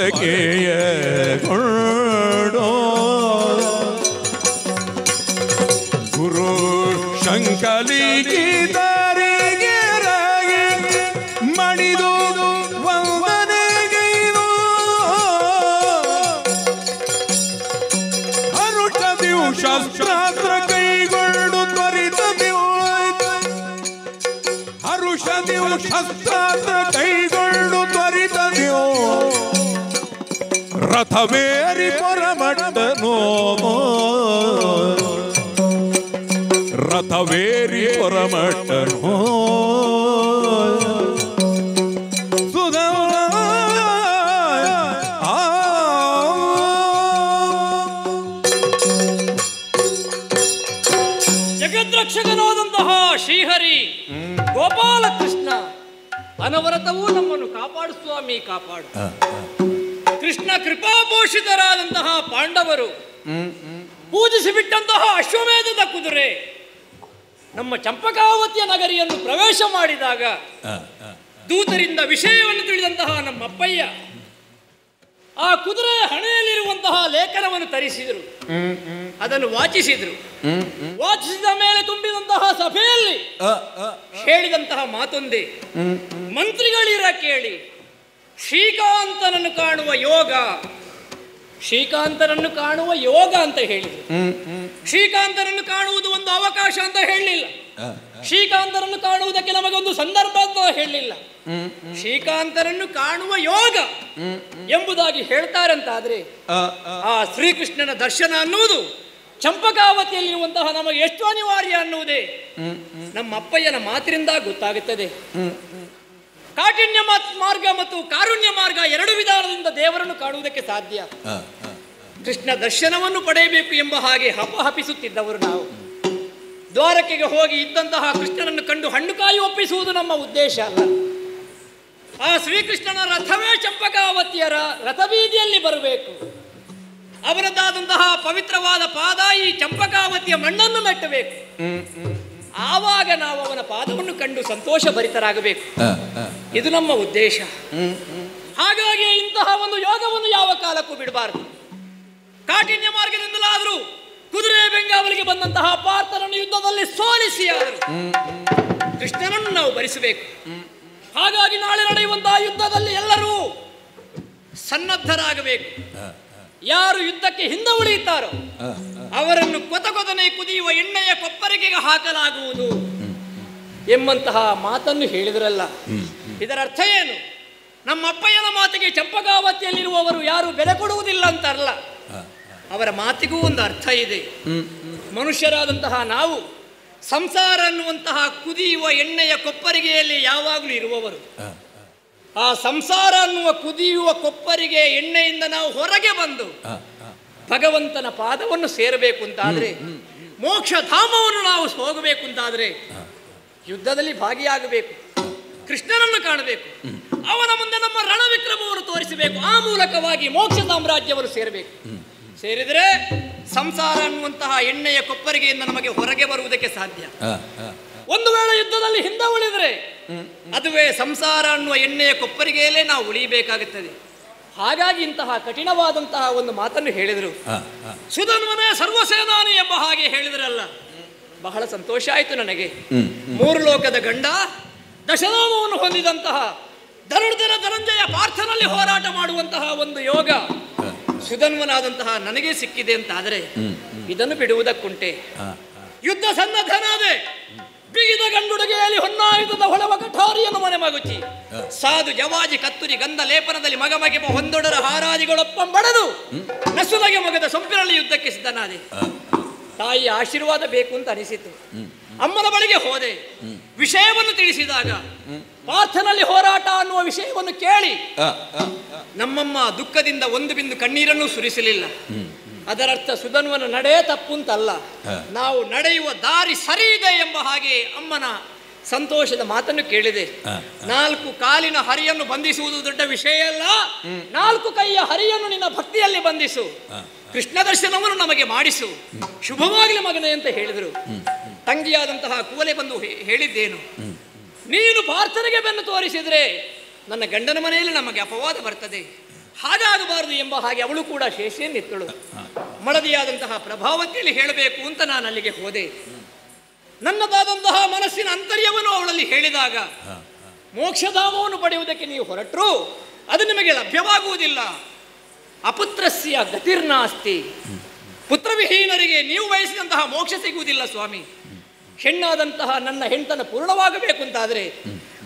ಬಳಕೆಯಗೊಂಡು ಗುರು ಶಂಕಲಿಗಿದರಿಗೆ ಮಣಿದು ವಂದನೆಗೈದು ಹರುಷದಿವು ಶಸ್ತ್ರಾಸ್ತ್ರ ಕೈಗೊಂಡು ತ್ವರಿತದಿವು ಹರುಷದಿವು ಶಸ್ತ್ರಾಸ್ತ್ರ ಕೈಗೊಂಡು ತ್ವರಿತದಿವು ರಥವೇರಿ ಪರಮಟ್ಟನೋ ರಥವೇರಿ ಪರಮಟ್ಟನೋ ಜಗದ್ರಕ್ಷಕನಾದಂತಹ ಶ್ರೀಹರಿ ಗೋಪಾಲಕೃಷ್ಣ ಅನವರತವೂ ನಮ್ಮನ್ನು ಕಾಪಾಡು ಸ್ವಾಮಿ, ಕಾಪಾಡು. ಕೃಷ್ಣ ಕೃಪಾಪೋಷಿತರಾದಂತಹ ಪಾಂಡವರು ಪೂಜಿಸಿ ಬಿಟ್ಟಂತಹ ಅಶ್ವಮೇಧದ ಕುದುರೆ ನಮ್ಮ ಚಂಪಕಾವತಿಯ ನಗರಿಯನ್ನು ಪ್ರವೇಶ ಮಾಡಿದಾಗ ದೂತರಿಂದ ವಿಷಯವನ್ನು ತಿಳಿದಂತಹ ನಮ್ಮ ಅಪ್ಪಯ್ಯ ಆ ಕುದುರೆ ಹಣೆಯಲ್ಲಿರುವಂತಹ ಲೇಖನವನ್ನು ತರಿಸಿದರು, ಅದನ್ನು ವಾಚಿಸಿದರು. ವಾಚಿಸಿದ ಮೇಲೆ ತುಂಬಿದಂತಹ ಸಭೆಯಲ್ಲಿ ಹೇಳಿದಂತಹ ಮಾತೊಂದೇ, ಮಂತ್ರಿಗಳಿರ ಕೇಳಿ ಶ್ರೀಕಾಂತನನ್ನು ಕಾಣುವ ಯೋಗ, ಶ್ರೀಕಾಂತನನ್ನು ಕಾಣುವ ಯೋಗ ಅಂತ ಹೇಳಿದರು. ಶ್ರೀಕಾಂತನನ್ನು ಕಾಣುವುದು ಒಂದು ಅವಕಾಶ ಅಂತ ಹೇಳಲಿಲ್ಲ, ಶ್ರೀಕಾಂತನನ್ನು ಕಾಣುವುದಕ್ಕೆ ನಮಗೊಂದು ಸಂದರ್ಭ ಅಂತ ಹೇಳಲಿಲ್ಲ. ಶ್ರೀಕಾಂತನನ್ನು ಕಾಣುವ ಯೋಗ ಎಂಬುದಾಗಿ ಹೇಳ್ತಾರಂತಾದ್ರೆ ಆ ಶ್ರೀಕೃಷ್ಣನ ದರ್ಶನ ಅನ್ನುವುದು ಚಂಪಕಾವತಿಯಲ್ಲಿರುವಂತಹ ನಮಗೆ ಎಷ್ಟು ಅನಿವಾರ್ಯ ಅನ್ನುವುದೇ ನಮ್ಮ ಅಪ್ಪಯ್ಯನ ಮಾತಿನಿಂದ ಗೊತ್ತಾಗುತ್ತದೆ. ಕಾಠಿಣ್ಯ ಮಾರ್ಗ ಮತ್ತು ಕಾರುಣ್ಯ ಮಾರ್ಗ ಎರಡು ವಿಧಾನದಿಂದ ದೇವರನ್ನು ಕಾಣುವುದಕ್ಕೆ ಸಾಧ್ಯ. ಕೃಷ್ಣ ದರ್ಶನವನ್ನು ಪಡೆಯಬೇಕು ಎಂಬ ಹಾಗೆ ಹಪಹಪಿಸುತ್ತಿದ್ದವರು ನಾವು. ದ್ವಾರಕೆಗೆ ಹೋಗಿ ಇದ್ದಂತಹ ಕೃಷ್ಣನನ್ನು ಕಂಡು ಹಣ್ಣು ಕಾಯಿ ಒಪ್ಪಿಸುವುದು ನಮ್ಮ ಉದ್ದೇಶ ಅಲ್ಲ. ಆ ಶ್ರೀಕೃಷ್ಣನ ರಥವೇ ಚಂಪಕಾವತಿಯರ ರಥಬೀದಿಯಲ್ಲಿ ಬರಬೇಕು. ಅವರದ್ದಾದಂತಹ ಪವಿತ್ರವಾದ ಪಾದ ಈ ಚಂಪಕಾವತಿಯ ಮಣ್ಣನ್ನು ಮೆಟ್ಟಬೇಕು. ಆವಾಗ ನಾವು ಅವನ ಪಾದವನ್ನು ಕಂಡು ಸಂತೋಷ ಭರಿತರಾಗಬೇಕು. ಇದು ನಮ್ಮ ಉದ್ದೇಶ. ಹಾಗಾಗಿ ಇಂತಹ ಒಂದು ಯೋಗವನ್ನು ಯಾವ ಕಾಲಕ್ಕೂ ಬಿಡಬಾರದು. ಕಾಠಿಣ್ಯ ಮಾರ್ಗದಿಂದಲಾದರೂ ಕುದುರೆ ಬೆಂಗಾವಲಿಗೆ ಬಂದಂತಹ ಪಾರ್ಥನನ್ನು ಯುದ್ಧದಲ್ಲಿ ಸೋಲಿಸಿ ಆದರೂ ಕೃಷ್ಣನನ್ನು ನಾವು ಭರಿಸಬೇಕು. ಹಾಗಾಗಿ ನಾಳೆ ನಡೆಯುವಂತಹ ಯುದ್ಧದಲ್ಲಿ ಎಲ್ಲರೂ ಸನ್ನದ್ಧರಾಗಬೇಕು. ಯಾರು ಯುದ್ಧಕ್ಕೆ ಹಿಂದೆ ಉಳಿಯುತ್ತಾರೋ ಅವರನ್ನು ಕೊತಕೊತನೆ ಕುದಿಯುವ ಎಣ್ಣೆಯ ಕೊಪ್ಪರಿಗೆಗೆ ಹಾಕಲಾಗುವುದು ಎಂಬಂತಹ ಮಾತನ್ನು ಹೇಳಿದರಲ್ಲ. ಇದರ ಅರ್ಥ ಏನು? ನಮ್ಮ ಅಪ್ಪಯ್ಯನ ಮಾತಿಗೆ ಚಂಪಕಾವತಿಯಲ್ಲಿರುವವರು ಯಾರು ಬೆಲೆ ಕೊಡುವುದಿಲ್ಲ ಅಂತಲ್ಲ, ಅವರ ಮಾತಿಗೂ ಒಂದು ಅರ್ಥ ಇದೆ. ಮನುಷ್ಯರಾದಂತಹ ನಾವು ಸಂಸಾರ ಅನ್ನುವಂತಹ ಕುದಿಯುವ ಎಣ್ಣೆಯ ಕೊಪ್ಪರಿಗೆಯಲ್ಲಿ ಯಾವಾಗಲೂ ಇರುವವರು. ಆ ಸಂಸಾರ ಅನ್ನುವ ಕುದಿಯುವ ಕೊಪ್ಪರಿಗೆ ಎಣ್ಣೆಯಿಂದ ನಾವು ಹೊರಗೆ ಬಂದು ಭಗವಂತನ ಪಾದವನ್ನು ಸೇರಬೇಕು ಅಂತಾದರೆ, ಮೋಕ್ಷ ಧಾಮವನ್ನು ನಾವು ಹೋಗಬೇಕು ಅಂತಾದರೆ ಯುದ್ಧದಲ್ಲಿ ಭಾಗಿಯಾಗಬೇಕು, ಕೃಷ್ಣನನ್ನು ಕಾಣಬೇಕು, ಅವನ ಮುಂದೆ ನಮ್ಮ ರಣವಿಕ್ರಮವನ್ನು ತೋರಿಸಬೇಕು. ಆ ಮೂಲಕವಾಗಿ ಮೋಕ್ಷ ಸಾಮ್ರಾಜ್ಯವನ್ನು ಸೇರಬೇಕು. ಸೇರಿದರೆ ಸಂಸಾರ ಅನ್ನುವಂತಹ ಎಣ್ಣೆಯ ಕೊಪ್ಪರಿಗೆಯಿಂದ ನಮಗೆ ಹೊರಗೆ ಬರುವುದಕ್ಕೆ ಸಾಧ್ಯ. ಒಂದು ವೇಳೆ ಯುದ್ಧದಲ್ಲಿ ಹಿಂದೆ ಉಳಿದರೆ ಅದುವೇ ಸಂಸಾರ ಅನ್ನುವ ಎಣ್ಣೆಯ ಕೊಪ್ಪರಿಗೆಯಲ್ಲೇ ನಾವು ಉಳಿಯಬೇಕಾಗುತ್ತದೆ. ಹಾಗಾಗಿ ಇಂತಹ ಕಠಿಣವಾದಂತಹ ಒಂದು ಮಾತನ್ನು ಹೇಳಿದರು. ಸುಧನ್ವನೇ ಸರ್ವಸೇನಾನಿ ಎಂಬ ಹಾಗೆ ಹೇಳಿದರಲ್ಲ, ಬಹಳ ಸಂತೋಷ ಆಯಿತು ನನಗೆ. ಮೂರು ಲೋಕದ ಗಂಡ, ದಶನಾಮವನ್ನು ಹೊಂದಿದಂತಹ ಧನುರ್ಧರ ಧನಂಜಯ ಪಾರ್ಥನಲ್ಲಿ ಹೋರಾಟ ಮಾಡುವಂತಹ ಒಂದು ಯೋಗ ಸುಧನ್ವನಾದಂತಹ ನನಗೆ ಸಿಕ್ಕಿದೆ ಅಂತಾದರೆ ಇದನ್ನು ಬಿಡುವುದಕ್ಕುಂಟೆ. ಯುದ್ಧ ಸನ್ನದ್ಧನಾದೆ, ಬಿಗಿದ ಗಂಡುಡುಗೆಯಲ್ಲಿ ಹೊನ್ನಾಯುಧದ ಹೊಳವ ಕಠಾರಿಯನ್ನು ಮನೆ ಮಗುಚಿ ಸಾಧು ಜವಾಜಿ ಕತ್ತುರಿ ಗಂಧ ಲೇಪನದಲ್ಲಿ ಮಗಮಗೆ ಹೊಂದೊಡರ ಹಾರಾದಿಗಳೊಪ್ಪಂಬಡದು ನಸುಲಗೆ ಮಗದ ಸೊಂಪಿನಲ್ಲಿ ಯುದ್ಧಕ್ಕೆ ಸಿದ್ಧನಾದೆ. ತಾಯಿಯ ಆಶೀರ್ವಾದ ಬೇಕು ಅಂತ ಅನಿಸಿತು. ಅಮ್ಮನ ಬಳಿಗೆ ಹೋದೆ. ವಿಷಯವನ್ನು ತಿಳಿಸಿದಾಗ ಪಾರ್ಥನಲ್ಲಿ ಹೋರಾಟ ಅನ್ನುವ ವಿಷಯವನ್ನು ಕೇಳಿ ನಮ್ಮಮ್ಮ ದುಃಖದಿಂದ ಒಂದು ಬಿಂದು ಕಣ್ಣೀರನ್ನು ಸುರಿಸಲಿಲ್ಲ. ಅದರರ್ಥ ಸುಧನ್ವನ ನಡೆ ತಪ್ಪುಂತಲ್ಲ, ನಾವು ನಡೆಯುವ ದಾರಿ ಸರಿ ಇದೆ ಎಂಬ ಹಾಗೆ ಅಮ್ಮನ ಸಂತೋಷದ ಮಾತನ್ನು ಕೇಳಿದೆ. 4 ಕಾಲಿನ ಹರಿಯನ್ನು ಬಂಧಿಸುವುದು ದೊಡ್ಡ ವಿಷಯ ಅಲ್ಲ, 4 ಕೈಯ ಹರಿಯನ್ನು ನಿನ್ನ ಭಕ್ತಿಯಲ್ಲಿ ಬಂಧಿಸು, ಕೃಷ್ಣ ದರ್ಶನವನ್ನು ನಮಗೆ ಮಾಡಿಸು, ಶುಭವಾಗಲಿ ಮಗನೇ ಅಂತ ಹೇಳಿದರು. ತಂಗಿಯಾದಂತಹ ಕೂಲೆ ಬಂದು ಹೇಳಿದ್ದೇನು, ನೀನು ಪಾರ್ಥನಿಗೆ ಬೆನ್ನು ತೋರಿಸಿದರೆ ನನ್ನ ಗಂಡನ ಮನೆಯಲ್ಲಿ ನಮಗೆ ಅಪವಾದ ಬರ್ತದೆ. ಹಾಗಾಗಬಾರದು ಎಂಬ ಹಾಗೆ ಅವಳು ಕೂಡ ಶೇಷೆಯನ್ನೆತ್ತಳು. ಮಡದಿಯಾದಂತಹ ಪ್ರಭಾವತಿಯಲ್ಲಿ ಹೇಳಬೇಕು ಅಂತ ನಾನು ಅಲ್ಲಿಗೆ ಹೋದೆ. ನನ್ನದಾದಂತಹ ಮನಸ್ಸಿನ ಅಂತರ್ಯವನ್ನು ಅವಳಲ್ಲಿ ಹೇಳಿದಾಗ, ಮೋಕ್ಷಧಾಮವನ್ನು ಪಡೆಯುವುದಕ್ಕೆ ನೀವು ಹೊರಟರು, ಅದು ನಿಮಗೆ ಲಭ್ಯವಾಗುವುದಿಲ್ಲ. ಅಪುತ್ರಸ್ಯ ಗತಿರ್ನಾಸ್ತಿ, ಪುತ್ರವಿಹೀನರಿಗೆ ನೀವು ಬಯಸಿದಂತಹ ಮೋಕ್ಷ ಸಿಗುವುದಿಲ್ಲ ಸ್ವಾಮಿ. ಹೆಣ್ಣಾದಂತಹ ನನ್ನ ಹೆಂಡತನ ಪೂರ್ಣವಾಗಬೇಕು ಅಂತಾದರೆ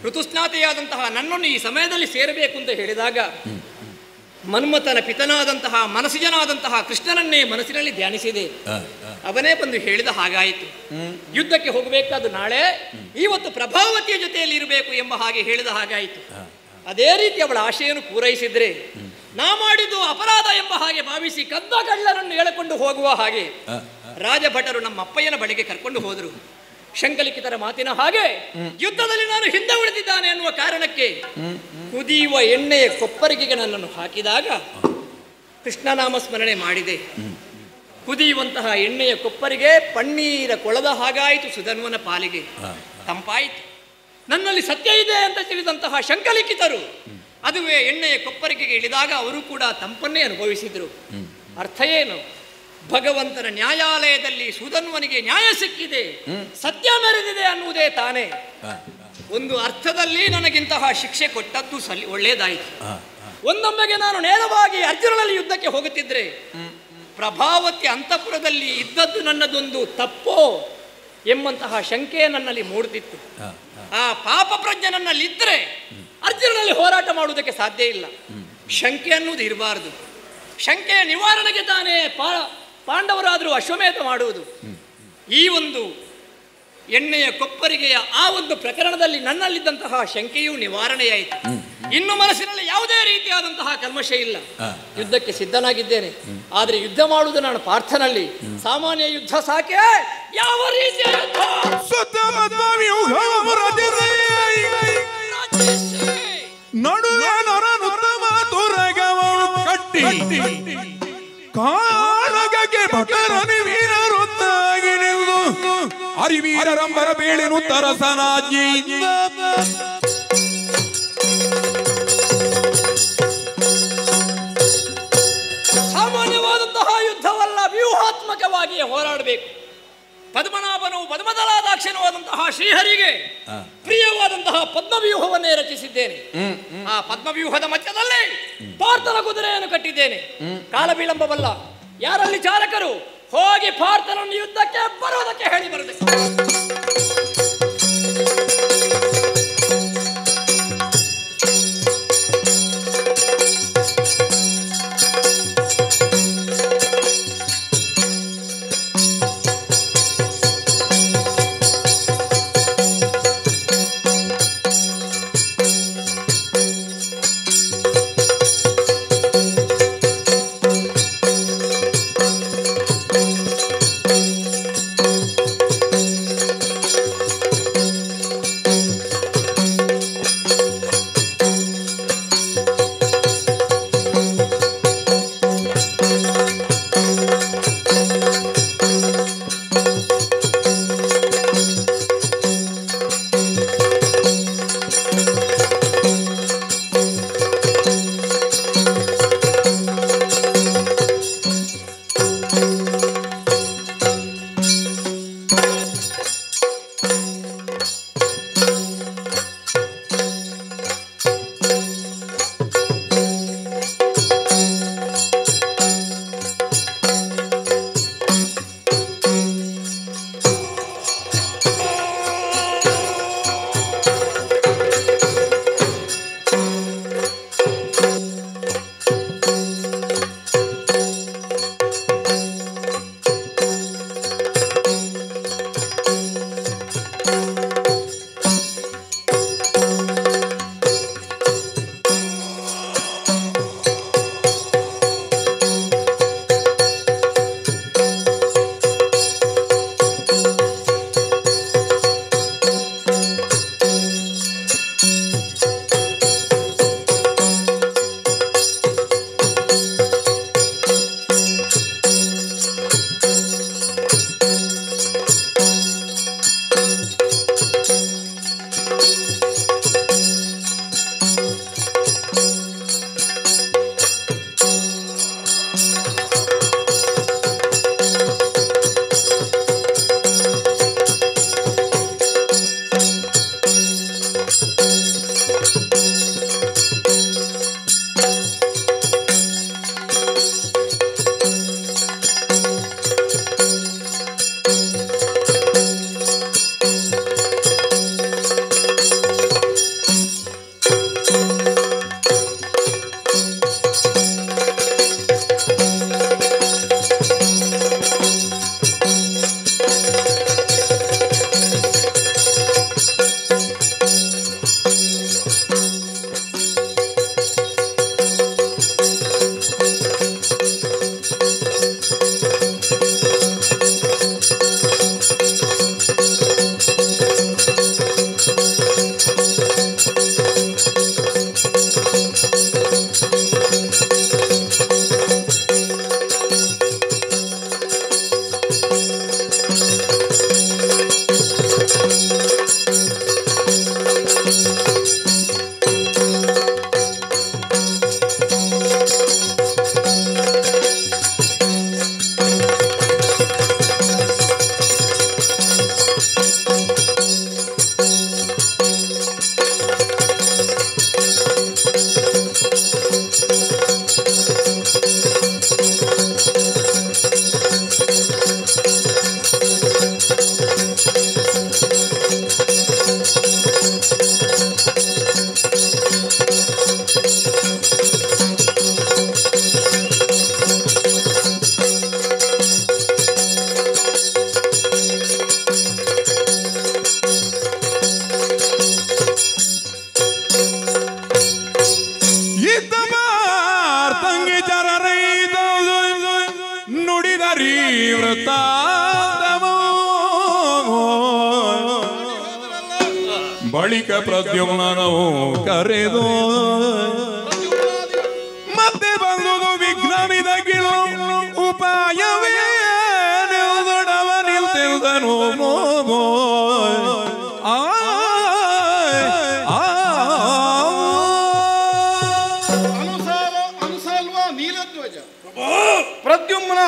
ಋತುಸ್ನಾತೆಯಾದಂತಹ ನನ್ನನ್ನು ಈ ಸಮಯದಲ್ಲಿ ಸೇರಬೇಕು ಅಂತ ಹೇಳಿದಾಗ, ಮನ್ಮಥನ ಪಿತನಾದಂತಹ ಮನಸ್ಸಿಜನಾದಂತಹ ಕೃಷ್ಣನನ್ನೇ ಮನಸ್ಸಿನಲ್ಲಿ ಧ್ಯಾನಿಸಿದೆ. ಅವನೇ ಬಂದು ಹೇಳಿದ ಹಾಗಾಯಿತು, ಯುದ್ಧಕ್ಕೆ ಹೋಗಬೇಕಾದ ನಾಳೆ, ಇವತ್ತು ಪ್ರಭಾವತಿಯ ಜೊತೆಯಲ್ಲಿ ಇರಬೇಕು ಎಂಬ ಹಾಗೆ ಹೇಳಿದ ಹಾಗಾಯಿತು. ಅದೇ ರೀತಿ ಅವಳ ಆಶೆಯನ್ನು ಪೂರೈಸಿದ್ರೆ, ನಾ ಮಾಡಿದ್ದು ಅಪರಾಧ ಎಂಬ ಹಾಗೆ ಭಾವಿಸಿ ಕದ್ದ ಕಳ್ಳರನ್ನು ಎಳೆಕೊಂಡು ಹೋಗುವ ಹಾಗೆ ರಾಜಭಟರು ನಮ್ಮ ಅಪ್ಪಯ್ಯನ ಬಳಿಗೆ ಕರ್ಕೊಂಡು ಹೋದರು. ಶಂಕಲಿಖಿತರ ಮಾತಿನ ಹಾಗೆ ಯುದ್ಧದಲ್ಲಿ ನಾನು ಹಿಂದೆ ಉಳಿದಿದ್ದಾನೆ ಅನ್ನುವ ಕಾರಣಕ್ಕೆ ಕುದಿಯುವ ಎಣ್ಣೆಯ ಕೊಪ್ಪರಿಗೆಗೆ ನನ್ನನ್ನು ಹಾಕಿದಾಗ ಕೃಷ್ಣನಾಮ ಸ್ಮರಣೆ ಮಾಡಿದೆ. ಕುದಿಯುವಂತಹ ಎಣ್ಣೆಯ ಕೊಪ್ಪರಿಗೆ ಪನ್ನೀರ ಕೊಳದ ಹಾಗಾಯಿತು. ಸುಧನ್ವನ ಪಾಲಿಗೆ ತಂಪಾಯಿತು. ನನ್ನಲ್ಲಿ ಸತ್ಯ ಇದೆ ಅಂತ ತಿಳಿದಂತಹ ಶಂಕಲಿಖಿತರು ಅದುವೇ ಎಣ್ಣೆಯ ಕೊಪ್ಪರಿಗೆಗೆ ಇಳಿದಾಗ ಅವರು ಕೂಡ ತಂಪನ್ನೇ ಅನುಭವಿಸಿದರು. ಅರ್ಥ ಏನು? ಭಗವಂತನ ನ್ಯಾಯಾಲಯದಲ್ಲಿ ಸುಧನ್ವನಿಗೆ ನ್ಯಾಯ ಸಿಕ್ಕಿದೆ, ಸತ್ಯ ಮೆರೆದಿದೆ ಅನ್ನುವುದೇ ತಾನೇ. ಒಂದು ಅರ್ಥದಲ್ಲಿ ನನಗಿಂತಹ ಶಿಕ್ಷೆ ಕೊಟ್ಟದ್ದು ಒಳ್ಳೆಯದಾಯಿತು. ಒಂದೊಮ್ಮೆಗೆ ನಾನು ನೇರವಾಗಿ ಅರ್ಜುನನಲ್ಲಿ ಯುದ್ಧಕ್ಕೆ ಹೋಗುತ್ತಿದ್ರೆ ಪ್ರಭಾವತಿ ಅಂತಃಪುರದಲ್ಲಿ ಇದ್ದದ್ದು ನನ್ನದೊಂದು ತಪ್ಪೋ ಎಂಬಂತಹ ಶಂಕೆ ನನ್ನಲ್ಲಿ ಮೂಡುತ್ತಿತ್ತು. ಆ ಪಾಪ ಪ್ರಜ್ಞೆ ನನ್ನಲ್ಲಿ ಇದ್ದರೆ ಅರ್ಜುನನಲ್ಲಿ ಹೋರಾಟ ಮಾಡುವುದಕ್ಕೆ ಸಾಧ್ಯ ಇಲ್ಲ. ಶಂಕೆ ಅನ್ನುವುದು ಇರಬಾರದು. ಶಂಕೆಯ ನಿವಾರಣೆಗೆ ತಾನೇ ಪಾಂಡವರಾದರೂ ಅಶ್ವಮೇಧ ಮಾಡುವುದು. ಈ ಒಂದು ಎಣ್ಣೆಯ ಕೊಪ್ಪರಿಗೆಯ ಆ ಒಂದು ಪ್ರಕರಣದಲ್ಲಿ ನನ್ನಲ್ಲಿದ್ದಂತಹ ಶಂಕೆಯೂ ನಿವಾರಣೆಯಾಯಿತು. ಇನ್ನು ಮನಸ್ಸಿನಲ್ಲಿ ಯಾವುದೇ ರೀತಿಯಾದಂತಹ ಕಲ್ಮಶ ಇಲ್ಲ. ಯುದ್ಧಕ್ಕೆ ಸಿದ್ಧನಾಗಿದ್ದೇನೆ. ಆದರೆ ಯುದ್ಧ ಮಾಡುವುದು ನಾನು ಪಾರ್ಥನಲ್ಲಿ. ಸಾಮಾನ್ಯ ಯುದ್ಧ ಸಾಕೆ, ಯಾವ ರೀತಿಯ ನಡುವೆ ನರನುತ್ತಮ ತುರಗವಳು ಕಟ್ಟಿ ಕಾಳಗಕ್ಕೆ ಭಟರನಿ ವೀರರೊತ್ತಾಗಿ ನಿಲ್ಲು ಹರಿವೀರರಂಬರ ಬೇಳೆನು ತರಸನಾಜ್ಞೆಯಿಂದ ಸಾಮಾನ್ಯವಾದಂತಹ ಯುದ್ಧವಲ್ಲ, ವ್ಯೂಹಾತ್ಮಕವಾಗಿಯೇ ಹೋರಾಡಬೇಕು. ಪದ್ಮನಾಭನು ಪದ್ಮದಲಾದಾಕ್ಷನೂ ಆದಂತಹ ಶ್ರೀಹರಿಗೆ ಪ್ರಿಯವಾದಂತಹ ಪದ್ಮವ್ಯೂಹವನ್ನೇ ರಚಿಸಿದ್ದೇನೆ. ಆ ಪದ್ಮವ್ಯೂಹದ ಮಧ್ಯದಲ್ಲಿ ಪಾರ್ಥನ ಕುದುರೆಯನ್ನು ಕಟ್ಟಿದ್ದೇನೆ. ಕಾಲ ವಿಳಂಬವಲ್ಲ. ಯಾರಲ್ಲಿ ಚಾಲಕರು ಹೋಗಿ ಪಾರ್ಥನನ್ನು ಯುದ್ಧಕ್ಕೆ ಬರುವುದಕ್ಕೆ ಹೇಳಿ ಬರಬೇಕು. ವೃತ್ತಾಂತವೋ ಬಳಿಕ ಪ್ರದ್ಯುಮ್ನನವು ಕರೆದು ಮತ್ತೆ ಬಂದುದು ವಿಘ್ನವಿದಗಿಲು ಉಪಾಯವೇ ನಿಲ್ದೊಡವ ನಿಲ್ತಿರುದನು ಅನುಸಲ್ವ ನೀಲಧ್ವಜ ಪ್ರದ್ಯುಮ್ನ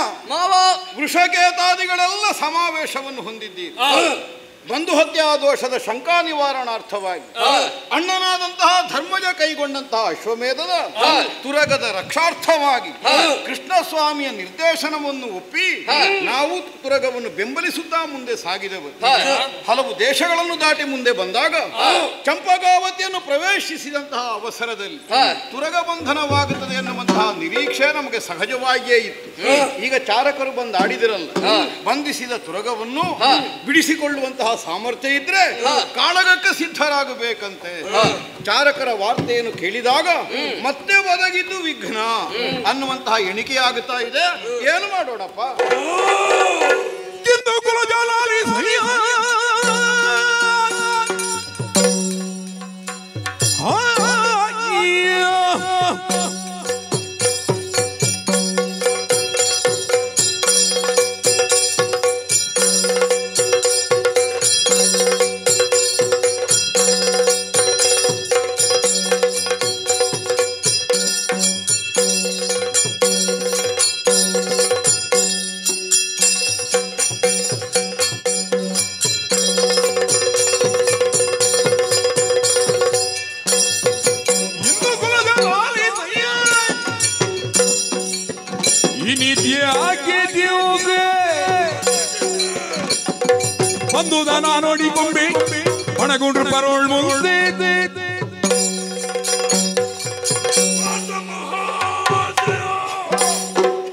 ವೃಷಕೇತಾದಿಗಳೆಲ್ಲ ಸಮಾವೇಶವನ್ನು ಹೊಂದಿದ್ದೀರಿ. ಬಂಧು ಹತ್ಯಾ ದೋಷದ ಶಂಕಾ ನಿವಾರಣಾರ್ಥವಾಗಿ ಅಣ್ಣನಾದಂತಹ ಧರ್ಮಜ ಕೈಗೊಂಡಂತಹ ಅಶ್ವಮೇಧದ ತುರಗದ ರಕ್ಷಾರ್ಥವಾಗಿ ಕೃಷ್ಣಸ್ವಾಮಿಯ ನಿರ್ದೇಶನವನ್ನು ಒಪ್ಪಿ ನಾವು ತುರಗವನ್ನು ಬೆಂಬಲಿಸುತ್ತಾ ಮುಂದೆ ಸಾಗಿದೆವು. ಹಲವು ದೇಶಗಳನ್ನು ದಾಟಿ ಮುಂದೆ ಬಂದಾಗ ಚಂಪಗಾವತಿಯನ್ನು ಪ್ರವೇಶಿಸಿದಂತಹ ಅವಸರದಲ್ಲಿ ತುರಗ ಬಂಧನವಾಗುತ್ತದೆ ಎನ್ನುವಂತಹ ನಿರೀಕ್ಷೆ ನಮಗೆ ಸಹಜವಾಗಿಯೇ ಇತ್ತು. ಈಗ ಚಾರಕರು ಬಂದು ಆಡಿದಿರಲ್ಲ, ಬಂಧಿಸಿದ ತುರಗವನ್ನು ಬಿಡಿಸಿಕೊಳ್ಳುವಂತಹ ಸಾಮರ್ಥ್ಯ ಇದ್ರೆ ಕಾಳಗಕ್ಕೆ ಸಿದ್ಧರಾಗಬೇಕಂತೆ. ಚಾರಕರ ವಾರ್ತೆಯನ್ನು ಕೇಳಿದಾಗ ಮತ್ತೆ ಒದಗಿದ್ದು ವಿಘ್ನ ಅನ್ನುವಂತಹ ಎಣಿಕೆಯಾಗುತ್ತಾ ಇದೆ. ಏನು ಮಾಡೋಣಪ್ಪ? ಬಂದುದನ ನೋಡಿಕೊಂಬೆ ಒಣಗುಂಡ್ರು ಪರೋಳ್ ಮುಂದೆ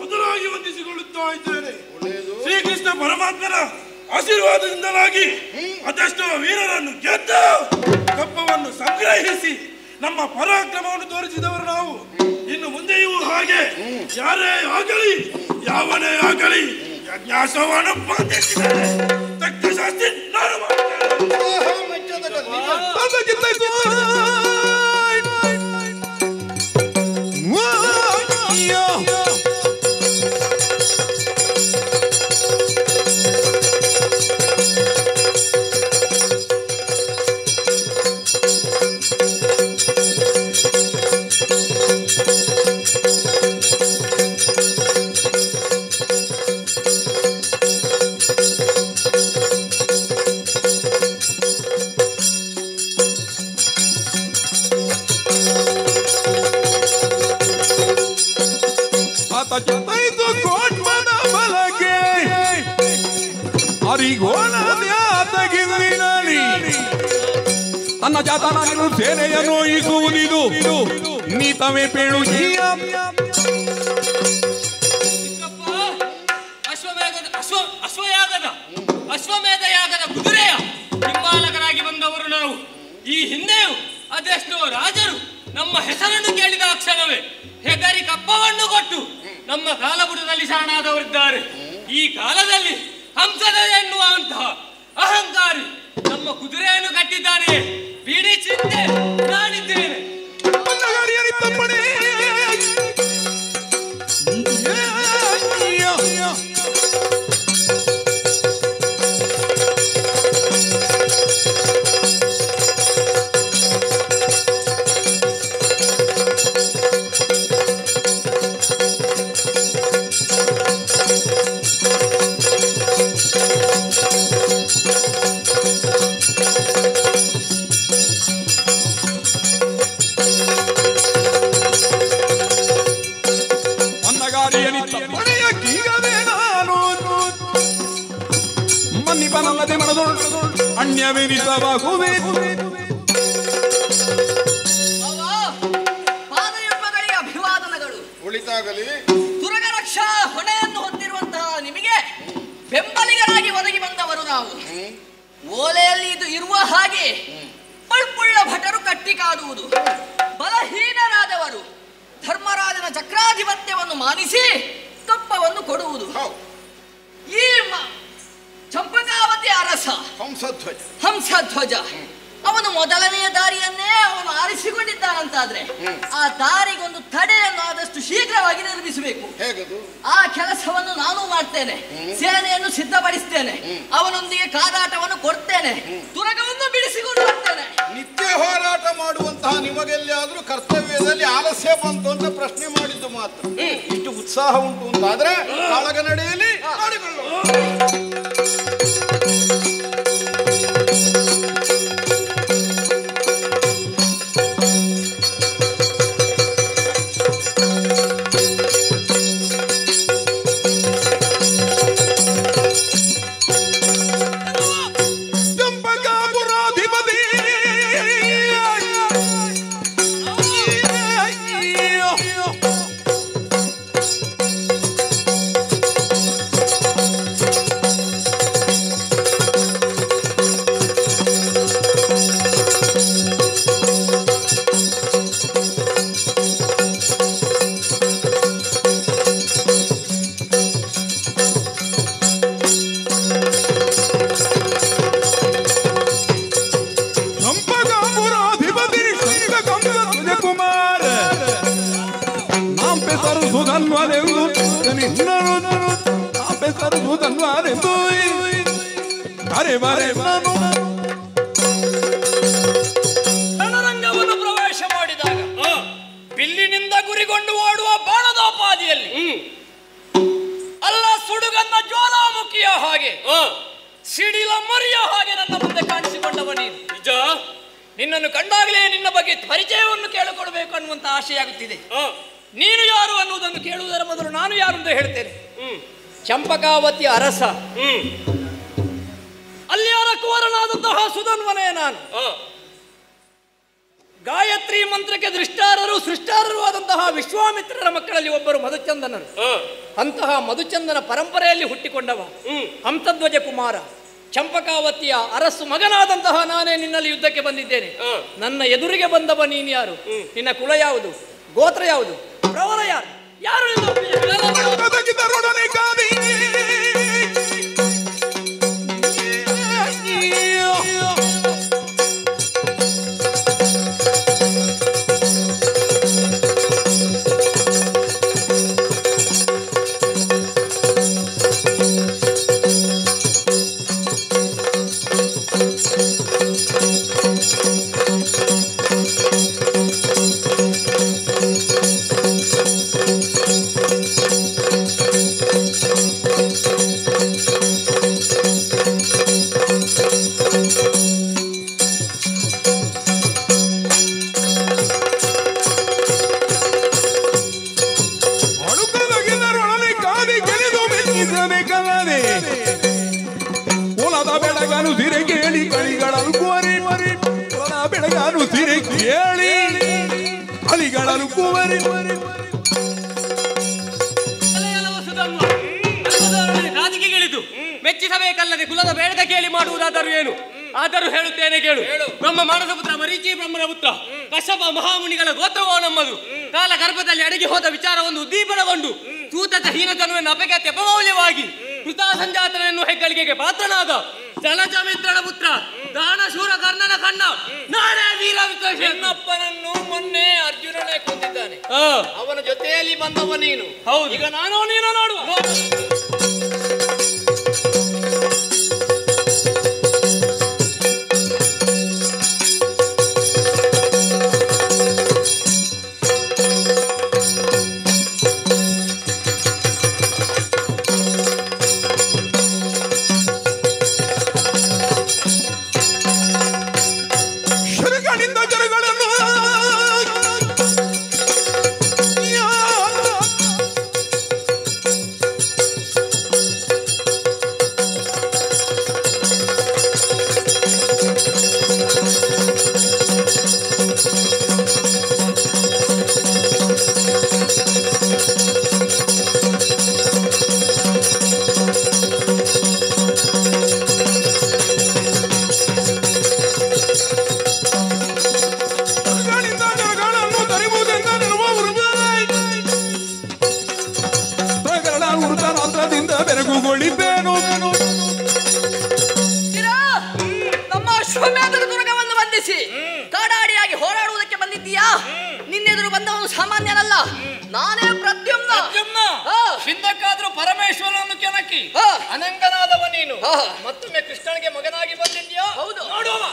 ಮೊದಲಾಗಿ ವಂದಿಸಿಕೊಳ್ಳುತ್ತಾ ಇದ್ದೇನೆ. ಶ್ರೀಕೃಷ್ಣ ಪರಮಾತ್ಮನ ಆಶೀರ್ವಾದದಿಂದಲಾಗಿ ಅದೆಷ್ಟೋ ವೀರರನ್ನು ಗೆದ್ದು ಕಪ್ಪವನ್ನು ಸಂಗ್ರಹಿಸಿ ನಮ್ಮ ಪರಾಕ್ರಮವನ್ನು ತೋರಿಸಿದವರು ನಾವು. ಇನ್ನು ಮುಂದೆಯೂ ಹಾಗೆ ಯಾರೇ ಆಗಲಿ ಯಾವನೇ ಆಗಲಿ ಯಜ್ಞಾಸವನ್ನು ಪಾಲಿಸಿದರೆ ತಕ್ಕ ಶಾಸ್ತಿ ನಾನು ತನ್ನ ಜಾತನ ಸೇನೆಯನ್ನು ಇಸುವುದಿದು ನೀತವೇ ಪೇಳು ಅಶ್ವಮೇಧ ಯಾಗದ ಕುದುರೆಯ ಹಿಂಬಾಲಕರಾಗಿ ಬಂದವರು ನಾವು. ಈ ಹಿಂದೆಯೂ ಅದೆಷ್ಟೋ ರಾಜರು ನಮ್ಮ ಹೆಸರನ್ನು ಕೇಳಿದ ಕ್ಷಣವೇ ಹೆದರಿ ಕಪ್ಪವನ್ನು ಕೊಟ್ಟು ನಮ್ಮ ಕಾಲಬುಡದಲ್ಲಿ ಶರಣಾದವರಿದ್ದಾರೆ. ಈ ಕಾಲದಲ್ಲಿ ಹಂಸದ ಎನ್ನುವಂತಹ ಅಹಂಕಾರಿ ನಮ್ಮ ಕುದುರೆಯನ್ನು ಕಟ್ಟಿದ್ದಾನೆ. ಬಿಡಿ ಚಿಂತೆ, ನಾನಿದ್ದೇನೆ. ಪಾದಯುಗಗಳಿಗೆ ಅಭಿವಾದನಗಳು. ಒಳಿತಾಗಲಿ. ತುರಗ ರಕ್ಷಾ ಹೊಣೆಯನ್ನು ಹೊಂದಿರುವಂತಹ ನಿಮಗೆ ಬೆಂಬಲಿಗರಾಗಿ ಒದಗಿ ಬಂದವರು ನಾವು. ಓಲೆಯಲ್ಲಿ ಇದು ಇರುವ ಹಾಗೆ ಪಳ್ಪುಳ್ಳ ಭಟರು ಕಟ್ಟಿ ಕಾದುವುದು, ಬಲಹೀನರಾದವರು ಧರ್ಮರಾಜನ ಚಕ್ರಾಧಿಪತ್ಯವನ್ನು ಮಾನಿಸಿ ಕಪ್ಪವನ್ನು ಕೊಡುವುದು. ಈ ಚಂಪಕಾವತಿ ಅರಸ ಹಂಸಧ್ವಜ ಅವನು ಮೊದಲನೆಯ ದಾರಿಯನ್ನೇ ಅವನು ಆರಿಸಿಕೊಂಡಿದ್ದಾನಂತಾದ್ರೆ ಆ ದಾರಿಗೊಂದು ತಡೆಯನ್ನು ಆದಷ್ಟು ಶೀಘ್ರವಾಗಿ ನಿರ್ಮಿಸಬೇಕು. ಆ ಕೆಲಸವನ್ನು ನಾನು ಮಾಡ್ತೇನೆ. ಸೇನೆಯನ್ನು ಸಿದ್ಧಪಡಿಸ್ತೇನೆ. ಅವನೊಂದಿಗೆ ಕಾದಾಟವನ್ನು ಕೊಡ್ತೇನೆ. ತುರಗವನ್ನು ಬಿಡಿಸಿಕೊಂಡು ಬರ್ತೇನೆ. ನಿತ್ಯ ಹೋರಾಟ ಮಾಡುವಂತಹ ನಿಮಗೆಲ್ಲಿಯಾದ್ರೂ ಕರ್ತವ್ಯದಲ್ಲಿ ಆಲಸ್ಯ ಬಂತು ಅಂತ ಪ್ರಶ್ನೆ ಮಾಡಿದ್ದು ಮಾತ್ರ. ಇಷ್ಟು ಉತ್ಸಾಹ ಉಂಟು ಅಂತಾದ್ರೆ ಕಾಳಗ ನಡೆಯಲಿ ಮಾಡಿಕೊಳ್ಳುವ. ರಣರಂಗವನ್ನು ಪ್ರವೇಶ ಮಾಡಿದಾಗ ಬಿಲ್ಲಿನಿಂದ ಗುರಿಗೊಂಡು ಓಡುವ ಬಾಣದೋಪಾದಿಯಲ್ಲಿ ಅಲ್ಲ ಸುಡುಗನ್ನ ಜ್ವಾಲಾಮುಖಿಯ ಹಾಗೆ ಸಿಡಿಲ ಮರಿಯ ಹಾಗೆ ನನ್ನ ಮುಂದೆ ಕಾಣಿಸಿಕೊಂಡವ ನೀನು. ನಿಜ, ನಿನ್ನನ್ನು ಕಂಡಾಗಲೇ ನಿನ್ನ ಬಗ್ಗೆ ಪರಿಚಯವನ್ನು ಕೇಳಿಕೊಡ್ಬೇಕು ಅನ್ನುವಂತ ಆಶೆಯಾಗುತ್ತಿದೆ. ನೀನು ಯಾರು ಅನ್ನುವುದನ್ನು ಕೇಳುವುದರ ಮೊದಲು ನಾನು ಯಾರು ಅಂತ ಹೇಳ್ತೇನೆ. ಚಂಪಕಾವತಿ ಅರಸ, ಅಲ್ಲಿ ಅರಕುವರನಾದಂತಹ ಸುಧನ್ವನೇ ನಾನು. ಗಾಯತ್ರಿ ಮಂತ್ರಕ್ಕೆ ದೃಷ್ಟಾರರು ಸೃಷ್ಟಾರರು ಆದಂತಹ ವಿಶ್ವಾಮಿತ್ರರ ಮಕ್ಕಳಲ್ಲಿ ಒಬ್ಬರು ಮಧುಚಂದನರು. ಅಂತಹ ಮಧುಚಂದನ ಪರಂಪರೆಯಲ್ಲಿ ಹುಟ್ಟಿಕೊಂಡವ ಹಂಸಧ್ವಜ ಕುಮಾರ ಚಂಪಕಾವತಿಯ ಅರಸು ಮಗನಾದಂತಹ ನಾನೇ ನಿನ್ನಲ್ಲಿ ಯುದ್ಧಕ್ಕೆ ಬಂದಿದ್ದೇನೆ. ನನ್ನ ಎದುರಿಗೆ ಬಂದವ ನೀನು ಯಾರು? ನಿನ್ನ ಕುಲ ಯಾವುದು? ಗೋತ್ರ ಯಾವುದು? ಪ್ರವರ ಯಾರು? ಯಾರು? ಮೆಚ್ಚಿಸಬೇಕಲ್ಲದೆ ಕುಲದ ಬೇಡದ ಕೇಳಿ ಮಾಡುವುದಾದರೂ ಏನು? ಆದರೂ ಹೇಳುತ್ತೇನೆ ಕೇಳು. ಬ್ರಹ್ಮ ಮಾನಸ ಪುತ್ರ ಮರೀಚಿ ಬ್ರಹ್ಮನ ಪುತ್ರ ಕಶ್ಯಪ ಮಹಾಮುನಿಗಳ ಗೋತ್ರವೋ ನಮ್ಮದು. ಕಾಲ ಗರ್ಭದಲ್ಲಿ ಅಡಗಿ ಹೋದ ವಿಚಾರವನ್ನು ಉದ್ದೀಪನಗೊಂಡು ತೂತತ ಹೀನತನವನ್ನು ಅಪಗೆ ತೆಪಮೌಲ್ಯವಾಗಿ ಕೃತಾ ಸಂಜಾತನನ್ನು ಹೆಗ್ಗಳಿಗೆಗೆ ಪಾತ್ರನಾದ ಜಲಜ ಮಿತ್ರನ ಪುತ್ರ ದಾನಶೂರ ಕರ್ಣನ ಕಣ್ಣ ನಾನೇ ವೀರ ಚೆನ್ನಪ್ಪನನ್ನು ಮೊನ್ನೆ ಅರ್ಜುನನೇ ಕೊಂದಿದ್ದಾನೆ. ಅವನ ಜೊತೆಯಲ್ಲಿ ಬಂದವ ನೀನು. ಹೌದು. ಈಗ ನಾನು ನೀನು ನೋಡುವ. ಧರಿಸಿ ಕಾಡಾಡಿಯಾಗಿ ಹೋರಾಡುವುದಕ್ಕೆ ಬಂದಿದ್ದೀಯಾ? ನಿನ್ನೆದುರು ಬಂದವನು ಸಾಮಾನ್ಯನಲ್ಲ, ನಾನೇ ಪ್ರದ್ಯುಮ್ನ. ಹಿಂದಕ್ಕಾದ್ರೂ ಪರಮೇಶ್ವರನನ್ನು ಕೆಣಕಿ ಅನಂಗನಾದವ ನೀನು ಮತ್ತೊಮ್ಮೆ ಕೃಷ್ಣನಿಗೆ ಮಗನಾಗಿ ಬಂದಿದ್ಯಾ? ಹೌದು. ನೋಡುವ.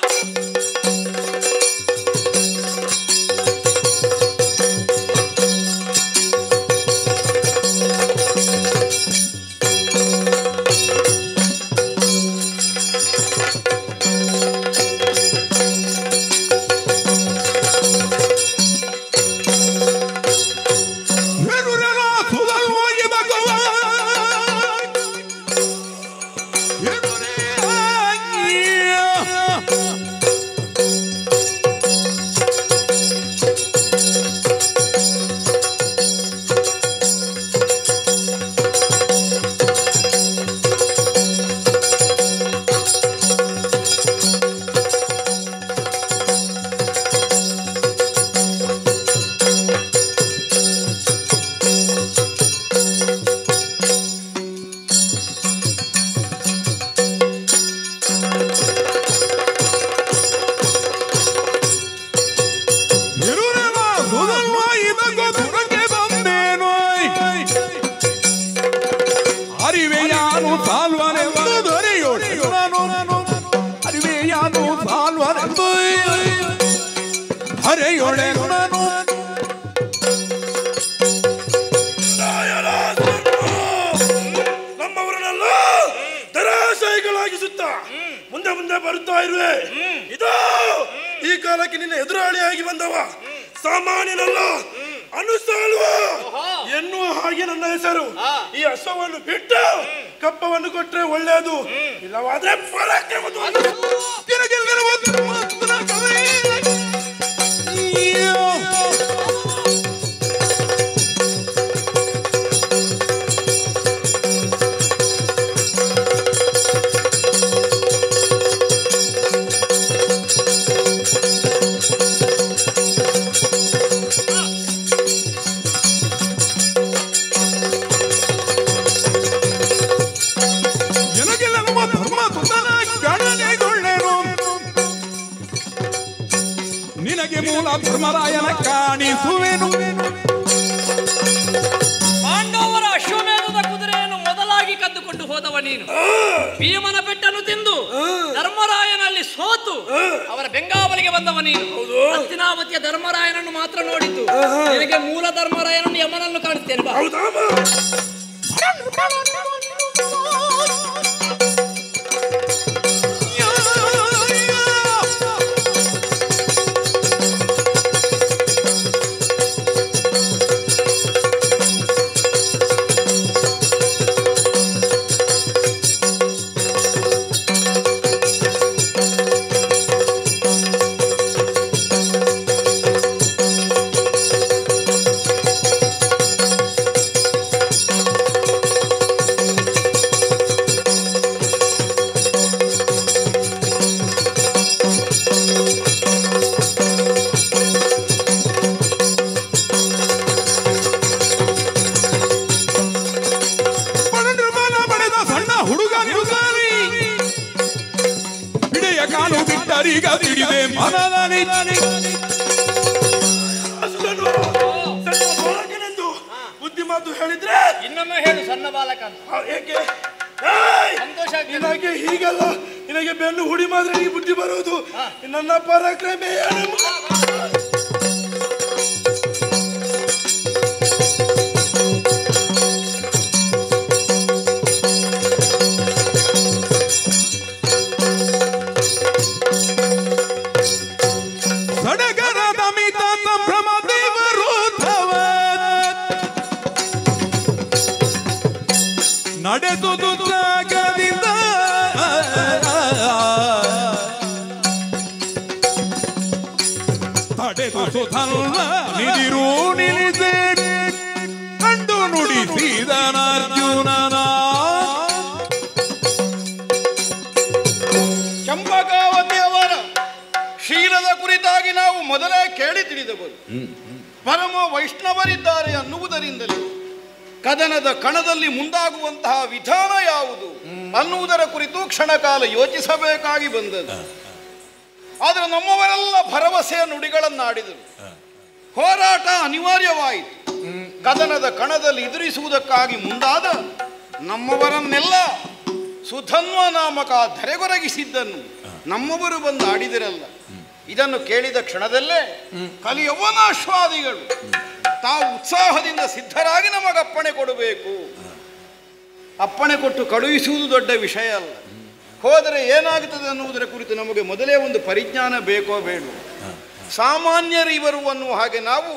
ನಮ್ಮವರನ್ನೆಲ್ಲ ದರಾಶಾಯಿಗಳಾಗಿಸುತ್ತ ಮುಂದೆ ಮುಂದೆ ಬರುತ್ತಾ ಇರುವೆ. ಇದು ಈ ಕಾಲಕ್ಕೆ ನಿನ್ನ ಎದುರಾಳಿಯಾಗಿ ಬಂದವ ಸಾಮಾನ್ಯನಲ್ಲ, ಅನುಸಾಲ್ವ ಎನ್ನುವ ಹಾಗೆ ನನ್ನ ಹೆಸರು. ಈ ಅಶ್ವವನ್ನು ಬಿಟ್ಟು ಕಪ್ಪವನ್ನು ಕೊಟ್ರೆ ಒಳ್ಳೆಯದು, ಇಲ್ಲವಾದ್ರೆ ಪರಾಕ್ರಮ. ನಿನಗೆ ಮೂಲ ಧರ್ಮರಾಯನ ಕಾಣಿಸುವೆನು. ಪಾಂಡವರ ಅಶ್ವಮೇಧದ ಕುದುರೆಯನ್ನು ಮೊದಲಾಗಿ ಕದ್ದುಕೊಂಡು ಹೋದವ ನೀನು. ಭೀಮನ ಪೆಟ್ಟನ್ನು ತಿಂದು ಧರ್ಮರಾಯನಲ್ಲಿ ಸೋತು ಅವರ ಬೆಂಗಾವಲಿಗೆ ಬಂದವ ನೀನು. ಹಸ್ತಿನಾವತಿಯ ಧರ್ಮರಾಯನನ್ನು ಮಾತ್ರ ನೋಡಿದ್ದು, ನಿನಗೆ ಮೂಲ ಧರ್ಮರಾಯನನ್ನು ಯಮನನ್ನು ಕಾಣಿಸ್ತೇನೆ ಬಾ. ಬುದ್ಧಿ ಮಾತು ಹೇಳಿದ್ರೆ ಇನ್ನೊಮ್ಮೆ ಹೇಳು ಸಣ್ಣ ಬಾಲಕ ಅಂತ. ಏಕೆ ಸಂತೋಷ ನಿನಗೆ ಹೀಗಲ್ಲ, ನಿನಗೆ ಬೆನ್ನು ಹುಡಿ ಮಾತ್ರ ಈ ಬುದ್ಧಿ ಬರುವುದು. ನನ್ನ ಪರಾಕ್ರಮ ನಡೆದುದು ತ್ಯಾಗದಿಂದ ತಡೆದು ಸುಧರ್ಮ ನಿದಿರು ನಿಲ್ಲಿದೆ ಕಂಡು ನುಡಿಸಿದನರ್ಜುನನ. ಚಂಪಕಾವತಿಯವರ ಶೀಲದ ಕುರಿತಾಗಿ ನಾವು ಮೊದಲೇ ಕೇಳಿ ತಿಳಿದವರು. ಪರಮ ವೈಷ್ಣವರಿದ್ದಾರೆ ಅನ್ನುವುದರಿಂದಲೇ ಕದನದ ಕಣದಲ್ಲಿ ಮುಂದಾಗುವಂತಹ ವಿಧಾನ ಯಾವುದು ಅನ್ನುವುದರ ಕುರಿತು ಕ್ಷಣಕಾಲ ಯೋಚಿಸಬೇಕಾಗಿ ಬಂದದ್ದು. ಆದರೆ ನಮ್ಮವರೆಲ್ಲ ಭರವಸೆಯ ನುಡಿಗಳನ್ನಾಡಿದರು. ಹೋರಾಟ ಅನಿವಾರ್ಯವಾಯಿತು. ಕದನದ ಕಣದಲ್ಲಿ ಎದುರಿಸುವುದಕ್ಕಾಗಿ ಮುಂದಾದ ನಮ್ಮವರನ್ನೆಲ್ಲ ಸುಧನ್ವ ನಾಮಕ ಧರೆಗೊರಗಿಸಿದ್ದನ್ನು ನಮ್ಮವರು ಬಂದು ಆಡಿದಿರಲ್ಲ. ಇದನ್ನು ಕೇಳಿದ ಕ್ಷಣದಲ್ಲೇ ಕಲಿಯವನಾಶ್ವಾದಿಗಳು ತಾವು ಉತ್ಸಾಹದಿಂದ ಸಿದ್ಧರಾಗಿ ನಮಗೆ ಅಪ್ಪಣೆ ಕೊಡಬೇಕು. ಅಪ್ಪಣೆ ಕೊಟ್ಟು ಕಳುಹಿಸುವುದು ದೊಡ್ಡ ವಿಷಯ ಅಲ್ಲ. ಹೋದರೆ ಏನಾಗುತ್ತದೆ ಅನ್ನುವುದರ ಕುರಿತು ನಮಗೆ ಮೊದಲೇ ಒಂದು ಪರಿಜ್ಞಾನ ಬೇಕೋ ಬೇಡ. ಸಾಮಾನ್ಯರಿವರು ಅನ್ನುವ ಹಾಗೆ ನಾವು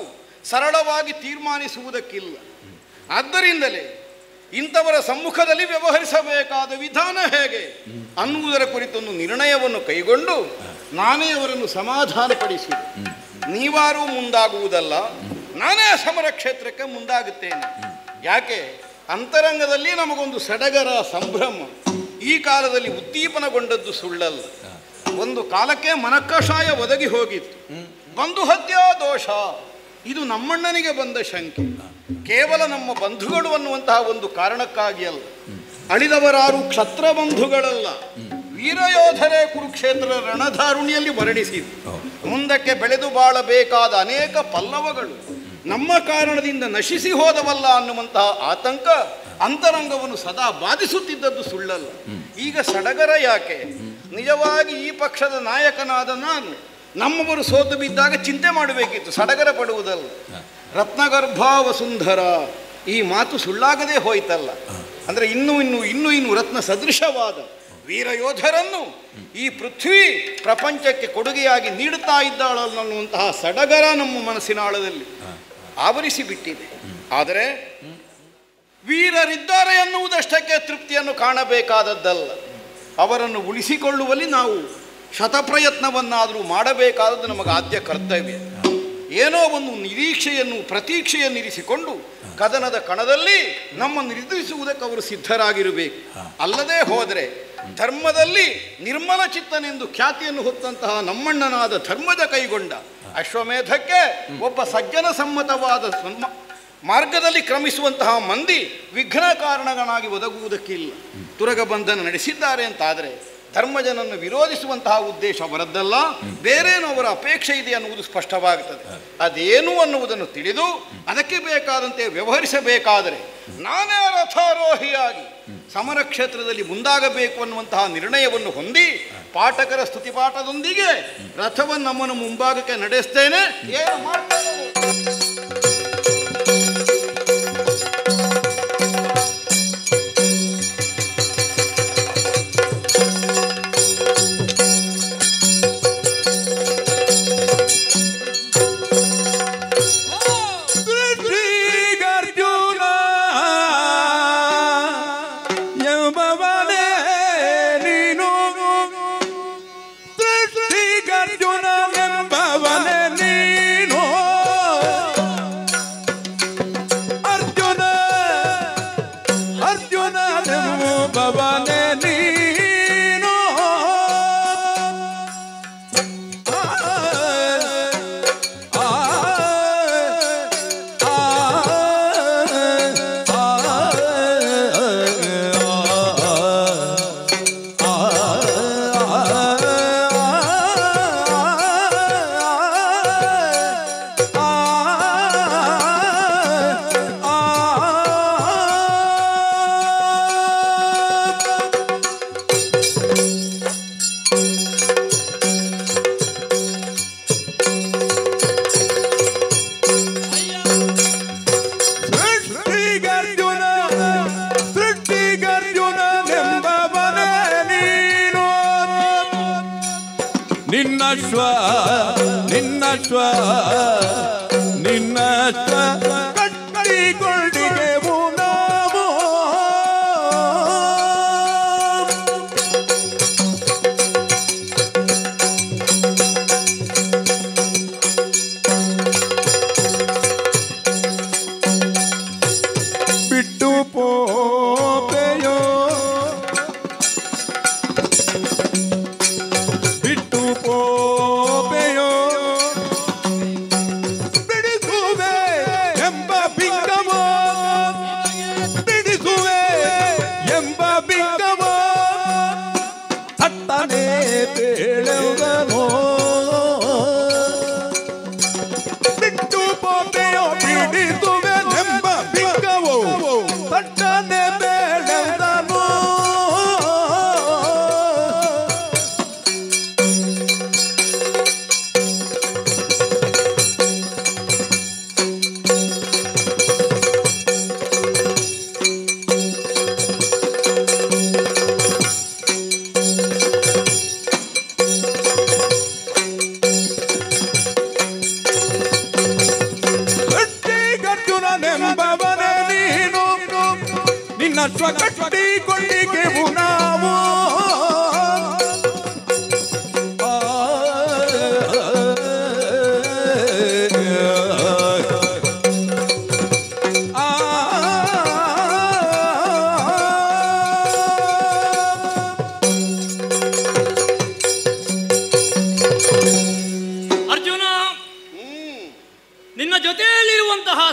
ಸರಳವಾಗಿ ತೀರ್ಮಾನಿಸುವುದಕ್ಕಿಲ್ಲ. ಆದ್ದರಿಂದಲೇ ಇಂಥವರ ಸಮ್ಮುಖದಲ್ಲಿ ವ್ಯವಹರಿಸಬೇಕಾದ ವಿಧಾನ ಹೇಗೆ ಅನ್ನುವುದರ ಕುರಿತೊಂದು ನಿರ್ಣಯವನ್ನು ಕೈಗೊಂಡು ನಾನೇ ಅವರನ್ನು ಸಮಾಧಾನಪಡಿಸಿದೆ. ನೀವಾರೂ ಮುಂದಾಗುವುದಲ್ಲ, ನಾನೇ ಸಮರ ಕ್ಷೇತ್ರಕ್ಕೆ ಮುಂದಾಗುತ್ತೇನೆ. ಯಾಕೆ? ಅಂತರಂಗದಲ್ಲಿ ನಮಗೊಂದು ಸಡಗರ ಸಂಭ್ರಮ. ಈ ಕಾಲದಲ್ಲಿ ಉದ್ದೀಪನಗೊಂಡದ್ದು ಸುಳ್ಳಲ್ಲ. ಒಂದು ಕಾಲಕ್ಕೆ ಮನಕಷಾಯ ಒದಗಿ ಹೋಗಿತ್ತು. ಬಂಧು ಹತ್ಯಾ ದೋಷ ಇದು ನಮ್ಮಣ್ಣನಿಗೆ ಬಂದ ಶಂಕೆ. ಕೇವಲ ನಮ್ಮ ಬಂಧುಗಳು ಅನ್ನುವಂತಹ ಒಂದು ಕಾರಣಕ್ಕಾಗಿ ಅಲ್ಲ. ಅಳಿದವರಾರು ಕ್ಷತ್ರ ಬಂಧುಗಳಲ್ಲ, ವೀರಯೋಧರೇ ಕುರುಕ್ಷೇತ್ರ ರಣಧಾರುಣಿಯಲ್ಲಿ ವರ್ಣಿಸಿದ್ರು. ಮುಂದಕ್ಕೆ ಬೆಳೆದು ಬಾಳಬೇಕಾದ ಅನೇಕ ಪಲ್ಲವಗಳು ನಮ್ಮ ಕಾರಣದಿಂದ ನಶಿಸಿ ಹೋದವಲ್ಲ ಅನ್ನುವಂತಹ ಆತಂಕ ಅಂತರಂಗವನ್ನು ಸದಾ ಬಾಧಿಸುತ್ತಿದ್ದದ್ದು ಸುಳ್ಳಲ್ಲ. ಈಗ ಸಡಗರ ಯಾಕೆ? ನಿಜವಾಗಿ ಈ ಪಕ್ಷದ ನಾಯಕನಾದ ನಾನು ನಮ್ಮವರು ಸೋತು ಬಿದ್ದಾಗ ಚಿಂತೆ ಮಾಡಬೇಕಿತ್ತು, ಸಡಗರ ಪಡುವುದಲ್ಲ. ರತ್ನಗರ್ಭ ವಸುಂಧರ ಈ ಮಾತು ಸುಳ್ಳಾಗದೇ ಹೋಯ್ತಲ್ಲ. ಅಂದರೆ ಇನ್ನೂ ರತ್ನ ಸದೃಶವಾದ ವೀರಯೋಧರನ್ನು ಈ ಪೃಥ್ವಿ ಪ್ರಪಂಚಕ್ಕೆ ಕೊಡುಗೆಯಾಗಿ ನೀಡುತ್ತಾ ಇದ್ದಾಳನ್ನುವಂತಹ ಸಡಗರ ನಮ್ಮ ಮನಸ್ಸಿನ ಆಳದಲ್ಲಿ ಆವರಿಸಿ ಬಿಟ್ಟಿದೆ. ಆದರೆ ವೀರರಿದ್ದಾರೆ ಎನ್ನುವುದಷ್ಟಕ್ಕೆ ತೃಪ್ತಿಯನ್ನು ಕಾಣಬೇಕಾದದ್ದಲ್ಲ. ಅವರನ್ನು ಉಳಿಸಿಕೊಳ್ಳುವಲ್ಲಿ ನಾವು ಶತಪ್ರಯತ್ನವನ್ನಾದರೂ ಮಾಡಬೇಕಾದದ್ದು ನಮಗೆ ಆದ್ಯ ಕರ್ತವ್ಯ. ಏನೋ ಒಂದು ನಿರೀಕ್ಷೆಯನ್ನು ಪ್ರತೀಕ್ಷೆಯನ್ನಿರಿಸಿಕೊಂಡು ಕದನದ ಕಣದಲ್ಲಿ ನಮ್ಮನ್ನು ಎದುರಿಸುವುದಕ್ಕೆ ಅವರು ಸಿದ್ಧರಾಗಿರಬೇಕು. ಅಲ್ಲದೆ ಹೋದರೆ ಧರ್ಮದಲ್ಲಿ ನಿರ್ಮಲ ಚಿತ್ತನೆಂದು ಖ್ಯಾತಿಯನ್ನು ಹೊತ್ತಂತಹ ನಮ್ಮಣ್ಣನಾದ ಧರ್ಮದ ಕೈಗೊಂಡ ಅಶ್ವಮೇಧಕ್ಕೆ ಒಬ್ಬ ಸಜ್ಜನ ಸಮ್ಮತವಾದ ಮಾರ್ಗದಲ್ಲಿ ಕ್ರಮಿಸುವಂತಹ ಮಂದಿ ವಿಘ್ನ ಕಾರಣಗಳಾಗಿ ಒದಗುವುದಕ್ಕಿಲ್ಲ. ತುರಗಬಂಧನ ನಡೆಸಿದ್ದಾರೆ ಅಂತಾದರೆ ಧರ್ಮಜನನ್ನು ವಿರೋಧಿಸುವಂತಹ ಉದ್ದೇಶ ಅವರದ್ದಲ್ಲ, ಬೇರೇನೋ ಅವರ ಅಪೇಕ್ಷೆ ಇದೆ ಅನ್ನುವುದು ಸ್ಪಷ್ಟವಾಗುತ್ತದೆ. ಅದೇನು ಅನ್ನುವುದನ್ನು ತಿಳಿದು ಅದಕ್ಕೆ ಬೇಕಾದಂತೆ ವ್ಯವಹರಿಸಬೇಕಾದರೆ ನಾನೇ ರಥಾರೋಹಿಯಾಗಿ ಸಮರ ಕ್ಷೇತ್ರದಲ್ಲಿ ಮುಂದಾಗಬೇಕು ಅನ್ನುವಂತಹ ನಿರ್ಣಯವನ್ನು ಹೊಂದಿ ಪಾಠಕರ ಸ್ತುತಿಪಾಠದೊಂದಿಗೆ ರಥವನ್ನು ನಮ್ಮನ್ನು ಮುಂಭಾಗಕ್ಕೆ ನಡೆಸ್ತೇನೆ. ಏನು ಮಾಡ್ತೇನೆ? ಬೇಳೆಗನೋ ನಶ್ವ ಕಟ್ಟಿಕೊಂಡಿಗೆವು ನಾವು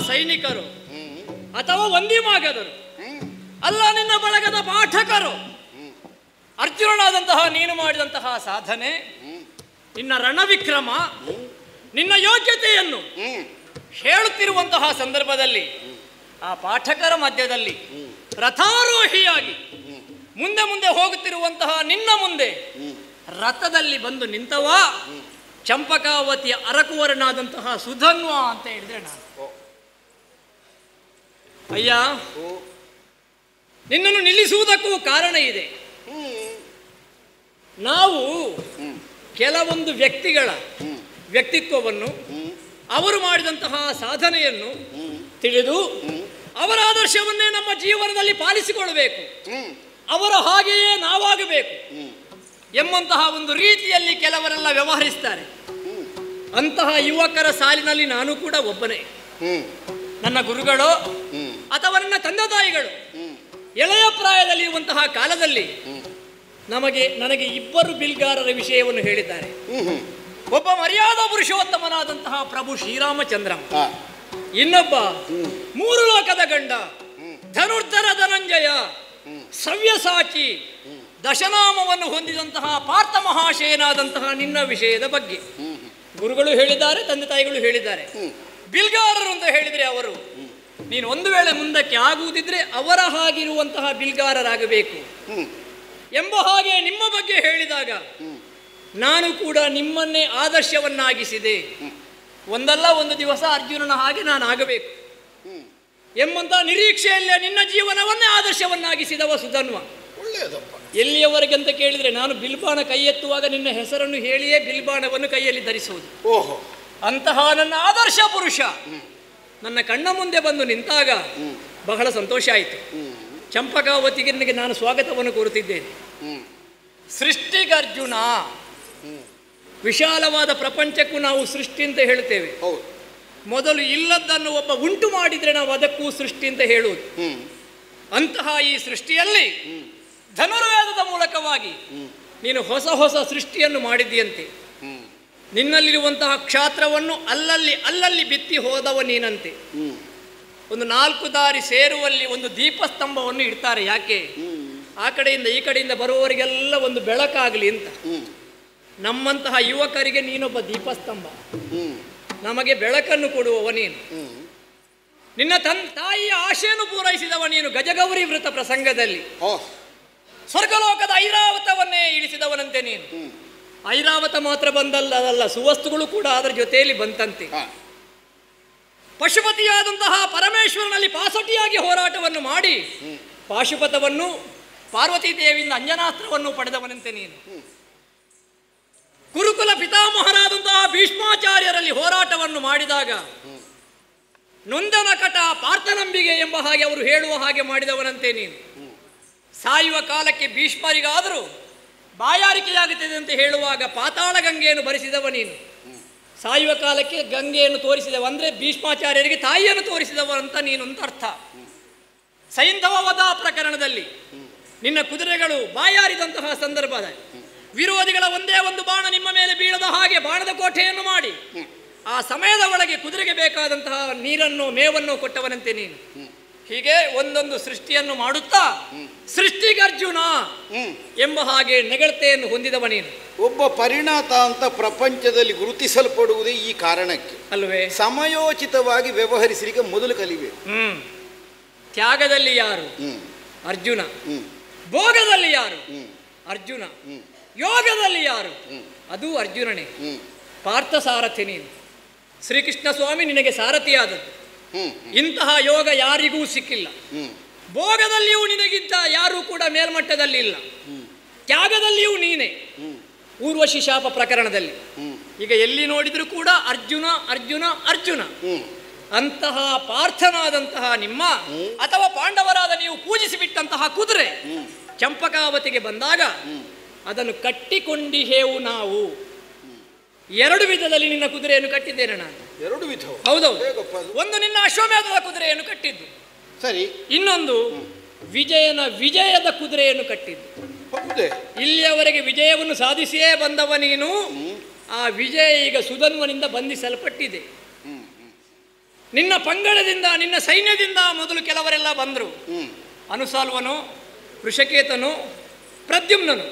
ಸೈನಿಕರು ಅಥವಾ ವಂದಿಮಾಗದರು ಅಲ್ಲ, ನಿನ್ನ ಬಳಗದ ಪಾಠಕರು. ಅರ್ಜುನನಾದಂತಹ ನೀನು ಮಾಡಿದಂತಹ ಸಾಧನೆ, ನಿನ್ನ ರಣವಿಕ್ರಮ, ನಿನ್ನ ಯೋಗ್ಯತೆಯನ್ನು ಹೇಳುತ್ತಿರುವಂತಹ ಸಂದರ್ಭದಲ್ಲಿ ಆ ಪಾಠಕರ ಮಧ್ಯದಲ್ಲಿ ರಥಾರೋಹಿಯಾಗಿ ಮುಂದೆ ಮುಂದೆ ಹೋಗುತ್ತಿರುವಂತಹ ನಿನ್ನ ಮುಂದೆ ರಥದಲ್ಲಿ ಬಂದು ನಿಂತವ ಚಂಪಕಾವತಿಯ ಅರಕುವರನಾದಂತಹ ಸುಧನ್ವ ಅಂತ ಹೇಳಿದ್ರೆ ನಾನು. ಅಯ್ಯ, ನಿನ್ನನ್ನು ನಿಲ್ಲಿಸುವುದಕ್ಕೂ ಕಾರಣ ಇದೆ. ನಾವು ಕೆಲವೊಂದು ವ್ಯಕ್ತಿಗಳ ವ್ಯಕ್ತಿತ್ವವನ್ನು, ಅವರು ಮಾಡಿದಂತಹ ಸಾಧನೆಯನ್ನು ತಿಳಿದು ಅವರ ಆದರ್ಶವನ್ನೇ ನಮ್ಮ ಜೀವನದಲ್ಲಿ ಪಾಲಿಸಿಕೊಳ್ಳಬೇಕು, ಅವರ ಹಾಗೆಯೇ ನಾವಾಗಬೇಕು ಎಂಬಂತಹ ಒಂದು ರೀತಿಯಲ್ಲಿ ಕೆಲವರೆಲ್ಲ ವ್ಯವಹರಿಸ್ತಾರೆ. ಅಂತಹ ಯುವಕರ ಸಾಲಿನಲ್ಲಿ ನಾನು ಕೂಡ ಒಬ್ಬನೇ. ನನ್ನ ಗುರುಗಳು ಅಥವಾ ನನ್ನ ತಂದೆ ತಾಯಿಗಳು ಎಳೆಯ ಪ್ರಾಯದಲ್ಲಿ ಇರುವಂತಹ ಕಾಲದಲ್ಲಿ ನನಗೆ ಇಬ್ಬರು ಬಿಲ್ಗಾರರ ವಿಷಯವನ್ನು ಹೇಳಿದ್ದಾರೆ. ಒಬ್ಬ ಮರ್ಯಾದಾ ಪುರುಷೋತ್ತಮನಾದಂತಹ ಪ್ರಭು ಶ್ರೀರಾಮಚಂದ್ರ, ಇನ್ನೊಬ್ಬ ಮೂರು ಲೋಕದ ಗಂಡ ಧನುರ್ಧರ ಧನಂಜಯ, ಸವ್ಯಸಾಚಿ ದಶನಾಮವನ್ನು ಹೊಂದಿದಂತಹ ಪಾರ್ಥ ಮಹಾಶಯನಾದಂತಹ ನಿನ್ನ ವಿಷಯದ ಬಗ್ಗೆ ಗುರುಗಳು ಹೇಳಿದ್ದಾರೆ, ತಂದೆ ತಾಯಿಗಳು ಹೇಳಿದ್ದಾರೆ. ಬಿಲ್ಗಾರರು ಅಂತ ಹೇಳಿದರೆ ಅವರು, ನೀನು ಒಂದು ವೇಳೆ ಮುಂದಕ್ಕೆ ಆಗುವುದಿದ್ರೆ ಅವರ ಹಾಗಿರುವಂತಹ ಬಿಲ್ಗಾರರಾಗಬೇಕು ಎಂಬ ಹಾಗೆ ನಿಮ್ಮ ಬಗ್ಗೆ ಹೇಳಿದಾಗ ನಾನು ಕೂಡ ನಿಮ್ಮನ್ನೇ ಆದರ್ಶವನ್ನಾಗಿಸಿದೆ. ಒಂದಲ್ಲ ಒಂದು ದಿವಸ ಅರ್ಜುನನ ಹಾಗೆ ನಾನು ಆಗಬೇಕು ಎಂಬಂತಹ ನಿರೀಕ್ಷೆಯಲ್ಲೇ ನಿನ್ನ ಜೀವನವನ್ನೇ ಆದರ್ಶವನ್ನಾಗಿಸಿದವ ಸುಧನ್ವ. ಎಲ್ಲಿಯವರೆಗೆ ಅಂತ ಕೇಳಿದರೆ, ನಾನು ಬಿಲ್ಬಾಣ ಕೈ ಎತ್ತುವಾಗ ನಿನ್ನ ಹೆಸರನ್ನು ಹೇಳಿಯೇ ಬಿಲ್ಬಾಣವನ್ನು ಕೈಯಲ್ಲಿ ಧರಿಸುವುದು. ಅಂತಹ ನನ್ನ ಆದರ್ಶ ಪುರುಷ ನನ್ನ ಕಣ್ಣ ಮುಂದೆ ಬಂದು ನಿಂತಾಗ ಬಹಳ ಸಂತೋಷ ಆಯಿತು. ಚಂಪಕಾವತಿಗೆ ನನಗೆ ನಾನು ಸ್ವಾಗತವನ್ನು ಕೋರುತ್ತಿದ್ದೇನೆ. ಸೃಷ್ಟಿಗರ್ಜುನ, ವಿಶಾಲವಾದ ಪ್ರಪಂಚಕ್ಕೂ ನಾವು ಸೃಷ್ಟಿ ಅಂತ ಹೇಳ್ತೇವೆ. ಮೊದಲು ಇಲ್ಲದನ್ನು ಒಬ್ಬ ಉಂಟು ಮಾಡಿದರೆ ನಾವು ಅದಕ್ಕೂ ಸೃಷ್ಟಿ ಅಂತ ಹೇಳುವುದು. ಅಂತಹ ಈ ಸೃಷ್ಟಿಯಲ್ಲಿ ಧನುರ್ವೇದದ ಮೂಲಕವಾಗಿ ನೀನು ಹೊಸ ಹೊಸ ಸೃಷ್ಟಿಯನ್ನು ಮಾಡಿದ್ದೀಯಂತೆ. ನಿನ್ನಲ್ಲಿರುವಂತಹ ಕ್ಷಾತ್ರವನ್ನು ಅಲ್ಲಲ್ಲಿ ಬಿತ್ತಿ ಹೋದವ ನೀನಂತೆ. ಒಂದು 4 ದಾರಿ ಸೇರುವಲ್ಲಿ ಒಂದು ದೀಪಸ್ತಂಭವನ್ನು ಇಡ್ತಾರೆ. ಯಾಕೆ? ಆ ಕಡೆಯಿಂದ ಈ ಕಡೆಯಿಂದ ಬರುವವರಿಗೆಲ್ಲ ಒಂದು ಬೆಳಕಾಗಲಿ ಅಂತ. ನಮ್ಮಂತಹ ಯುವಕರಿಗೆ ನೀನೊಬ್ಬ ದೀಪಸ್ತಂಭ, ನಮಗೆ ಬೆಳಕನ್ನು ಕೊಡುವವ ನೀನು. ನಿನ್ನ ತಾಯಿಯ ಆಶೆಯನ್ನು ಪೂರೈಸಿದವ ನೀನು. ಗಜಗೌರಿ ವೃತ ಪ್ರಸಂಗದಲ್ಲಿ ಸ್ವರ್ಗಲೋಕದ ಐರಾವತವನ್ನೇ ಇಳಿಸಿದವನಂತೆ ನೀನು. ಐರಾವತ ಮಾತ್ರ ಬಂದಲ್ಲ, ಸುವಸ್ತುಗಳು ಕೂಡ ಅದರ ಜೊತೆಯಲ್ಲಿ ಬಂತಂತೆ. ಪಶುಪತಿಯಾದಂತಹ ಪರಮೇಶ್ವರನಲ್ಲಿ ಪಾಸಟಿಯಾಗಿ ಹೋರಾಟವನ್ನು ಮಾಡಿ ಪಾಶುಪತವನ್ನು ಪಾರ್ವತೀ ದೇವಿಯಿಂದ ಅಂಜನಾಸ್ತ್ರವನ್ನು ಪಡೆದವನಂತೆ ನೀನು. ಕುರುಕುಲ ಪಿತಾಮಹರಾದಂತಹ ಭೀಷ್ಮಾಚಾರ್ಯರಲ್ಲಿ ಹೋರಾಟವನ್ನು ಮಾಡಿದಾಗ ನೊಂದನ ಕಟ ಪಾರ್ಥನಂಬಿಗೆ ಎಂಬ ಹಾಗೆ ಅವರು ಹೇಳುವ ಹಾಗೆ ಮಾಡಿದವನಂತೆ ನೀನು. ಸಾಯುವ ಕಾಲಕ್ಕೆ ಭೀಷ್ಮರಿಗಾದರೂ ಬಾಯಾರಿಕೆಯಾಗುತ್ತದೆ ಅಂತ ಹೇಳುವಾಗ ಪಾತಾಳ ಗಂಗೆಯನ್ನು ಭರಿಸಿದವ ನೀನು. ಸಾಯುವ ಕಾಲಕ್ಕೆ ಗಂಗೆಯನ್ನು ತೋರಿಸಿದವ ಅಂದರೆ ಭೀಷ್ಮಾಚಾರ್ಯರಿಗೆ ತಾಯಿಯನ್ನು ತೋರಿಸಿದವ ಅಂತ ನೀನು ಅಂತ ಅರ್ಥ. ಸೈಂಧವ ವಧ ಪ್ರಕರಣದಲ್ಲಿ ನಿನ್ನ ಕುದುರೆಗಳು ಬಾಯಾರಿದಂತಹ ಸಂದರ್ಭದ ವಿರೋಧಿಗಳ ಒಂದೇ ಒಂದು ಬಾಣ ನಿಮ್ಮ ಮೇಲೆ ಬೀಳದ ಹಾಗೆ ಬಾಣದ ಕೋಟೆಯನ್ನು ಮಾಡಿ ಆ ಸಮಯದ ಒಳಗೆ ಕುದುರೆಗೆ ಬೇಕಾದಂತಹ ನೀರನ್ನು ಮೇವನ್ನು ಕೊಟ್ಟವನಂತೆ ನೀನು. ಹೀಗೆ ಒಂದೊಂದು ಸೃಷ್ಟಿಯನ್ನು ಮಾಡುತ್ತಾ ಸೃಷ್ಟಿಗರ್ಜುನ ಎಂಬ ಹಾಗೆ ನೆಗಳತೆಯನ್ನು ಹೊಂದಿದವ ನೀನು. ಒಬ್ಬ ಪರಿಣಾತ ಅಂತ ಪ್ರಪಂಚದಲ್ಲಿ ಗುರುತಿಸಲ್ಪಡುವುದೇ ಈ ಕಾರಣಕ್ಕೆ ಅಲ್ವೇ? ಸಮಯೋಚಿತವಾಗಿ ವ್ಯವಹರಿಸಲಿಕ್ಕೆ ಮೊದಲು ಕಲಿಬೇಕು. ತ್ಯಾಗದಲ್ಲಿ ಯಾರು? ಅರ್ಜುನ. ಭೋಗದಲ್ಲಿ ಯಾರು? ಅರ್ಜುನ. ಯೋಗದಲ್ಲಿ ಯಾರು? ಅದು ಅರ್ಜುನನೇ. ಪಾರ್ಥ ಸಾರಥಿ ನೀನು. ಶ್ರೀಕೃಷ್ಣ ಸ್ವಾಮಿ ನಿನಗೆ ಸಾರಥಿಯಾದದ್ದು. ಇಂತಹ ಯೋಗ ಯಾರಿಗೂ ಸಿಕ್ಕಿಲ್ಲ. ಭೋಗದಲ್ಲಿಯೂ ನಿನಗಿಂತ ಯಾರೂ ಕೂಡ ಮೇಲ್ಮಟ್ಟದಲ್ಲಿ ಇಲ್ಲ. ತ್ಯಾಗದಲ್ಲಿಯೂ ನೀನೆ. ಊರ್ವಶಿ ಶಾಪ ಪ್ರಕರಣದಲ್ಲಿ ಈಗ ಎಲ್ಲಿ ನೋಡಿದರೂ ಕೂಡ ಅರ್ಜುನ ಅರ್ಜುನ ಅರ್ಜುನ. ಅಂತಹ ಪಾರ್ಥನಾದಂತಹ ನಿಮ್ಮ ಅಥವಾ ಪಾಂಡವರಾದ ನೀವು ಪೂಜಿಸಿಬಿಟ್ಟಂತಹ ಕುದುರೆ ಚಂಪಕಾವತಿಗೆ ಬಂದಾಗ ಅದನ್ನು ಕಟ್ಟಿಕೊಂಡಿಹೇವು ನಾವು. 2 ವಿಧದಲ್ಲಿ ನಿನ್ನ ಕುದುರೆಯನ್ನು ಕಟ್ಟಿದ್ದೇನೆ ನಾನು. 2 ವಿಧ? ಹೌದೌದು. ಹೇಗಪ್ಪ ಅದು? ಒಂದು ನಿನ್ನ ಅಶ್ವಮೇಧದ ಕುದುರೆಯನ್ನು ಕಟ್ಟಿದ್ದು, ಸರಿ. ಇನ್ನೊಂದು ವಿಜಯದ ಕುದುರೆಯನ್ನು ಕಟ್ಟಿದ್ದು. ಹೌದೇ? ಇಲ್ಲಿಯವರೆಗೆ ವಿಜಯವನ್ನು ಸಾಧಿಸಿಯೇ ಬಂದವ ನೀನು. ಆ ವಿಜಯ ಈಗ ಸುಧನ್ವನಿಂದ ಬಂಧಿಸಲ್ಪಟ್ಟಿದೆ. ನಿನ್ನ ಪಂಗಡದಿಂದ, ನಿನ್ನ ಸೈನ್ಯದಿಂದ ಮೊದಲು ಕೆಲವರೆಲ್ಲ ಬಂದರು. ಅನುಸಾಲ್ವನು, ವೃಷಕೇತನು, ಪ್ರದ್ಯುಮ್ನನು,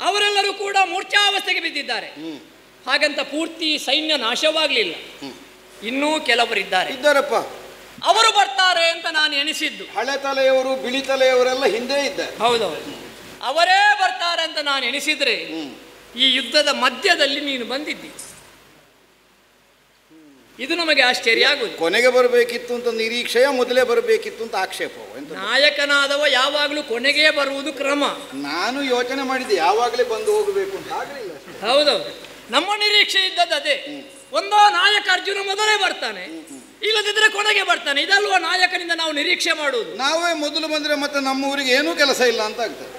ಅವರೆಲ್ಲರೂ ಕೂಡ ಮೂರ್ಛಾವಸ್ಥೆಗೆ ಬಿದ್ದಿದ್ದಾರೆ. ಹಾಗಂತ ಪೂರ್ತಿ ಸೈನ್ಯ ನಾಶವಾಗಲಿಲ್ಲ. ಇನ್ನೂ ಕೆಲವರಿದ್ದಾರೆ. ಇದ್ದಾರಪ್ಪ. ಅವರು ಬರ್ತಾರೆ ಅಂತ ನಾನು ಎನಿಸಿದ್ದು. ಹಳೆ ತಲೆಯವರು, ಬಿಳಿ ತಲೆಯವರೆಲ್ಲ ಹಿಂದೆ ಇದ್ದಾರೆ. ಹೌದೌದು, ಅವರೇ ಬರ್ತಾರೆ ಅಂತ ನಾನು ಎನಿಸಿದ್ರೆ ಈ ಯುದ್ಧದ ಮಧ್ಯದಲ್ಲಿ ನೀನು ಬಂದಿದ್ದಿ. ಇದು ನಮಗೆ ಆಶ್ಚರ್ಯ ಆಗುವುದು. ಕೊನೆಗೆ ಬರಬೇಕಿತ್ತು ಅಂತ ನಿರೀಕ್ಷೆಯ, ಮೊದಲೇ ಬರಬೇಕಿತ್ತು ಅಂತ ಆಕ್ಷೇಪ. ನಾಯಕನಾದವ ಯಾವಾಗಲೂ ಕೊನೆಗೆ ಬರುವುದು ಕ್ರಮ. ನಾನು ಯೋಚನೆ ಮಾಡಿದ್ದೆ ಯಾವಾಗಲೇ ಬಂದು ಹೋಗಬೇಕು ಅಂತ, ಆಗಲಿಲ್ಲ. ಹೌದೌದು, ನಮ್ಮ ನಿರೀಕ್ಷೆ ಇದ್ದದ್ದು ಅದೇ. ಒಂದೋ ನಾಯಕ ಅರ್ಜುನ ಮೊದಲೇ ಬರ್ತಾನೆ, ಇಲ್ಲದಿದ್ರೆ ಕೊನೆಗೆ ಬರ್ತಾನೆ. ಇದಲ್ವಾ ನಾಯಕನಿಂದ ನಾವು ನಿರೀಕ್ಷೆ ಮಾಡುವುದು. ನಾವೇ ಮೊದಲು ಬಂದ್ರೆ ಮತ್ತೆ ನಮ್ಮ ಊರಿಗೆ ಏನೂ ಕೆಲಸ ಇಲ್ಲ ಅಂತ ಆಗ್ತದೆ.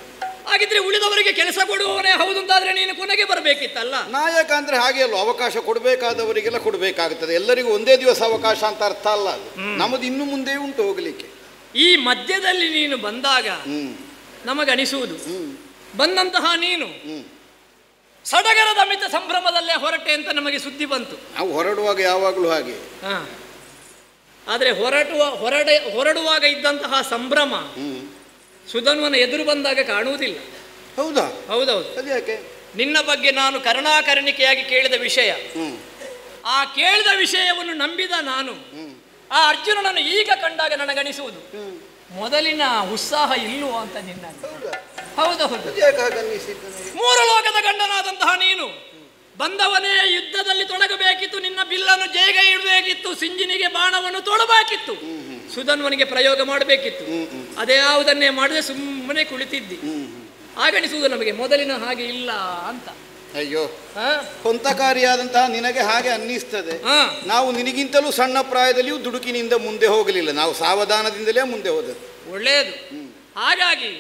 ಹಾಗಿದ್ರೆ ಉಳಿದವರಿಗೆ ಕೆಲಸ ಕೊಡುವವನೇ ಹೌದು ಅಂತಾದ್ರೆ ನೀನು ಕೊನೆಗೆ ಬರಬೇಕಿತ್ತಲ್ಲ. ನಾಯಕ ಅಂದ್ರೆ ಹಾಗೆ ಅಲ್ವ, ಅವಕಾಶ ಕೊಡಬೇಕಾದವರಿಗೆಲ್ಲ ಕೊಡಬೇಕಾಗುತ್ತದೆ. ಎಲ್ಲರಿಗೂ ಒಂದೇ ದಿವಸ ಅವಕಾಶ ಅಂತ ಅರ್ಥ ಅಲ್ಲ ಅದು. ನಮ್ಮದು ಇನ್ನು ಮುಂದೆ ಉಂಟು ಹೋಗ್ಲಿಕ್ಕೆ. ಈ ಮಧ್ಯದಲ್ಲಿ ನೀನು ಬಂದಾಗ ನಮಗನಿಸುವುದು, ಬಂದಂತಹ ನೀನು ಸಡಗರದ ಮಿತ ಸಂಭ್ರಮದಲ್ಲೇ ಹೊರಟೆ ಅಂತ ನಮಗೆ ಸುದ್ದಿ ಬಂತು. ನಾವು ಹೊರಡುವಾಗ ಯಾವಾಗಲೂ ಹಾಗೆ. ಆದರೆ ಹೊರಡುವಾಗ ಇದ್ದಂತಹ ಸಂಭ್ರಮ ಸುಧನ್ವನ ಎದುರು ಬಂದಾಗ ಕಾಣುವುದಿಲ್ಲ. ಹೌದಾ? ಹೌದೌದು. ಯಾಕೆ? ನಿನ್ನ ಬಗ್ಗೆ ನಾನು ಕರುಣಾಕರುಣಿಕೆಯಾಗಿ ಕೇಳಿದ ವಿಷಯ, ಆ ಕೇಳಿದ ವಿಷಯವನ್ನು ನಂಬಿದ ನಾನು ಆ ಅರ್ಜುನನನ್ನು ಈಗ ಕಂಡಾಗ ನನಗನಿಸುವುದು ಮೊದಲಿನ ಉತ್ಸಾಹ ಇಲ್ಲವೋ ಅಂತ ನಿನ್ನ. ಹೌದೌದು. 3 ಲೋಕದ ಗಂಡನಾದಂತಹ ನೀನು ಬಂದವನೇ ಯುದ್ಧದಲ್ಲಿ ತೊಡಗಬೇಕಿತ್ತು. ನಿನ್ನ ಬಿಲ್ಲನ್ನು ಜೇಗ ಇಡಬೇಕಿತ್ತು, ಸಿಂಜಿನಿಗೆ ಬಾಣವನ್ನು ತೊಡಬೇಕಿತ್ತು, ಸುಧನ್ವನಿಗೆ ಪ್ರಯೋಗ ಮಾಡಬೇಕಿತ್ತು. ಅದೇ ಯಾವುದನ್ನೇ ಮಾಡದೆ ಸುಮ್ಮನೆ ಕುಳಿತಿದ್ದಿ. ಆಗನಿಸುವುದು ನಮಗೆ ಮೊದಲಿನ ಹಾಗೆ ಇಲ್ಲ ಅಂತ. ಅಯ್ಯೋ, ಕೊಂತಕಾರಿಯಾದಂತಹ ನಿನಗೆ ಹಾಗೆ ಅನ್ನಿಸ್ತದೆ. ನಾವು ನಿನಗಿಂತಲೂ ಸಣ್ಣ ಪ್ರಾಯದಲ್ಲಿಯೂ ದುಡುಕಿನಿಂದ ಮುಂದೆ ಹೋಗಲಿಲ್ಲ. ನಾವು ಸಾವಧಾನದಿಂದಲೇ ಮುಂದೆ ಹೋದದ್ದು. ಒಳ್ಳೆಯದು. ಹಾಗಾಗಿ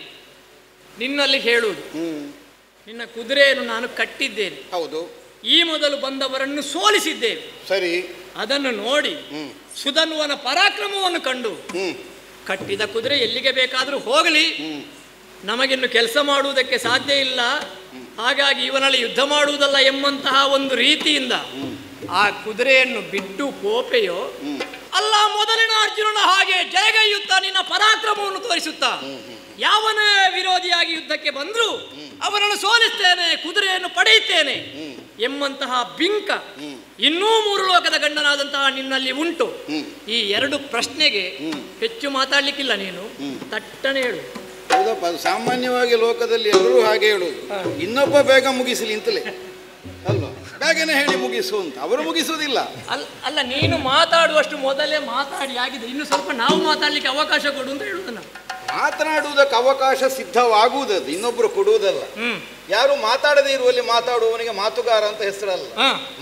ನಿನ್ನಲ್ಲಿ ಹೇಳುವುದು, ನಿನ್ನ ಕುದುರೆಯನ್ನು ನಾನು ಕಟ್ಟಿದ್ದೇನೆ. ಹೌದು. ಈ ಮೊದಲು ಬಂದವರನ್ನು ಸೋಲಿಸಿದ್ದೇವೆ. ಸರಿ. ಅದನ್ನು ನೋಡಿ ಸುಧನ್ವನ ಪರಾಕ್ರಮವನ್ನು ಕಂಡು ಕಟ್ಟಿದ ಕುದುರೆ ಎಲ್ಲಿಗೆ ಬೇಕಾದರೂ ಹೋಗಲಿ, ನಮಗಿನ್ನು ಕೆಲಸ ಮಾಡುವುದಕ್ಕೆ ಸಾಧ್ಯ ಇಲ್ಲ, ಹಾಗಾಗಿ ಇವನಲ್ಲಿ ಯುದ್ಧ ಮಾಡುವುದಲ್ಲ ಎಂಬಂತಹ ಒಂದು ರೀತಿಯಿಂದ ಆ ಕುದುರೆಯನ್ನು ಬಿಟ್ಟು ಕೋಪೆಯೋ ಅಲ್ಲ, ಮೊದಲಿನ ಅರ್ಜುನನ ಹಾಗೆ ಜಯಗೈಯುತ್ತಾ ನಿನ್ನ ಪರಾಕ್ರಮವನ್ನು ತೋರಿಸುತ್ತಾ ಯಾವನೇ ವಿರೋಧಿಯಾಗಿ ಯುದ್ಧಕ್ಕೆ ಬಂದರೂ ಅವನನ್ನು ಸೋಲಿಸ್ತೇನೆ, ಕುದುರೆಯನ್ನು ಪಡೆಯುತ್ತೇನೆ ಎಂಬಂತಹ ಬಿಂಕ ಇನ್ನೂ 3 ಲೋಕದ ಗಂಡನಾದಂತಹ ನಿನ್ನಲ್ಲಿ ಉಂಟು. ಈ 2 ಪ್ರಶ್ನೆಗೆ ಹೆಚ್ಚು ಮಾತಾಡ್ಲಿಕ್ಕಿಲ್ಲ. ನೀನು ತಟ್ಟನೆ ಹೇಳು. ಹೌದಪ್ಪ, ಅದು ಸಾಮಾನ್ಯವಾಗಿ ಲೋಕದಲ್ಲಿ ಎಲ್ಲರೂ ಹಾಗೆ ಹೇಳುವುದು. ಇನ್ನೊಬ್ಬ ಬೇಗ ಮುಗಿಸಲಿ ಅಂತಲೇ ಅಲ್ವಾ, ಬೇಗನೆ ಹೇಳಿ ಮುಗಿಸು ಅಂತ. ಅವರು ಮುಗಿಸುವುದಿಲ್ಲ. ಅಲ್ಲ, ನೀನು ಮಾತಾಡುವಷ್ಟು ಮೊದಲೇ ಮಾತಾಡಿ ಆಗಿದೆ, ಇನ್ನು ಸ್ವಲ್ಪ ನಾವು ಮಾತಾಡ್ಲಿಕ್ಕೆ ಅವಕಾಶ ಕೊಡು ಅಂತ ಹೇಳುದು. ನಾವು ಮಾತನಾಡುವುದಕ್ಕೆ ಅವಕಾಶ ಸಿದ್ಧವಾಗುವುದದು, ಇನ್ನೊಬ್ರು ಕೊಡುವುದಲ್ಲ. ಯಾರು ಮಾತಾಡದೇ ಇರುವಲ್ಲಿ ಮಾತಾಡುವವನಿಗೆ ಮಾತುಗಾರ ಅಂತ ಹೆಸರಲ್ಲ.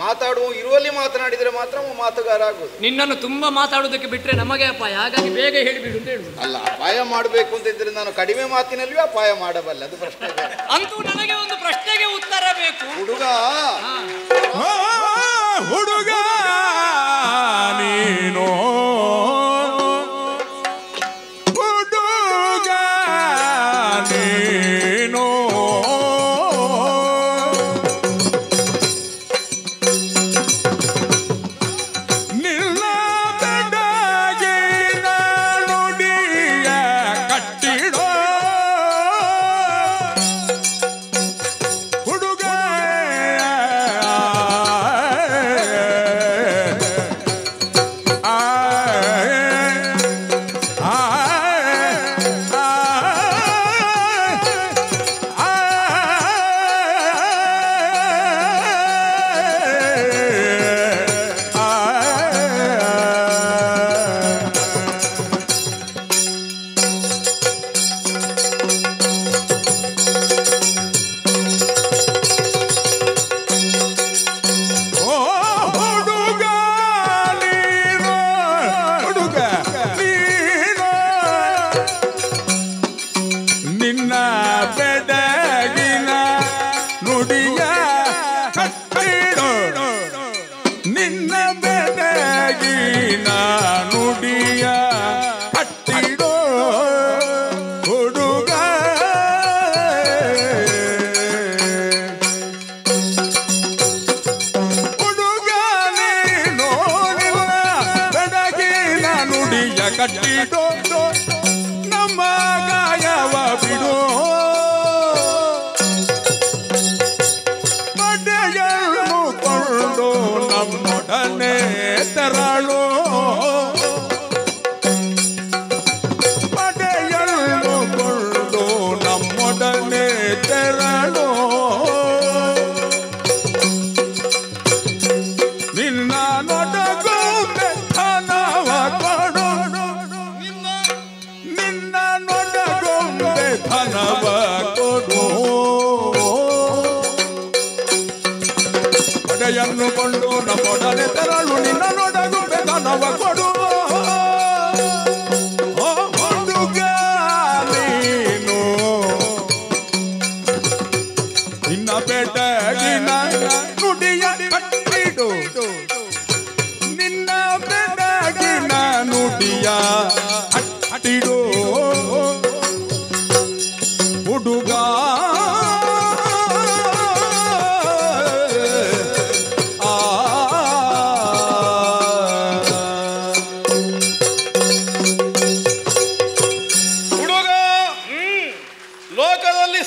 ಮಾತಾಡುವ ಇರುವಲ್ಲಿ ಮಾತನಾಡಿದರೆ ಮಾತ್ರ ಮಾತುಗಾರ ಆಗುವುದು. ನಿನ್ನನ್ನು ತುಂಬಾ ಮಾತಾಡುವುದಕ್ಕೆ ಬಿಟ್ರೆ ನಮಗೆ ಅಪಾಯ, ಹಾಗಾಗಿ ಬೇಗ ಹೇಳಿಬಿಡು ಅಂತ ಹೇಳುದು. ಅಲ್ಲ, ಅಪಾಯ ಮಾಡಬೇಕು ಅಂತ ಇದ್ರೆ ನಾನು ಕಡಿಮೆ ಮಾತಿನಲ್ಲಿಯೂ ಅಪಾಯ ಮಾಡಬಲ್ಲೆ, ಅದು ಪ್ರಶ್ನೆ. ಅಂತೂ ನನಗೆ ಒಂದು ಪ್ರಶ್ನೆಗೆ ಉತ್ತರ ಬೇಕು. ಹುಡುಗ ನೀನು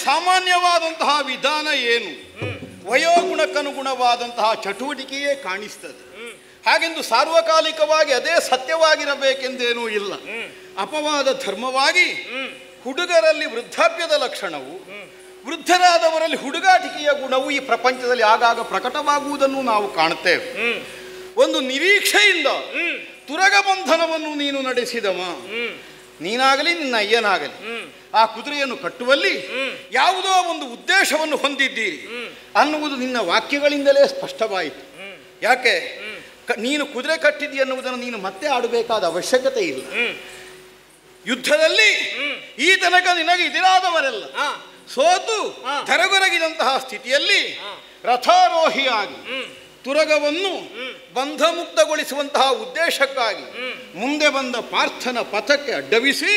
ಸಾಮಾನ್ಯವಾದಂತಹ ವಿಧಾನ ಏನು, ವಯೋಗುಣಕ್ಕನುಗುಣವಾದಂತಹ ಚಟುವಟಿಕೆಯೇ ಕಾಣಿಸ್ತದೆ. ಹಾಗೆಂದು ಸಾರ್ವಕಾಲಿಕವಾಗಿ ಅದೇ ಸತ್ಯವಾಗಿರಬೇಕೆಂದೇನೂ ಇಲ್ಲ. ಅಪವಾದ ಧರ್ಮವಾಗಿ ಹುಡುಗರಲ್ಲಿ ವೃದ್ಧಾಪ್ಯದ ಲಕ್ಷಣವು, ವೃದ್ಧರಾದವರಲ್ಲಿ ಹುಡುಗಾಟಿಕೆಯ ಗುಣವು ಈ ಪ್ರಪಂಚದಲ್ಲಿ ಆಗಾಗ ಪ್ರಕಟವಾಗುವುದನ್ನು ನಾವು ಕಾಣುತ್ತೇವೆ. ಒಂದು ನಿರೀಕ್ಷೆಯಿಂದ ತುರಗ ಬಂಧನವನ್ನು ನೀನು ನಡೆಸಿದವ, ನೀನಾಗಲಿ ನಿನ್ನ ಅಯ್ಯನಾಗಲಿ ಆ ಕುದುರೆಯನ್ನು ಕಟ್ಟುವಲ್ಲಿ ಯಾವುದೋ ಒಂದು ಉದ್ದೇಶವನ್ನು ಹೊಂದಿದ್ದೀರಿ ಅನ್ನುವುದು ನಿನ್ನ ವಾಕ್ಯಗಳಿಂದಲೇ ಸ್ಪಷ್ಟವಾಯಿತು. ಯಾಕೆ ನೀನು ಕುದುರೆ ಕಟ್ಟಿದಿ ಎನ್ನುವುದನ್ನು ನೀನು ಮತ್ತೆ ಆಡಬೇಕಾದ ಅವಶ್ಯಕತೆ ಇಲ್ಲ. ಯುದ್ಧದಲ್ಲಿ ಈ ತನಕ ನಿನಗೆ ಎದುರಾದವರೆಲ್ಲ ಸೋತು ಧರೆಗೊರಗಿದಂತಹ ಸ್ಥಿತಿಯಲ್ಲಿ ರಥಾರೋಹಿಯಾಗಿ ತುರಗವನ್ನು ಬಂಧಮುಕ್ತಗೊಳಿಸುವಂತಹ ಉದ್ದೇಶಕ್ಕಾಗಿ ಮುಂದೆ ಬಂದ ಪಾರ್ಥನ ಪಥಕ್ಕೆ ಅಡ್ಡವಿಸಿ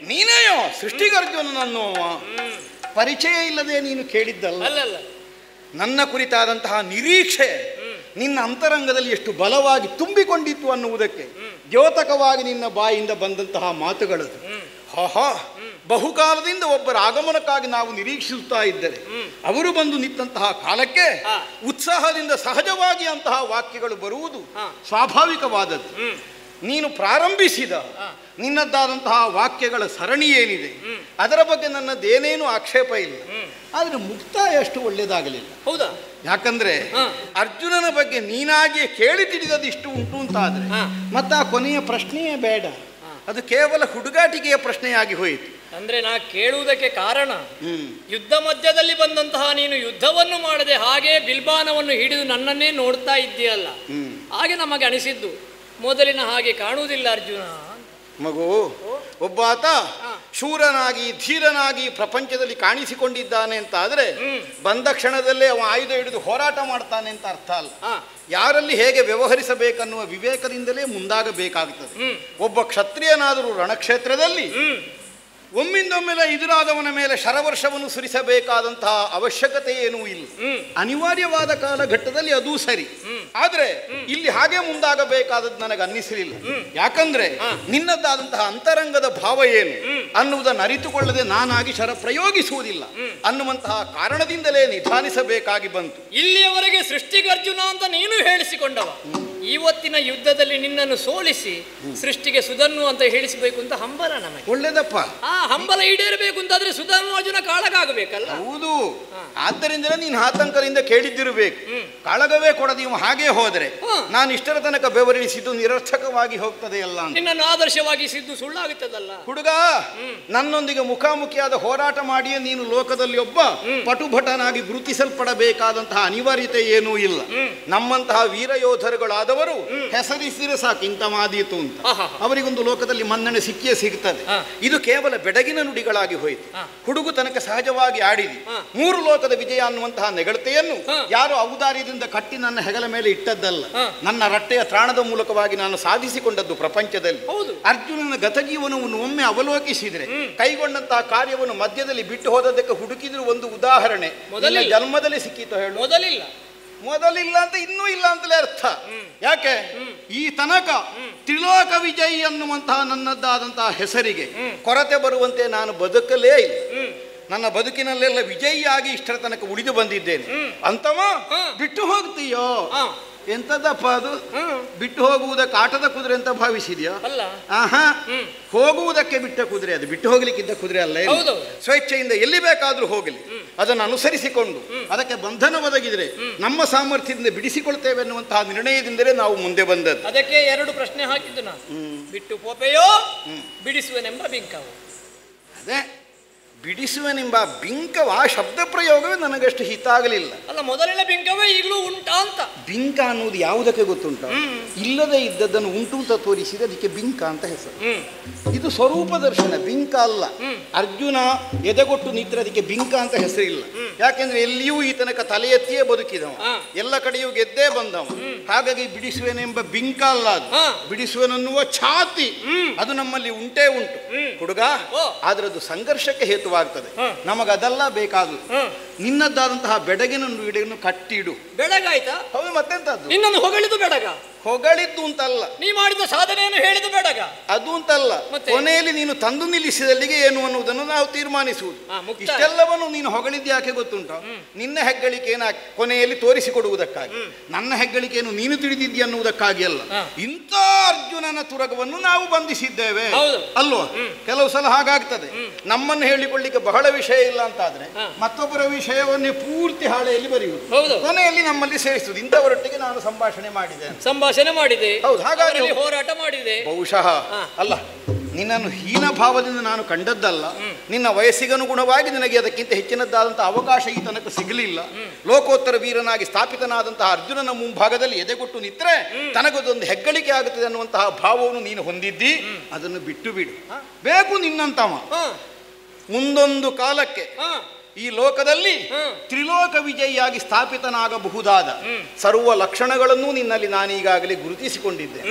ನೀನೇಯೋ ಸೃಷ್ಟಿಗರ್ಜುನನನ್ನು ಪರಿಚಯ ಇಲ್ಲದೆ ನೀನು ಕೇಳಿದ್ದಲ್ಲ. ನನ್ನ ಕುರಿತಾದಂತಹ ನಿರೀಕ್ಷೆ ನಿನ್ನ ಅಂತರಂಗದಲ್ಲಿ ಎಷ್ಟು ಬಲವಾಗಿ ತುಂಬಿಕೊಂಡಿತ್ತು ಅನ್ನುವುದಕ್ಕೆ ದ್ಯೋತಕವಾಗಿ ನಿನ್ನ ಬಾಯಿಂದ ಬಂದಂತಹ ಮಾತುಗಳದು. ಹಾಹಾ, ಬಹುಕಾಲದಿಂದ ಒಬ್ಬರ ಆಗಮನಕ್ಕಾಗಿ ನಾವು ನಿರೀಕ್ಷಿಸುತ್ತಾ ಇದ್ದರೆ ಅವರು ಬಂದು ನಿಂತಹ ಕಾಲಕ್ಕೆ ಉತ್ಸಾಹದಿಂದ ಸಹಜವಾಗಿ ಅಂತಹ ವಾಕ್ಯಗಳು ಬರುವುದು ಸ್ವಾಭಾವಿಕವಾದದ್ದು. ನೀನು ಪ್ರಾರಂಭಿಸಿದ ನಿನ್ನದ್ದಾದಂತಹ ವಾಕ್ಯಗಳ ಸರಣಿ ಏನಿದೆ ಅದರ ಬಗ್ಗೆ ನನ್ನದೇನೇನು ಆಕ್ಷೇಪ ಇಲ್ಲ. ಆದರೆ ಮುಕ್ತಾಯ ಅಷ್ಟು ಒಳ್ಳೆಯದಾಗಲಿಲ್ಲ. ಹೌದಾ? ಯಾಕಂದ್ರೆ ಅರ್ಜುನನ ಬಗ್ಗೆ ನೀನಾಗಿಯೇ ಕೇಳಿ ತಿಳಿದದ್ದು ಇಷ್ಟು ಉಂಟು ಅಂತಾದ್ರೆ ಮತ್ತೆ ಆ ಕೊನೆಯ ಪ್ರಶ್ನೆಯೇ ಬೇಡ, ಅದು ಕೇವಲ ಹುಡುಗಾಟಿಕೆಯ ಪ್ರಶ್ನೆಯಾಗಿ ಹೋಯಿತು. ಅಂದ್ರೆ ನಾ ಕೇಳುವುದಕ್ಕೆ ಕಾರಣ ಯುದ್ಧ ಮಧ್ಯದಲ್ಲಿ ಬಂದಂತಹ ನೀನು ಯುದ್ಧವನ್ನು ಮಾಡದೆ ಹಾಗೆ ಬಿಲ್ಬಾನವನ್ನು ಹಿಡಿದು ನನ್ನನ್ನೇ ನೋಡ್ತಾ ಇದ್ದೀಯಲ್ಲ, ಹಾಗೆ ನಮಗೆ ಅನಿಸಿದ್ದು. ಮೊದಲಿನ ಹಾಗೆ ಕಾಣುವುದಿಲ್ಲ ಅರ್ಜುನ. ಮಗು, ಒಬ್ಬಾತ ಶೂರನಾಗಿ ಧೀರನಾಗಿ ಪ್ರಪಂಚದಲ್ಲಿ ಕಾಣಿಸಿಕೊಂಡಿದ್ದಾನೆ ಅಂತ ಆದ್ರೆ ಬಂದ ಕ್ಷಣದಲ್ಲೇ ಅವ ಆಯುಧ ಹಿಡಿದು ಹೋರಾಟ ಮಾಡ್ತಾನೆ ಅಂತ ಅರ್ಥ ಅಲ್ಲ. ಯಾರಲ್ಲಿ ಹೇಗೆ ವ್ಯವಹರಿಸಬೇಕನ್ನುವ ವಿವೇಕದಿಂದಲೇ ಮುಂದಾಗಬೇಕಾಗುತ್ತದೆ. ಒಬ್ಬ ಕ್ಷತ್ರಿಯನಾದರೂ ರಣಕ್ಷೇತ್ರದಲ್ಲಿ ಒಮ್ಮಿಂದೊಮ್ಮೆಲೆ ಎದುರಾದವನ ಮೇಲೆ ಶರವರ್ಷವನ್ನು ಸುರಿಸಬೇಕಾದಂತಹ ಅವಶ್ಯಕತೆ ಏನೂ ಇಲ್ಲ. ಅನಿವಾರ್ಯವಾದ ಕಾಲಘಟ್ಟದಲ್ಲಿ ಅದೂ ಸರಿ. ಆದ್ರೆ ಇಲ್ಲಿ ಹಾಗೆ ಮುಂದಾಗಬೇಕಾದದ್ದು ನನಗೆ ಅನ್ನಿಸಲಿಲ್ಲ. ಯಾಕಂದ್ರೆ ನಿನ್ನದಾದಂತಹ ಅಂತರಂಗದ ಭಾವ ಏನು ಅನ್ನುವುದನ್ನು ಅರಿತುಕೊಳ್ಳದೆ ನಾನಾಗಿ ಶರ ಪ್ರಯೋಗಿಸುವುದಿಲ್ಲ ಅನ್ನುವಂತಹ ಕಾರಣದಿಂದಲೇ ನಿಧಾನಿಸಬೇಕಾಗಿ ಬಂತು. ಇಲ್ಲಿಯವರೆಗೆ ಸೃಷ್ಟಿಗರ್ಜುನ ಅಂತ ನೀನು ಹೇಳಿಸಿಕೊಂಡವ, ಇವತ್ತಿನ ಯುದ್ಧದಲ್ಲಿ ನಿನ್ನನ್ನು ಸೋಲಿಸಿ ಸೃಷ್ಟಿಗೆ ಸುಧನ್ನು ಅಂತ ಹೇಳಿಸಬೇಕು ಅಂತ ಹಂಬಲ ನಮಗೆ. ಒಳ್ಳೇದಪ್ಪ, ಆ ಹಂಬಲ ಈಡೇರಬೇಕು ಅಂತಾದ್ರೆ ಸುಧನು ಅರ್ಜುನ ಕಾಳಗಾಗಬೇಕಲ್ಲ. ಹೌದು, ಆದ್ದರಿಂದಲೇ ನೀನು ಆತಂಕದಿಂದ ಕೇಳಿದ್ದಿರಬೇಕು. ಕಾಳಗವೇ ಕೊಡದೆ ಇವ ಹಾಗೆ ಹೋದ್ರೆ ನಾನು ಇಷ್ಟರ ತನಕ ಬೆವರಿಸಿದ್ದು ನಿರರ್ಥಕವಾಗಿ ಹೋಗ್ತದೆ ಅಲ್ಲ. ನಿನ್ನನ್ನು ಆದರ್ಶವಾಗಿ ಸಿದ್ದು ಸುಳ್ಳಾಗುತ್ತದಲ್ಲ. ಹುಡುಗ, ನನ್ನೊಂದಿಗೆ ಮುಖಾಮುಖಿಯಾದ ಹೋರಾಟ ಮಾಡಿಯೇ ನೀನು ಲೋಕದಲ್ಲಿ ಒಬ್ಬ ಪಟುಭಟನಾಗಿ ಗುರುತಿಸಲ್ಪಡಬೇಕಾದಂತಹ ಅನಿವಾರ್ಯತೆ ಏನೂ ಇಲ್ಲ. ನಮ್ಮಂತಹ ವೀರ ಯೋಧರುಗಳಾದವರು ಹೆಸರಿಸಿದರೆ ಸಾಕು ಇಂಥ ಮಾದೀತು ಅಂತ ಅವರಿಗೊಂದು ಲೋಕದಲ್ಲಿ ಮನ್ನಣೆ ಸಿಕ್ಕಿಯೇ ಸಿಗ್ತದೆ. ಇದು ಕೇವಲ ಬೆಡಗಿನ ನುಡಿಗಳಾಗಿ ಹೋಯಿತು. ಹುಡುಗು ತನಕ ಸಹಜವಾಗಿ ಆಡಿದಿ 3 ಲೋಕದ ವಿಜಯ ಅನ್ನುವಂತಹ ನೆಗಳತೆಯನ್ನು ಯಾರು ಔದಾರ್ಯದಿಂದ ಕಟ್ಟಿ ನನ್ನ ಹೆಗಲ ಮೇಲೆ ಇಟ್ಟದ್ದಲ್ಲ, ನನ್ನ ರಟ್ಟೆಯ ತ್ರಾಣದ ಮೂಲಕವಾಗಿ ನಾನು ಸಾಧಿಸಿಕೊಂಡದ್ದು ಪ್ರಪಂಚದಲ್ಲಿ. ಅರ್ಜುನನ ಗತಜೀವನವನ್ನು ಒಮ್ಮೆ ಅವಲೋಕಿಸಿದರೆ ಕೈಗೊಂಡಂತಹ ಕಾರ್ಯವನ್ನು ಮಧ್ಯದಲ್ಲಿ ಬಿಟ್ಟು ಹೋದದಕ್ಕೆ ಹುಡುಕಿದ್ರು ಒಂದು ಉದಾಹರಣೆ ಜನ್ಮದಲ್ಲಿ ಸಿಕ್ಕಿತು ಹೇಳು. ಮೊದಲಿಲ್ಲ ಅಂತ ಇನ್ನೂ ಇಲ್ಲ ಅಂತಲೇ ಅರ್ಥ. ಯಾಕೆ ಈ ತನಕ ತ್ರಿಲೋಕ ವಿಜಯಿ ಅನ್ನುವಂತಹ ನನ್ನದ್ದಾದಂತಹ ಹೆಸರಿಗೆ ಕೊರತೆ ಬರುವಂತೆ ನಾನು ಬದುಕಲೇ ಇಲ್ಲ. ನನ್ನ ಬದುಕಿನಲ್ಲೆಲ್ಲ ವಿಜಯಿಯಾಗಿ ಇಷ್ಟರ ತನಕ ಉಳಿದು ಬಂದಿದ್ದೇನೆ. ಅಂತವ ಬಿಟ್ಟು ಹೋಗ್ತೀಯೋ? ಎಂತದಪ್ಪ ಅದು? ಬಿಟ್ಟು ಹೋಗುವುದಕ್ಕೆ ಆಟದ ಕುದುರೆ ಅಂತ ಭಾವಿಸಿದ್ಯಾ? ಆಹಾ, ಹೋಗುವುದಕ್ಕೆ ಬಿಟ್ಟ ಕುದುರೆ ಅದು, ಬಿಟ್ಟು ಹೋಗ್ಲಿಕ್ಕಿದ್ದ ಕುದುರೆ ಅಲ್ಲ. ಸ್ವೇಚ್ಛೆಯಿಂದ ಎಲ್ಲಿ ಬೇಕಾದ್ರೂ ಹೋಗಲಿ, ಅದನ್ನು ಅನುಸರಿಸಿಕೊಂಡು ಅದಕ್ಕೆ ಬಂಧನ ಒದಗಿದ್ರೆ ನಮ್ಮ ಸಾಮರ್ಥ್ಯದಿಂದ ಬಿಡಿಸಿಕೊಳ್ತೇವೆ ಅನ್ನುವಂತಹ ನಿರ್ಣಯದಿಂದಲೇ ನಾವು ಮುಂದೆ ಬಂದದ್ದು. ಅದಕ್ಕೆ 2 ಪ್ರಶ್ನೆ ಹಾಕಿದ್ದು ನಾನು, ಬಿಟ್ಟು ಪೋಪೆಯೋ ಬಿಡಿಸುವನೆಂಬ ಬಿಂಕವು. ಅದೇ ಬಿಡಿಸುವನೆಂಬ ಬಿಂಕವ ಶಬ್ದ ಪ್ರಯೋಗವೇ ನನಗಷ್ಟು ಹಿತ ಆಗಲಿಲ್ಲ. ಅಲ್ಲ, ಮೊದಲಿನ ಬಿಂಕವೇ ಈಗಲೂ ಉಂಟಾ ಅಂತ. ಬಿಂಕ ಅನ್ನುವುದು ಯಾವುದಕ್ಕೆ ಗೊತ್ತುಂಟ? ಇಲ್ಲದೆ ಇದ್ದದ್ದನ್ನು ಉಂಟು ಅಂತ ತೋರಿಸಿದೆ, ಅದಕ್ಕೆ ಬಿಂಕ ಅಂತ ಹೆಸರು. ಇದು ಸ್ವರೂಪ ದರ್ಶನ, ಬಿಂಕ ಅಲ್ಲ. ಅರ್ಜುನ ಎದೆಗೊಟ್ಟು ನಿಂತರೆ ಅದಕ್ಕೆ ಬಿಂಕ ಅಂತ ಹೆಸರಿಲ್ಲ. ಯಾಕೆಂದ್ರೆ ಎಲ್ಲಿಯೂ ಈ ತನಕ ತಲೆ ಎತ್ತಿಯೇ ಬದುಕಿದವ, ಎಲ್ಲ ಕಡೆಯೂ ಗೆದ್ದೇ ಬಂದವ. ಹಾಗಾಗಿ ಬಿಡಿಸುವೆನೆಂಬ ಬಿಂಕ ಅಲ್ಲ ಅದು, ಬಿಡಿಸುವನೆನ್ನುವ ಛಾತಿ ಅದು ನಮ್ಮಲ್ಲಿ ಉಂಟೇ ಉಂಟು ಹುಡುಗ. ಆದ್ರೆ ಅದು ಸಂಘರ್ಷಕ್ಕೆ ಹೇತುವಾಗ್ತದೆ. ನಮಗದೆಲ್ಲ ಬೇಕಾದ್ರು. ನಿನ್ನದ್ದಾದಂತಹ ಬೆಡಗಿನ ನುಡಿಯನ್ನು ಕಟ್ಟಿಡು. ಬೆಡಗಾಯ್ತಾ? ಹೌದು, ಮತ್ತೆಂತದ್ದು? ನಿನ್ನನ್ನು ಹೊಗಳಿದು ಬೆಡಗ. ಹೊಗಳಿದ್ದು ಅಂತಲ್ಲ, ನೀ ಮಾಡಿದ ಸಾಧನೆಯನ್ನು ಹೇಳಿದ ಬೇಡಗ ಅದು ಅಂತಲ್ಲ. ಮತ್ತೆ? ಕೊನೆಯಲ್ಲಿ ನೀನು ತಂದು ನಿಲ್ಲಿಸಿದಲ್ಲಿಗೆ ಏನು ಅನ್ನುವುದನ್ನು ನಾವು ತೀರ್ಮಾನಿಸುವುದು. ಮುಕ್ತಾಯ. ಇಷ್ಟೆಲ್ಲವನ್ನು ನೀನು ಹೊಗಳಿದ್ದು ಯಾಕೆ ಗೊತ್ತುಂಟ? ನಿನ್ನ ಹೆಗ್ಗಳಿಕೆಯನ್ನು ಕೊನೆಯಲ್ಲಿ ತೋರಿಸಿಕೊಡುವುದಕ್ಕಾಗಿ. ನನ್ನ ಹೆಗ್ಗಳಿಕೆಯನ್ನು ನೀನು ತಿಳಿದಿದ್ದಿ ಅನ್ನುವುದಕ್ಕಾಗಿ ಅಲ್ಲ. ಇಂಥ ಅರ್ಜುನನ ತುರಗವನ್ನು ನಾವು ಬಂಧಿಸಿದ್ದೇವೆ ಅಲ್ವಾ? ಕೆಲವು ಸಲ ಹಾಗಾಗ್ತದೆ. ನಮ್ಮನ್ನು ಹೇಳಿಕೊಳ್ಳಿಕ್ಕೆ ಬಹಳ ವಿಷಯ ಇಲ್ಲ ಅಂತಾದ್ರೆ ಮತ್ತೊಬ್ಬರ ವಿಷಯವನ್ನೇ ಪೂರ್ತಿ ಹಾಳೆಯಲ್ಲಿ ಬರೆಯುವುದು, ಕೊನೆಯಲ್ಲಿ ನಮ್ಮಲ್ಲಿ ಸೇರಿಸುವುದು. ಇಂಥವರೊಟ್ಟಿಗೆ ನಾನು ಸಂಭಾಷಣೆ ಮಾಡಿದೆ. ಹೌದು, ಹಾಗಾಗಿ ಹೋರಾಟ ಮಾಡಿದೆ. ಬಹುಶಃ ಅಲ್ಲ, ನಿನ್ನನ್ನು ಹೀನ ಭಾವದಿಂದ ನಾನು ಕಂಡದ್ದಲ್ಲ. ನಿನ್ನ ವಯಸ್ಸಿಗನುಗುಣವಾಗಿ ನಿನಗೆ ಅದಕ್ಕಿಂತ ಹೆಚ್ಚಿನದ್ದಾದಂತಹ ಅವಕಾಶ ಈ ತನಕ ಸಿಗಲಿಲ್ಲ. ಲೋಕೋತ್ತರ ವೀರನಾಗಿ ಸ್ಥಾಪಿತನಾದಂತಹ ಅರ್ಜುನನ ಮುಂಭಾಗದಲ್ಲಿ ಎದೆಗೊಟ್ಟು ನಿಂತರೆ ತನಗದೊಂದು ಹೆಗ್ಗಳಿಕೆ ಆಗುತ್ತದೆ ಅನ್ನುವಂತಹ ಭಾವವನ್ನು ನೀನು ಹೊಂದಿದ್ದಿ. ಅದನ್ನು ಬಿಟ್ಟು ಬಿಡು. ಬೇಕು ನಿನ್ನಂತವ ಮುಂದೊಂದು ಕಾಲಕ್ಕೆ ಈ ಲೋಕದಲ್ಲಿ ತ್ರಿಲೋಕ ವಿಜಯಿಯಾಗಿ ಸ್ಥಾಪಿತನಾಗಬಹುದಾದ ಸರ್ವ ಲಕ್ಷಣಗಳನ್ನು ನಿನ್ನಲ್ಲಿ ನಾನೀಗಾಗಲೇ ಗುರುತಿಸಿಕೊಂಡಿದ್ದೆ.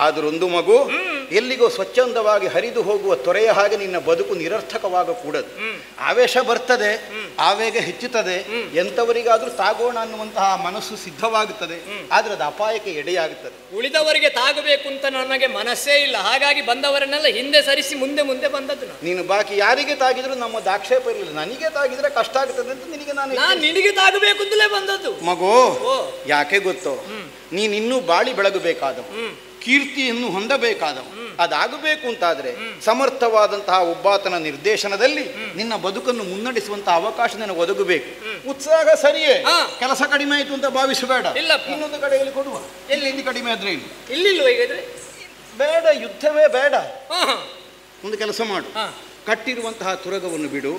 ಆದರೊಂದು ಮಗು ಎಲ್ಲಿಗೋ ಸ್ವಚ್ಛಂದವಾಗಿ ಹರಿದು ಹೋಗುವ ತೊರೆಯ ಹಾಗೆ ನಿನ್ನ ಬದುಕು ನಿರರ್ಥಕವಾಗಕೂಡದು. ಆವೇಶ ಬರ್ತದೆ, ಆವೇಗ ಹೆಚ್ಚುತ್ತದೆ, ಎಂಥವರಿಗಾದ್ರೂ ತಾಗೋಣ ಅನ್ನುವಂತಹ ಮನಸ್ಸು ಸಿದ್ಧವಾಗುತ್ತದೆ. ಆದ್ರೆ ಅದು ಅಪಾಯಕ್ಕೆ ಎಡೆಯಾಗುತ್ತದೆ. ಉಳಿದವರಿಗೆ ತಾಗಬೇಕು ಅಂತ ನನಗೆ ಮನಸ್ಸೇ ಇಲ್ಲ. ಹಾಗಾಗಿ ಬಂದವರನ್ನೆಲ್ಲ ಹಿಂದೆ ಸರಿಸಿ ಮುಂದೆ ಬಂದದ್ದು. ನೀನು ಬಾಕಿ ಯಾರಿಗೆ ತಾಗಿದ್ರು ನಮ್ಮ ದಾಕ್ಷೇಪ ಇರಲಿಲ್ಲ. ನನಗೆ ತಾಗಿದ್ರೆ ಕಷ್ಟ ಆಗುತ್ತದೆ ಅಂತ ನಿನಗೆ ತಾಗಬೇಕು ಅಂತಲೇ ಬಂದದ್ದು. ಮಗು ಯಾಕೆ ಗೊತ್ತೋ, ನೀನಿನ್ನೂ ಬಾಳಿ ಬೆಳಗಬೇಕಾದವು, ಕೀರ್ತಿಯನ್ನು ಹೊಂದಬೇಕಾದವು. ಅದಾಗಬೇಕು ಅಂತಾದ್ರೆ ಸಮರ್ಥವಾದಂತಹ ಒಬ್ಬಾತನ ನಿರ್ದೇಶನದಲ್ಲಿ ನಿನ್ನ ಬದುಕನ್ನು ಮುನ್ನಡೆಸುವಂತಹ ಅವಕಾಶ ನಿನಗೆ ಒದಗಬೇಕು. ಉತ್ಸಾಹ ಸರಿಯೇ, ಕೆಲಸ ಕಡಿಮೆ ಆಯ್ತು ಅಂತ ಭಾವಿಸಬೇಡ. ಇನ್ನೊಂದು ಕಡೆಯಲ್ಲಿ ಕೊಡುವ. ಎಲ್ಲಿ ಕಡಿಮೆ ಆದ್ರೆ ಇಲ್ಲಿಲ್ವ? ಈಗ ಬೇಡ, ಯುದ್ಧವೇ ಬೇಡ. ಒಂದು ಕೆಲಸ ಮಾಡು, ಕಟ್ಟಿರುವಂತಹ ತುರಗವನ್ನು ಬಿಡು,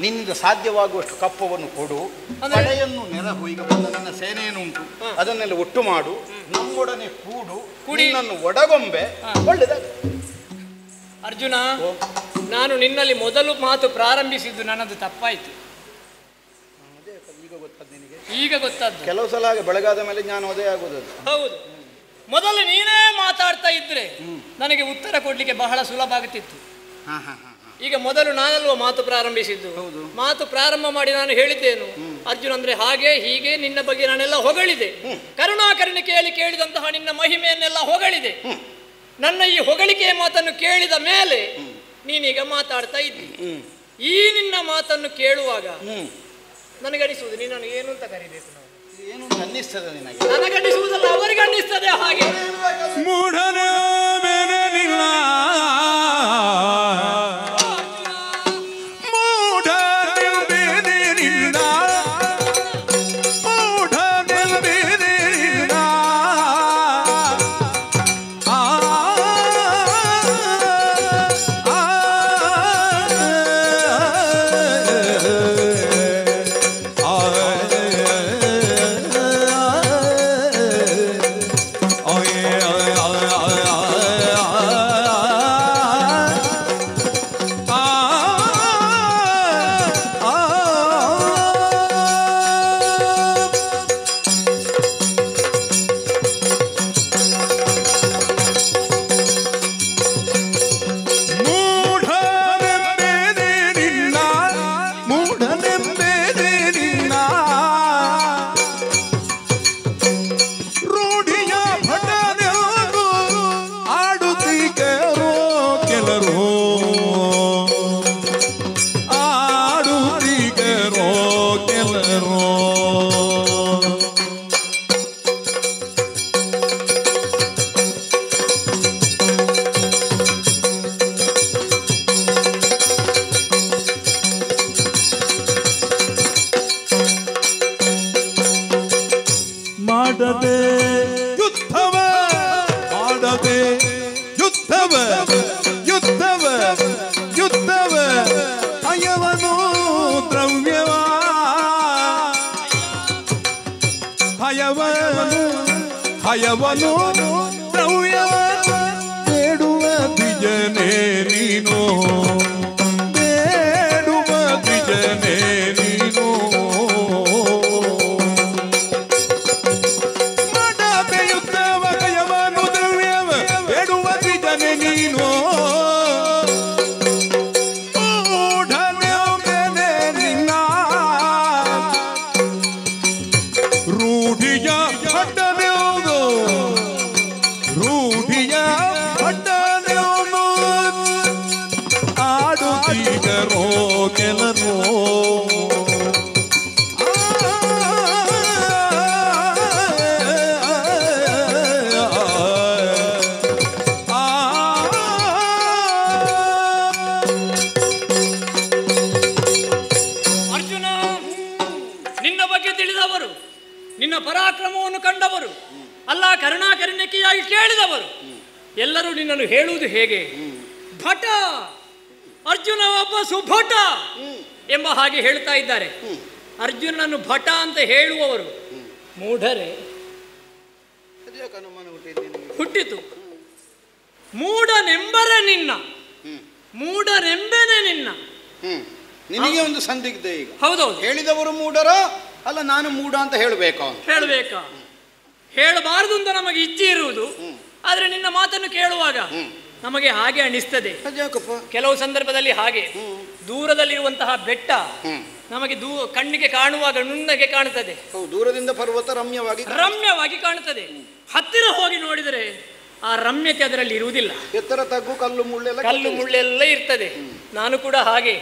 ನಿನ್ನಿಂದ ಸಾಧ್ಯವಾಗುವಷ್ಟು ಕಪ್ಪವನ್ನು ಕೊಡು, ಪಡೆಯನ್ನು ನೆರವು. ಈಗ ಬಂದ ನನ್ನ ಸೇನೆಯನ್ನು ಉಂಟು, ಅದನ್ನೆಲ್ಲ ಒಟ್ಟು ಮಾಡು, ನಮ್ಮೊಡನೆ ಕೂಡು, ನಿನ್ನನ್ನು ಒಡಗೊಂಬೆ. ಒಳ್ಳೆದಾಗ ಅರ್ಜುನ, ನಾನು ನಿನ್ನಲ್ಲಿ ಮೊದಲು ಮಾತು ಪ್ರಾರಂಭಿಸಿದ್ದು ನನ್ನದು ತಪ್ಪಾಯ್ತು. ಈಗ ಗೊತ್ತಾದ್ದು. ಕೆಲವು ಸಲ ಹಾಗೆ ಬೆಳಗಾದ ಮೇಲೆ ಜ್ಞಾನೋದಯ ಆಗುವುದು. ಹೌದು, ಮೊದಲು ನೀನೇ ಮಾತಾಡ್ತಾ ಇದ್ರೆ ನನಗೆ ಉತ್ತರ ಕೊಡ್ಲಿಕ್ಕೆ ಬಹಳ ಸುಲಭ ಆಗುತ್ತಿತ್ತು. ಈಗ ಮೊದಲು ನಾನಲ್ವ ಮಾತು ಪ್ರಾರಂಭಿಸಿದ್ದು. ಮಾತು ಪ್ರಾರಂಭ ಮಾಡಿ ನಾನು ಹೇಳಿದ್ದೇನು, ಅರ್ಜುನ್ ಅಂದ್ರೆ ಹಾಗೆ ಹೀಗೆ ನಿನ್ನ ಬಗ್ಗೆ ನಾನೆಲ್ಲ ಹೊಗಳಿದೆ. ಕರುಣಾಕರುಣಿಕೆಯಲ್ಲಿ ಕೇಳಿದಂತಹ ನಿನ್ನ ಮಹಿಮೆಯನ್ನೆಲ್ಲ ಹೊಗಳಿದೆ. ನನ್ನ ಈ ಹೊಗಳಿಕೆಯ ಮಾತನ್ನು ಕೇಳಿದ ಮೇಲೆ ನೀನೀಗ ಮಾತಾಡ್ತಾ ಇದ್ದಿ. ಈ ನಿನ್ನ ಮಾತನ್ನು ಕೇಳುವಾಗ ನನಗನಿಸುವುದು ನೀನು ಏನು ಅಂತ ಕರಿಬೇಕು. ಏನು ಅನ್ನಿಸ್ತದೆ ನಿನಗೆ? ನನಗನ್ನಿಸುವುದಲ್ಲ, ಅವರಿಗೆ ಅನ್ನಿಸ್ತದೆ. ಹಾಗೆ ಮೂಢನ ಮೇಲಿಲ್ಲ, ಭಯವನು ದ್ರವ್ಯವ ಬೇಡುವ ದ್ವಿಜನೇ ನೀನು, ಬೇಡುವ ದ್ವಿಜನೇ ನೀನು. ಮಾಡಬೇಯುತ್ತವ ಭಯವನು ದ್ರವ್ಯವ ಬೇಡುವ ದ್ವಿಜನೇ ನೀನು. ರೂಢಿಯ ಪರಾಕ್ರಮವನ್ನು ಕಂಡವರು, ಅಲ್ಲ ಕರುಣಾಕರುಣಿಕೆಯಾಗಿ ಕೇಳಿದವರು ಎಲ್ಲರೂ ನಿನ್ನನ್ನು ಹೇಳುವುದು ಹೇಗೆ? ಭಟ, ಅರ್ಜುನ ಒಬ್ಬ ಸುಭಟ ಎಂಬ ಹಾಗೆ ಹೇಳ್ತಾ ಇದ್ದಾರೆ. ಅರ್ಜುನನನ್ನು ಭಟ ಅಂತ ಹೇಳುವವರು ಮೂಢರೇ? ಹುಟ್ಟಿತು ಮೂಢನೆಂಬರೆ ನಿನ್ನ, ಮೂಢನೆಂಬೆನೆ ನಿನ್ನ. ನಿನಗೆ ಒಂದು ಸಂದಿಗ್ಧ ಈಗ. ಹೌದೌದು. ಹೇಳಿದವರು ಮೂಢರ ಅಲ್ಲ, ನಾನು ಮೂಢ ಅಂತ ಹೇಳಬೇಕಾ? ಹೇಳಬಾರದು ಅಂತ ನಮಗೆ ಇಚ್ಛೆ ಇರುವುದು, ಆದ್ರೆ ನಿನ್ನ ಮಾತನ್ನು ಕೇಳುವಾಗ ನಮಗೆ ಹಾಗೆ ಅನಿಸ್ತದೆ. ಕೆಲವು ಸಂದರ್ಭದಲ್ಲಿ ಹಾಗೆ ದೂರದಲ್ಲಿರುವಂತಹ ಬೆಟ್ಟ ನಮಗೆ ಕಣ್ಣಿಗೆ ಕಾಣುವಾಗ ನುಣ್ಣಗೆ ಕಾಣುತ್ತದೆ. ದೂರದಿಂದ ಪರ್ವತ ರಮ್ಯವಾಗಿ ಕಾಣುತ್ತದೆ. ಹತ್ತಿರ ಹೋಗಿ ನೋಡಿದರೆ ಆ ರಮ್ಯತೆ ಅದರಲ್ಲಿ ಇರುವುದಿಲ್ಲ. ಎತ್ತರ ತಗ್ಗು ಕಲ್ಲು ಮುಳ್ಳೆಲ್ಲ ಇರ್ತದೆ. ನಾನು ಕೂಡ ಹಾಗೆ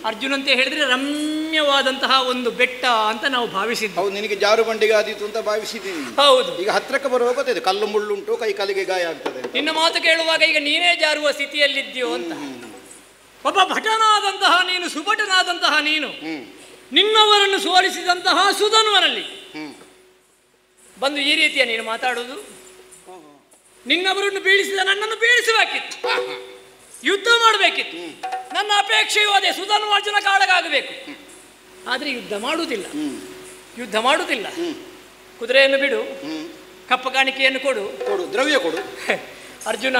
ಅರ್ಜುನ ಅಂತ ಹೇಳಿದ್ರೆ ರಮ್ಯವಾದಂತಹ ಒಂದು ಬೆಟ್ಟ ಅಂತ ನಾವು ಭಾವಿಸಿದ್ವಿ. ನಿನಗೆ ಜಾರು ಬಂಡಿಗೆ ಆದೀತು ಅಂತ ಭಾವಿಸಿದ್ದೀನಿ. ಹೌದು. ಈಗ ಹತ್ರಕ್ಕೆ ಬರುವಾಗ ಗೊತ್ತಿದೆ ಕಲ್ಲು ಮುಳ್ಳುಂಟು, ಕೈ ಕಾಲಿಗೆ ಗಾಯ ಆಗ್ತದೆ. ನಿನ್ನ ಮಾತು ಕೇಳುವಾಗ ಈಗ ನೀನೇ ಜಾರುವ ಸ್ಥಿತಿಯಲ್ಲಿದ್ದೀಯೋ ಅಂತ. ಒಬ್ಬ ಭಟನಾದಂತಹ ನೀನು, ಸುಭಟನಾದಂತಹ ನೀನು, ನಿನ್ನವರನ್ನು ಸೋಲಿಸಿದಂತಹ ಸುಧನ್ವನಲ್ಲಿ ಬಂದು ಈ ರೀತಿಯ ನೀನು ಮಾತಾಡುವುದು? ನಿನ್ನವರನ್ನು ಬೀಳಿಸಿದ ನನ್ನನ್ನು ಬೀಳಿಸಬೇಕಿತ್ತು, ಯುದ್ಧ ಮಾಡಬೇಕಿತ್ತು. ನನ್ನ ಅಪೇಕ್ಷೆಯೂ ಅದೇ, ಸುಧನ್ವಾರ್ಜುನ ಕಾಳಗಾಗಬೇಕು. ಆದರೆ ಯುದ್ಧ ಮಾಡುವುದಿಲ್ಲ. ಕುದುರೆಯನ್ನು ಬಿಡು, ಕಪ್ಪ ಕಾಣಿಕೆಯನ್ನು ಕೊಡು, ದ್ರವ್ಯ ಕೊಡು. ಅರ್ಜುನ,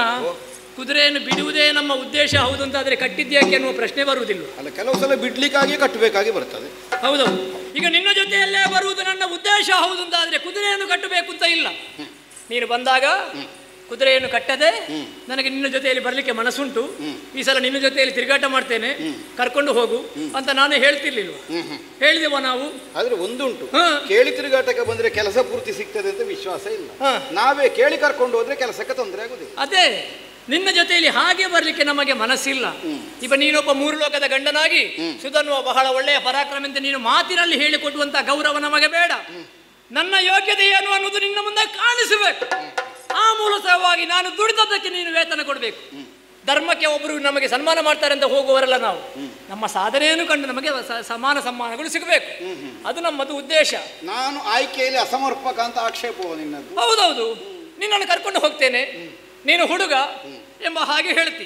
ಕುದುರೆಯನ್ನು ಬಿಡುವುದೇ ನಮ್ಮ ಉದ್ದೇಶ ಹೌದು ಅಂತಾದರೆ ಕಟ್ಟಿದ್ಯಾಕೆ ಅನ್ನುವ ಪ್ರಶ್ನೆ ಬರುವುದಿಲ್ಲ. ಅಲ್ಲ, ಕೆಲವು ಸಲ ಬಿಡ್ಲಿಕ್ಕಾಗಿ ಕಟ್ಟಬೇಕಾಗಿ ಬರ್ತದೆ. ಹೌದೌದು. ಈಗ ನಿನ್ನ ಜೊತೆಯಲ್ಲೇ ಬರುವುದು ನನ್ನ ಉದ್ದೇಶ ಹೌದು ಅಂತಾದರೆ ಕುದುರೆಯನ್ನು ಕಟ್ಟಬೇಕು ಅಂತ ಇಲ್ಲ. ನೀನು ಬಂದಾಗ ಕುದುರೆಯನ್ನು ಕಟ್ಟದೆ ನನಗೆ ನಿನ್ನ ಜೊತೆಯಲ್ಲಿ ಬರಲಿಕ್ಕೆ ಮನಸ್ಸುಂಟು, ಈ ಸಲ ನಿನ್ನ ಜೊತೆಯಲ್ಲಿ ತಿರುಗಾಟ ಮಾಡ್ತೇನೆ, ಕರ್ಕೊಂಡು ಹೋಗು ಅಂತ ನಾನೇ ಹೇಳ್ತಿರ್ಲಿಲ್ವಾ? ಹೇಳಿದೆವ ನಾವು? ಆದ್ರೆ ಒಂದುಂಟು, ಕೇಳಿ ತಿರುಗಾಟಕ್ಕೆ ಬಂದ್ರೆ ಕೆಲಸ ಪೂರ್ತಿ ಸಿಗ್ತದೆ ಅಂತ ವಿಶ್ವಾಸ ಇಲ್ಲ. ನಾವೇ ಕೇಳಿ ಕರ್ಕೊಂಡು ಹೋದ್ರೆ ಕೆಲಸಕ್ಕೆ ತೊಂದರೆ ಆಗುದಿಲ್ಲ. ಅದೇ ನಿನ್ನ ಜೊತೆಯಲ್ಲಿ ಹಾಗೆ ಬರ್ಲಿಕ್ಕೆ ನಮಗೆ ಮನಸ್ಸಿಲ್ಲ. ಈಗ ನೀನೊಬ್ಬ ಮೂರು ಲೋಕದ ಗಂಡನಾಗಿ ಸುಧನ್ವ ಬಹಳ ಒಳ್ಳೆಯ ಪರಾಕ್ರಮ ಅಂತ ನೀನು ಮಾತಿನಲ್ಲಿ ಹೇಳಿಕೊಡುವಂತ ಗೌರವ ನಮಗೆ ಬೇಡ. ನನ್ನ ಯೋಗ್ಯತೆ ಏನು ಅನ್ನೋದು ನಿನ್ನ ಮುಂದೆ ಕಾಣಿಸಬೇಕು. ಆ ಮೂಲಕವಾಗಿ ನಾನು ದುಡಿದದ್ದಕ್ಕೆ ನೀನು ವೇತನ ಕೊಡಬೇಕು. ಧರ್ಮಕ್ಕೆ ಒಬ್ಬರು ನಮಗೆ ಸನ್ಮಾನ ಮಾಡ್ತಾರೆ ಅಂತ ಹೋಗುವವರಲ್ಲ ನಾವು. ನಮ್ಮ ಸಾಧನೆಯನ್ನು ಕಂಡು ನಮಗೆ ಸಮ್ಮಾನಗಳು ಸಿಗಬೇಕು. ಅದು ನಮ್ಮದು ಉದ್ದೇಶ. ನಾನು ಆಯ್ಕೆಯಲ್ಲಿ ಅಸಮರ್ಪಕ ಅಂತ ಆಕ್ಷೇಪ ನಿನ್ನದು. ಹೌದೌದು. ನಿನ್ನನ್ನು ಕರ್ಕೊಂಡು ಹೋಗ್ತೇನೆ, ನೀನು ಹುಡುಗ ಎಂಬ ಹಾಗೆ ಹೇಳ್ತಿ.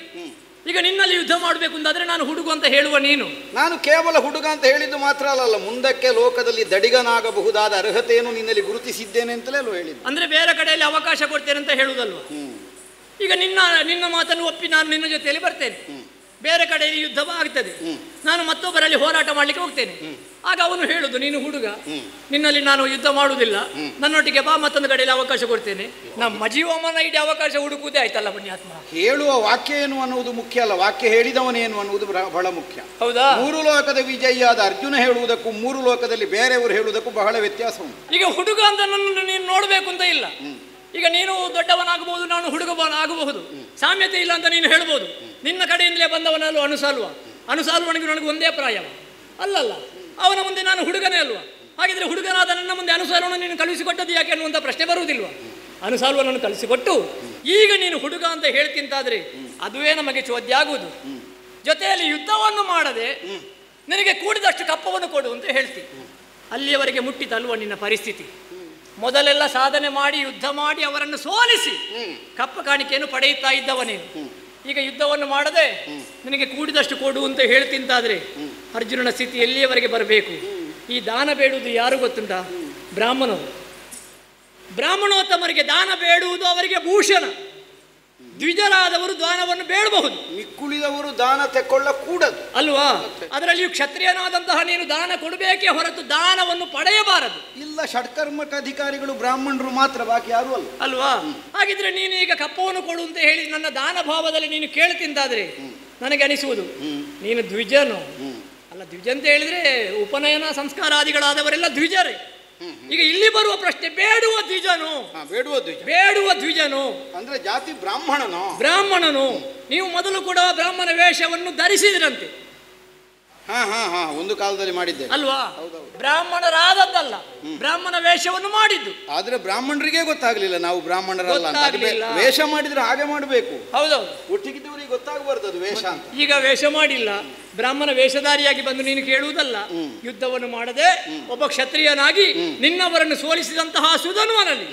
ಈಗ ನಿನ್ನಲ್ಲಿ ಯುದ್ಧ ಮಾಡಬೇಕು ಅಂತಾದ್ರೆ ನಾನು ಹುಡುಗ ಅಂತ ಹೇಳುವ ನೀನು? ನಾನು ಕೇವಲ ಹುಡುಗ ಅಂತ ಹೇಳಿದ್ದು ಮಾತ್ರ ಅಲ್ಲ, ಮುಂದಕ್ಕೆ ಲೋಕದಲ್ಲಿ ದಡಿಗನಾಗಬಹುದಾದ ಅರ್ಹತೆಯನ್ನು ನಿನ್ನಲ್ಲಿ ಗುರುತಿಸಿದ್ದೇನೆ ಅಂತಲೇ ಹೇಳಿದ್ದು. ಅಂದ್ರೆ ಬೇರೆ ಕಡೆಯಲ್ಲಿ ಅವಕಾಶ ಕೊಡ್ತೇನೆ ಅಂತ ಹೇಳುವುದಲ್ವ? ಈಗ ನಿನ್ನ ಮಾತನ್ನು ಒಪ್ಪಿ ನಾನು ನಿನ್ನ ಜೊತೆಯಲ್ಲಿ ಬರ್ತೇನೆ, ಬೇರೆ ಕಡೆಯಲ್ಲಿ ಯುದ್ಧ ಆಗ್ತದೆ, ನಾನು ಮತ್ತೊಬ್ಬರಲ್ಲಿ ಹೋರಾಟ ಮಾಡ್ಲಿಕ್ಕೆ ಹೋಗ್ತೇನೆ. ಆಗ ಅವನು ಹೇಳುದು, ನೀನು ಹುಡುಗ, ನಿನ್ನಲ್ಲಿ ನಾನು ಯುದ್ಧ ಮಾಡುವುದಿಲ್ಲ, ನನ್ನೊಟ್ಟಿಗೆ ಬಾ, ಮತ್ತೊಂದು ಕಡೆಯಲ್ಲಿ ಅವಕಾಶ ಕೊಡ್ತೇನೆ. ನಮ್ಮ ಜೀವಮಾನ ಇಡೀ ಅವಕಾಶ ಹುಡುಕುವುದೇ ಆಯ್ತಲ್ಲ ಪುಣ್ಯಾತ್ಮ. ಹೇಳುವ ವಾಕ್ಯ ಏನು ಅನ್ನುವುದು ಮುಖ್ಯ ಅಲ್ಲ, ವಾಕ್ಯ ಹೇಳಿದವನೇನು ಅನ್ನುವುದು ಬಹಳ ಮುಖ್ಯ. ಹೌದಾ? ಮೂರು ಲೋಕದ ವಿಜಯಿಯಾದ ಅರ್ಜುನ ಹೇಳುವುದಕ್ಕೂ ಮೂರು ಲೋಕದಲ್ಲಿ ಬೇರೆಯವರು ಹೇಳುವುದಕ್ಕೂ ಬಹಳ ವ್ಯತ್ಯಾಸ ಉಂಟು. ಈಗ ಹುಡುಗ ಅಂತ ನನ್ನನ್ನು ನೀನು ನೋಡ್ಬೇಕು ಅಂತ ಇಲ್ಲ. ಈಗ ನೀನು ದೊಡ್ಡವನಾಗಬಹುದು, ನಾನು ಹುಡುಗವನಾಗಬಹುದು, ಸಾಮ್ಯತೆ ಇಲ್ಲ ಅಂತ ನೀನು ಹೇಳ್ಬೋದು. ನಿನ್ನ ಕಡೆಯಿಂದಲೇ ಬಂದವನಲ್ಲೂ ಅನುಸಾಲ್ವನಿಗೆ ನನಗೆ ಒಂದೇ ಪ್ರಾಯವ ಅಲ್ಲಲ್ಲ, ಅವನ ಮುಂದೆ ನಾನು ಹುಡುಗನೇ ಅಲ್ವಾ? ಹಾಗಿದ್ರೆ ಹುಡುಗನಾದ ನನ್ನ ಮುಂದೆ ಅನುಸಾರವನ್ನು ನೀನು ಕಳುಹಿಸಿಕೊಟ್ಟದ್ದು ಯಾಕೆ ಅನ್ನುವಂಥ ಪ್ರಶ್ನೆ ಬರುವುದಿಲ್ವ? ಅನುಸಾರವನ್ನು ಕಳಿಸಿಕೊಟ್ಟು ಈಗ ನೀನು ಹುಡುಗ ಅಂತ ಹೇಳ್ತಿಂತಾದ್ರೆ ಅದುವೇ ನಮಗೆ ಚೋದ್ಯ ಆಗುವುದು. ಜೊತೆಯಲ್ಲಿ ಯುದ್ಧವನ್ನು ಮಾಡದೆ ನಿನಗೆ ಕೂಡಿದಷ್ಟು ಕಪ್ಪವನ್ನು ಕೊಡು ಅಂತ ಹೇಳ್ತಿ. ಅಲ್ಲಿಯವರೆಗೆ ಮುಟ್ಟಿತಲ್ವ ನಿನ್ನ ಪರಿಸ್ಥಿತಿ? ಮೊದಲೆಲ್ಲ ಸಾಧನೆ ಮಾಡಿ ಯುದ್ಧ ಮಾಡಿ ಅವರನ್ನು ಸೋಲಿಸಿ ಕಪ್ಪ ಕಾಣಿಕೆಯನ್ನು ಪಡೆಯುತ್ತಾ ಇದ್ದವ ನೀನು. ಈಗ ಯುದ್ಧವನ್ನು ಮಾಡದೆ ನಿನಗೆ ಕೂಡಿದಷ್ಟು ಕೊಡು ಅಂತ ಹೇಳ್ತಿಂತಾದ್ರೆ ಅರ್ಜುನನ ಸ್ಥಿತಿ ಎಲ್ಲಿಯವರೆಗೆ ಬರಬೇಕು? ಈ ದಾನ ಬೇಡುವುದು ಯಾರು ಗೊತ್ತುಂಟ? ಬ್ರಾಹ್ಮಣೋತ್ತಮರಿಗೆ ದಾನ ಬೇಡುವುದು ಅವರಿಗೆ ಭೂಷಣ. ದ್ವಿಜರಾದವರು ದಾನವನ್ನು ಬೇಡಬಹುದು, ಮಿಕ್ಕುಳಿದವರು ದಾನ ತೆಕ್ಕೊಳ್ಳಕೂಡದು ಅಲ್ವಾ? ಅದರಲ್ಲಿಯೂ ಕ್ಷತ್ರಿಯನಾದಂತಹ ನೀನು ದಾನ ಕೊಡಬೇಕೇ ಹೊರತು ದಾನವನ್ನು ಪಡೆಯಬಾರದು. ಇಲ್ಲ, ಷಟ್ಕರ್ಮಕ ಅಧಿಕಾರಿಗಳು ಬ್ರಾಹ್ಮಣರು ಮಾತ್ರ, ಬಾಕಿ ಯಾರು ಅಲ್ಲ, ಅಲ್ವಾ? ಹಾಗಿದ್ರೆ ನೀನು ಈಗ ಕಪ್ಪವನ್ನು ಕೊಡು ಅಂತ ಹೇಳಿ ನನ್ನ ದಾನ ಭಾವದಲ್ಲಿ ನೀನು ಕೇಳ್ತಿಂತಾದ್ರೆ ನನಗೆ ಅನಿಸುವುದು ನೀನು ದ್ವಿಜನು ಅಲ್ಲ. ದ್ವಿಜ ಅಂತ ಹೇಳಿದ್ರೆ ಉಪನಯನ ಸಂಸ್ಕಾರಾದಿಗಳಾದವರೆಲ್ಲ ದ್ವಿಜರೇ. ಈಗ ಇಲ್ಲಿ ಬರುವ ಪ್ರಶ್ನೆ, ಬೇಡುವ ದ್ವಿಜನು ಅಂದ್ರೆ ಜಾತಿ ಬ್ರಾಹ್ಮಣನು. ನೀವು ಮೊದಲು ಕೂಡ ಬ್ರಾಹ್ಮಣ ವೇಷವನ್ನು ಧರಿಸಿದ್ರಂತೆ. ಒಂದು ಕಾಲದಲ್ಲಿ ಮಾಡಿದ್ದೆ ಅಲ್ವಾ? ಬ್ರಾಹ್ಮಣರಾದದ್ದಲ್ಲ, ಬ್ರಾಹ್ಮಣ ವೇಷವನ್ನು ಮಾಡಿದ್ದು. ಆದ್ರೆ ಬ್ರಾಹ್ಮಣರಿಗೆ ಗೊತ್ತಾಗ್ಲಿಲ್ಲ ನಾವು ಬ್ರಾಹ್ಮಣರಲ್ಲ ಅಂತ. ವೇಷ ಮಾಡಿದ್ರೆ ಹಾಗೆ ಮಾಡಬೇಕು. ಹೌದೌದು, ಒಟ್ಟಿಗಿದ್ದವರಿಗೆ ಗೊತ್ತಾಗಬಾರ್ದು ಅದು ವೇಷ ಅಂತ. ಈಗ ವೇಷ ಮಾಡಿಲ್ಲ, ಬ್ರಾಹ್ಮಣ ವೇಷಧಾರಿಯಾಗಿ ಬಂದು ನೀನು ಕೇಳುವುದಲ್ಲ. ಯುದ್ಧವನ್ನು ಮಾಡದೆ ಒಬ್ಬ ಕ್ಷತ್ರಿಯನಾಗಿ ನಿನ್ನವರನ್ನು ಸೋಲಿಸಿದಂತಹ ಸುಧನ್ವನಲ್ಲಿ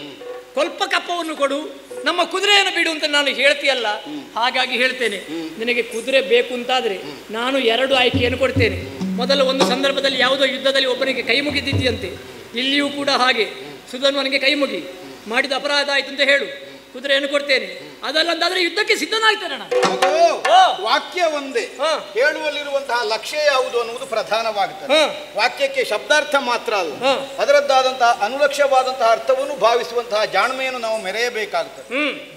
ಸ್ವಲ್ಪ ಕಪ್ಪವನ್ನು ಕೊಡು, ನಮ್ಮ ಕುದುರೆಯನ್ನು ಬಿಡು ಅಂತ ನಾನು ಹೇಳ್ತೀಯಲ್ಲ. ಹಾಗಾಗಿ ಹೇಳ್ತೇನೆ, ನಿನಗೆ ಕುದುರೆ ಬೇಕು ಅಂತಾದ್ರೆ ನಾನು 2 ಆಯ್ಕೆಯನ್ನು ಕೊಡ್ತೇನೆ. ಮೊದಲ ಒಂದು ಸಂದರ್ಭದಲ್ಲಿ ಯಾವುದೋ ಯುದ್ಧದಲ್ಲಿ ಒಬ್ಬನಿಗೆ ಕೈ ಮುಗಿದಿದ್ದಂತೆ, ಇಲ್ಲಿಯೂ ಕೂಡ ಹಾಗೆ ಸುಧನ್ವನಿಗೆ ಕೈ ಮುಗಿ ಮಾಡಿದ ಅಪರಾಧ ಆಯ್ತು ಅಂತ ಹೇಳು, ಕುದುರೆಯನ್ನು ಕೊಡ್ತೇನೆ. ಅದಲ್ಲಂದಾದ್ರೆ ಯುದ್ಧಕ್ಕೆ ಸಿದ್ಧನಾಗ್ತೇನೆ ನಾನು. ವಾಕ್ಯ ಒಂದೇ, ಹೇಳುವಲ್ಲಿರುವಂತಹ ಲಕ್ಷ್ಯ ಯಾವುದು ಅನ್ನುವುದು ಪ್ರಧಾನವಾಗುತ್ತದೆ. ವಾಕ್ಯಕ್ಕೆ ಶಬ್ದಾರ್ಥ ಮಾತ್ರ ಅಲ್ಲ, ಅದರದ್ದಾದಂತಹ ಅನುಲಕ್ಷ್ಯವಾದಂತಹ ಅರ್ಥವನ್ನು ಭಾವಿಸುವಂತಹ ಜಾಣ್ಮೆಯನ್ನು ನಾವು ಮೆರೆಯಬೇಕಾಗುತ್ತದೆ.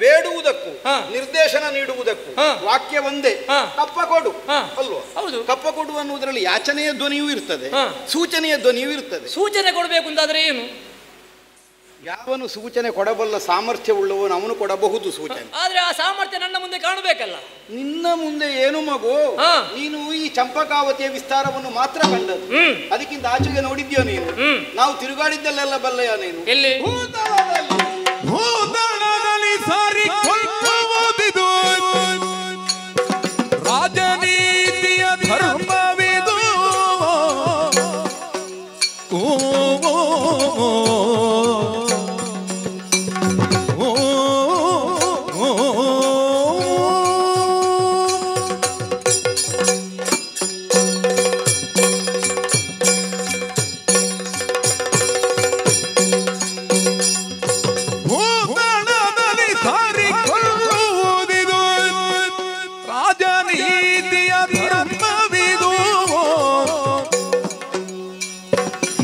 ಬೇಡುವುದಕ್ಕೂ ನಿರ್ದೇಶನ ನೀಡುವುದಕ್ಕೂ ವಾಕ್ಯ ಒಂದೇ. ಕಪ್ಪ ಕೊಡು ಅಲ್ವಾ? ಹೌದು. ಕಪ್ಪ ಕೊಡು ಅನ್ನುವುದರಲ್ಲಿ ಯಾಚನೆಯ ಧ್ವನಿಯೂ ಇರ್ತದೆ, ಸೂಚನೆಯ ಧ್ವನಿಯೂ ಇರ್ತದೆ. ಸೂಚನೆ ಕೊಡಬೇಕು ಅಂತಾದ್ರೆ ಏನು? ಯಾವನು ಸೂಚನೆ ಕೊಡಬಲ್ಲ ಸಾಮರ್ಥ್ಯವುಳ್ಳವನು ಅವನು ಕೊಡಬಹುದು ಸೂಚನೆ. ಆದ್ರೆ ಆ ಸಾಮರ್ಥ್ಯ ನನ್ನ ಮುಂದೆ ಕಾಣಬೇಕಲ್ಲ. ನಿನ್ನ ಮುಂದೆ ಏನು ಮಗು, ನೀನು ಈ ಚಂಪಕಾವತಿಯ ವಿಸ್ತಾರವನ್ನು ಮಾತ್ರ ಕಂಡದ್ದು, ಅದಕ್ಕಿಂತ ಆಚೆಗೆ ನೋಡಿದ್ಯೋ ನೀನು? ನಾವು ತಿರುಗಾಡಿದ್ದಲ್ಲೆಲ್ಲ ಬಲ್ಲೆಯ ನೀನು? ಎಲ್ಲಿ? ಭೂತಳದಲ್ಲಿ ಸಾರಿಕೊಳ್ಳುವುದಿದು ರಾಜನೀತಿಯ ಧರ್ಮವಿದು.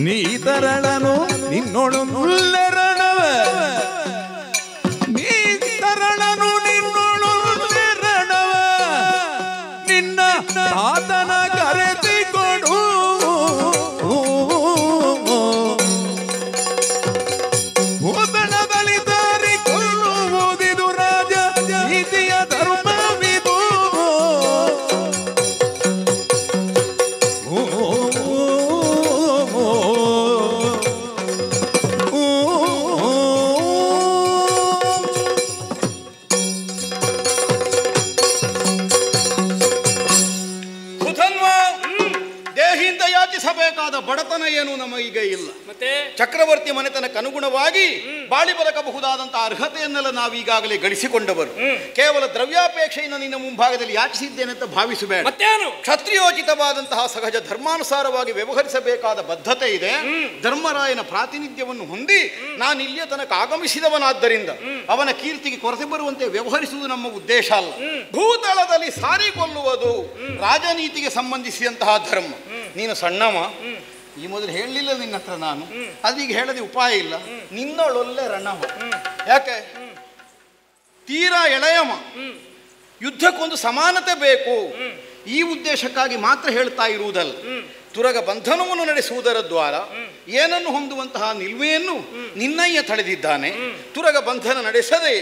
ನೀತರಣನು ನಿನ್ನೊಳುಲ್ಲೆರಣವ, ನೀತರಣನು ನಿನ್ನೊಳುಲ್ಲೆರಣವ, ನಿನ್ನ ತಾತನ ಕರೆಸಿಕೊಡು. ಭೂತಳದಲ್ಲಿ ದಾರಿಕೊಳ್ಳುವುದಿದು ರಾಜ ನೀತಿಯ ಧರ್ಮವಿದು. ಬೇಕಾದ ಬಡತನ ಏನು ನಮಗೀಗ ಇಲ್ಲ. ಮತ್ತೆ ಚಕ್ರವರ್ತಿ ಮನೆತನಕ್ಕೆ ಅನುಗುಣವಾಗಿ ಬಾಳಿ ಬದುಕಬಹುದಾದಂತಹ ಅರ್ಹತೆಯನ್ನೆಲ್ಲ ನಾವು ಈಗಾಗಲೇ ಗಳಿಸಿಕೊಂಡವರು. ಕೇವಲ ದ್ರವ್ಯಾಪೇಕ್ಷೆಯಿಂದ ನಿನ್ನ ಮುಂಭಾಗದಲ್ಲಿ ಯಾಚಿಸಿದ್ದೇನೆ ಅಂತ ಭಾವಿಸಬೇಡ. ಮತ್ತೇನು? ಕ್ಷತ್ರಿಯೋಚಿತವಾದಂತಹ ಸಹಜ ಧರ್ಮಾನುಸಾರವಾಗಿ ವ್ಯವಹರಿಸಬೇಕಾದ ಬದ್ಧತೆ ಇದೆ. ಧರ್ಮರಾಯನ ಪ್ರಾತಿನಿಧ್ಯವನ್ನು ಹೊಂದಿ ನಾನು ಇಲ್ಲಿಯ ತನಕ ಆಗಮಿಸಿದವನಾದ್ದರಿಂದ ಅವನ ಕೀರ್ತಿಗೆ ಕೊರತೆ ಬರುವಂತೆ ವ್ಯವಹರಿಸುವುದು ನಮ್ಮ ಉದ್ದೇಶ ಅಲ್ಲ. ಭೂತಳದಲ್ಲಿ ಸಾರಿಕೊಳ್ಳುವುದು ರಾಜನೀತಿಗೆ ಸಂಬಂಧಿಸಿದಂತಹ ಧರ್ಮ. ನೀನು ಸಣ್ಣವ, ಈ ಮೊದಲು ಹೇಳಲಿಲ್ಲ ನಿನ್ನ ಹತ್ರ ನಾನು, ಅದೀಗ ಹೇಳದೆ ಉಪಾಯ ಇಲ್ಲ. ನಿನ್ನೊಳೊಲ್ಲೆ ರಣವ, ಯಾಕೆ ತೀರಾ ಎಳೆಯಮ, ಯುದ್ಧಕ್ಕೊಂದು ಸಮಾನತೆ ಬೇಕು. ಈ ಉದ್ದೇಶಕ್ಕಾಗಿ ಮಾತ್ರ ಹೇಳ್ತಾ ಇರುವುದಲ್ಲ. ತುರಗ ಬಂಧನವನ್ನು ನಡೆಸುವುದರ ದ್ವಾರ ಏನನ್ನು ಹೊಂದುವಂತಹ ನಿಲ್ವೆಯನ್ನು ನಿನ್ನಯ್ಯ ತಳೆದಿದ್ದಾನೆ. ತುರಗ ಬಂಧನ ನಡೆಸದೆ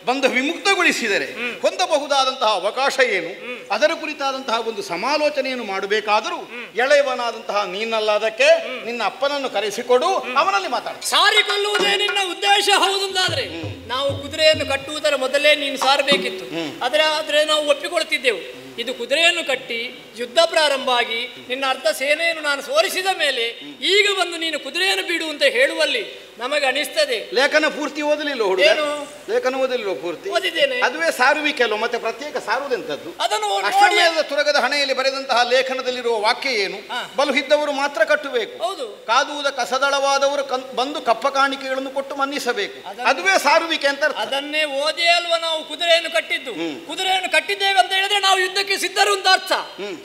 ಬಂಧ ವಿಮುಕ್ತಗೊಳಿಸಿದರೆ ಹೊಂದಬಹುದಾದಂತಹ ಅವಕಾಶ ಏನು, ಅದರ ಕುರಿತಾದಂತಹ ಒಂದು ಸಮಾಲೋಚನೆಯನ್ನು ಮಾಡಬೇಕಾದರೂ ಎಳೆಯವನಾದಂತಹ ನೀನಲ್ಲದಕ್ಕೆ ನಿನ್ನ ಅಪ್ಪನನ್ನು ಕರೆಸಿಕೊಡು, ಅವನಲ್ಲಿ ಮಾತಾಡ. ಸಾರಿಕೊಳ್ಳುವುದೇ ನಿನ್ನ ಉದ್ದೇಶ ಹೌದಾದ್ರೆ ನಾವು ಕುದುರೆಯನ್ನು ಕಟ್ಟುವುದರ ಮೊದಲೇ ನೀನು ಸಾರಬೇಕಿತ್ತು. ಆದ್ರೆ ನಾವು ಒಪ್ಪಿಕೊಳ್ತಿದ್ದೆವು. ಇದು ಕುದುರೆಯನ್ನು ಕಟ್ಟಿ ಯುದ್ಧ ಪ್ರಾರಂಭ ಆಗಿ ನಿನ್ನ ಅರ್ಧ ಸೇನೆಯನ್ನು ನಾನು ಸೋರಿಸಿದ ಮೇಲೆ ಈಗ ಬಂದು ನೀನು ಕುದುರೆಯನ್ನು ಬಿಡು ಅಂತ ಹೇಳುವಲ್ಲಿ ನಮಗೆ ಅನಿಸ್ತದೆ. ಲೇಖನ ಪೂರ್ತಿ ಓದಲಿಲ್ಲ ಹುಡುಗ? ಲೇಖನ ಓದಲಿಲ್ಲ ಪೂರ್ತಿ? ಓದಿದ್ದೇನೆ. ಅದುವೇ ಸಾರುವಿಕೆ ಅಲ್ವ, ಮತ್ತೆ ಪ್ರತ್ಯೇಕ ಸಾರುವುದೆಂತದ್ದು? ಅದನ್ನು ಅಶ್ವಮೇಧದ ತುರಗದ ಹಣೆಯಲ್ಲಿ ಬರೆದಂತಹ ಲೇಖನದಲ್ಲಿರುವ ವಾಕ್ಯ ಏನು? ಬಲು ಹಿದ್ದವರು ಮಾತ್ರ ಕಟ್ಟಬೇಕು, ಕಾದುವುದ ಕಸದಳವಾದವರು ಬಂದು ಕಪ್ಪ ಕಾಣಿಕೆಗಳನ್ನು ಕೊಟ್ಟು ಮನ್ನಿಸಬೇಕು. ಅದುವೇ ಸಾರುವಿಕೆ ಅಂತ. ಅದನ್ನೇ ಓದಿ ಅಲ್ವಾ ನಾವು ಕುದುರೆಯನ್ನು ಕಟ್ಟಿದ್ದು. ಕುದುರೆಯನ್ನು ಕಟ್ಟಿದ್ದೇವೆ ಅಂತ ಹೇಳಿದ್ರೆ ನಾವು ಯುದ್ಧಕ್ಕೆ ಸಿದ್ಧರು ಅಂತ ಅರ್ಥ.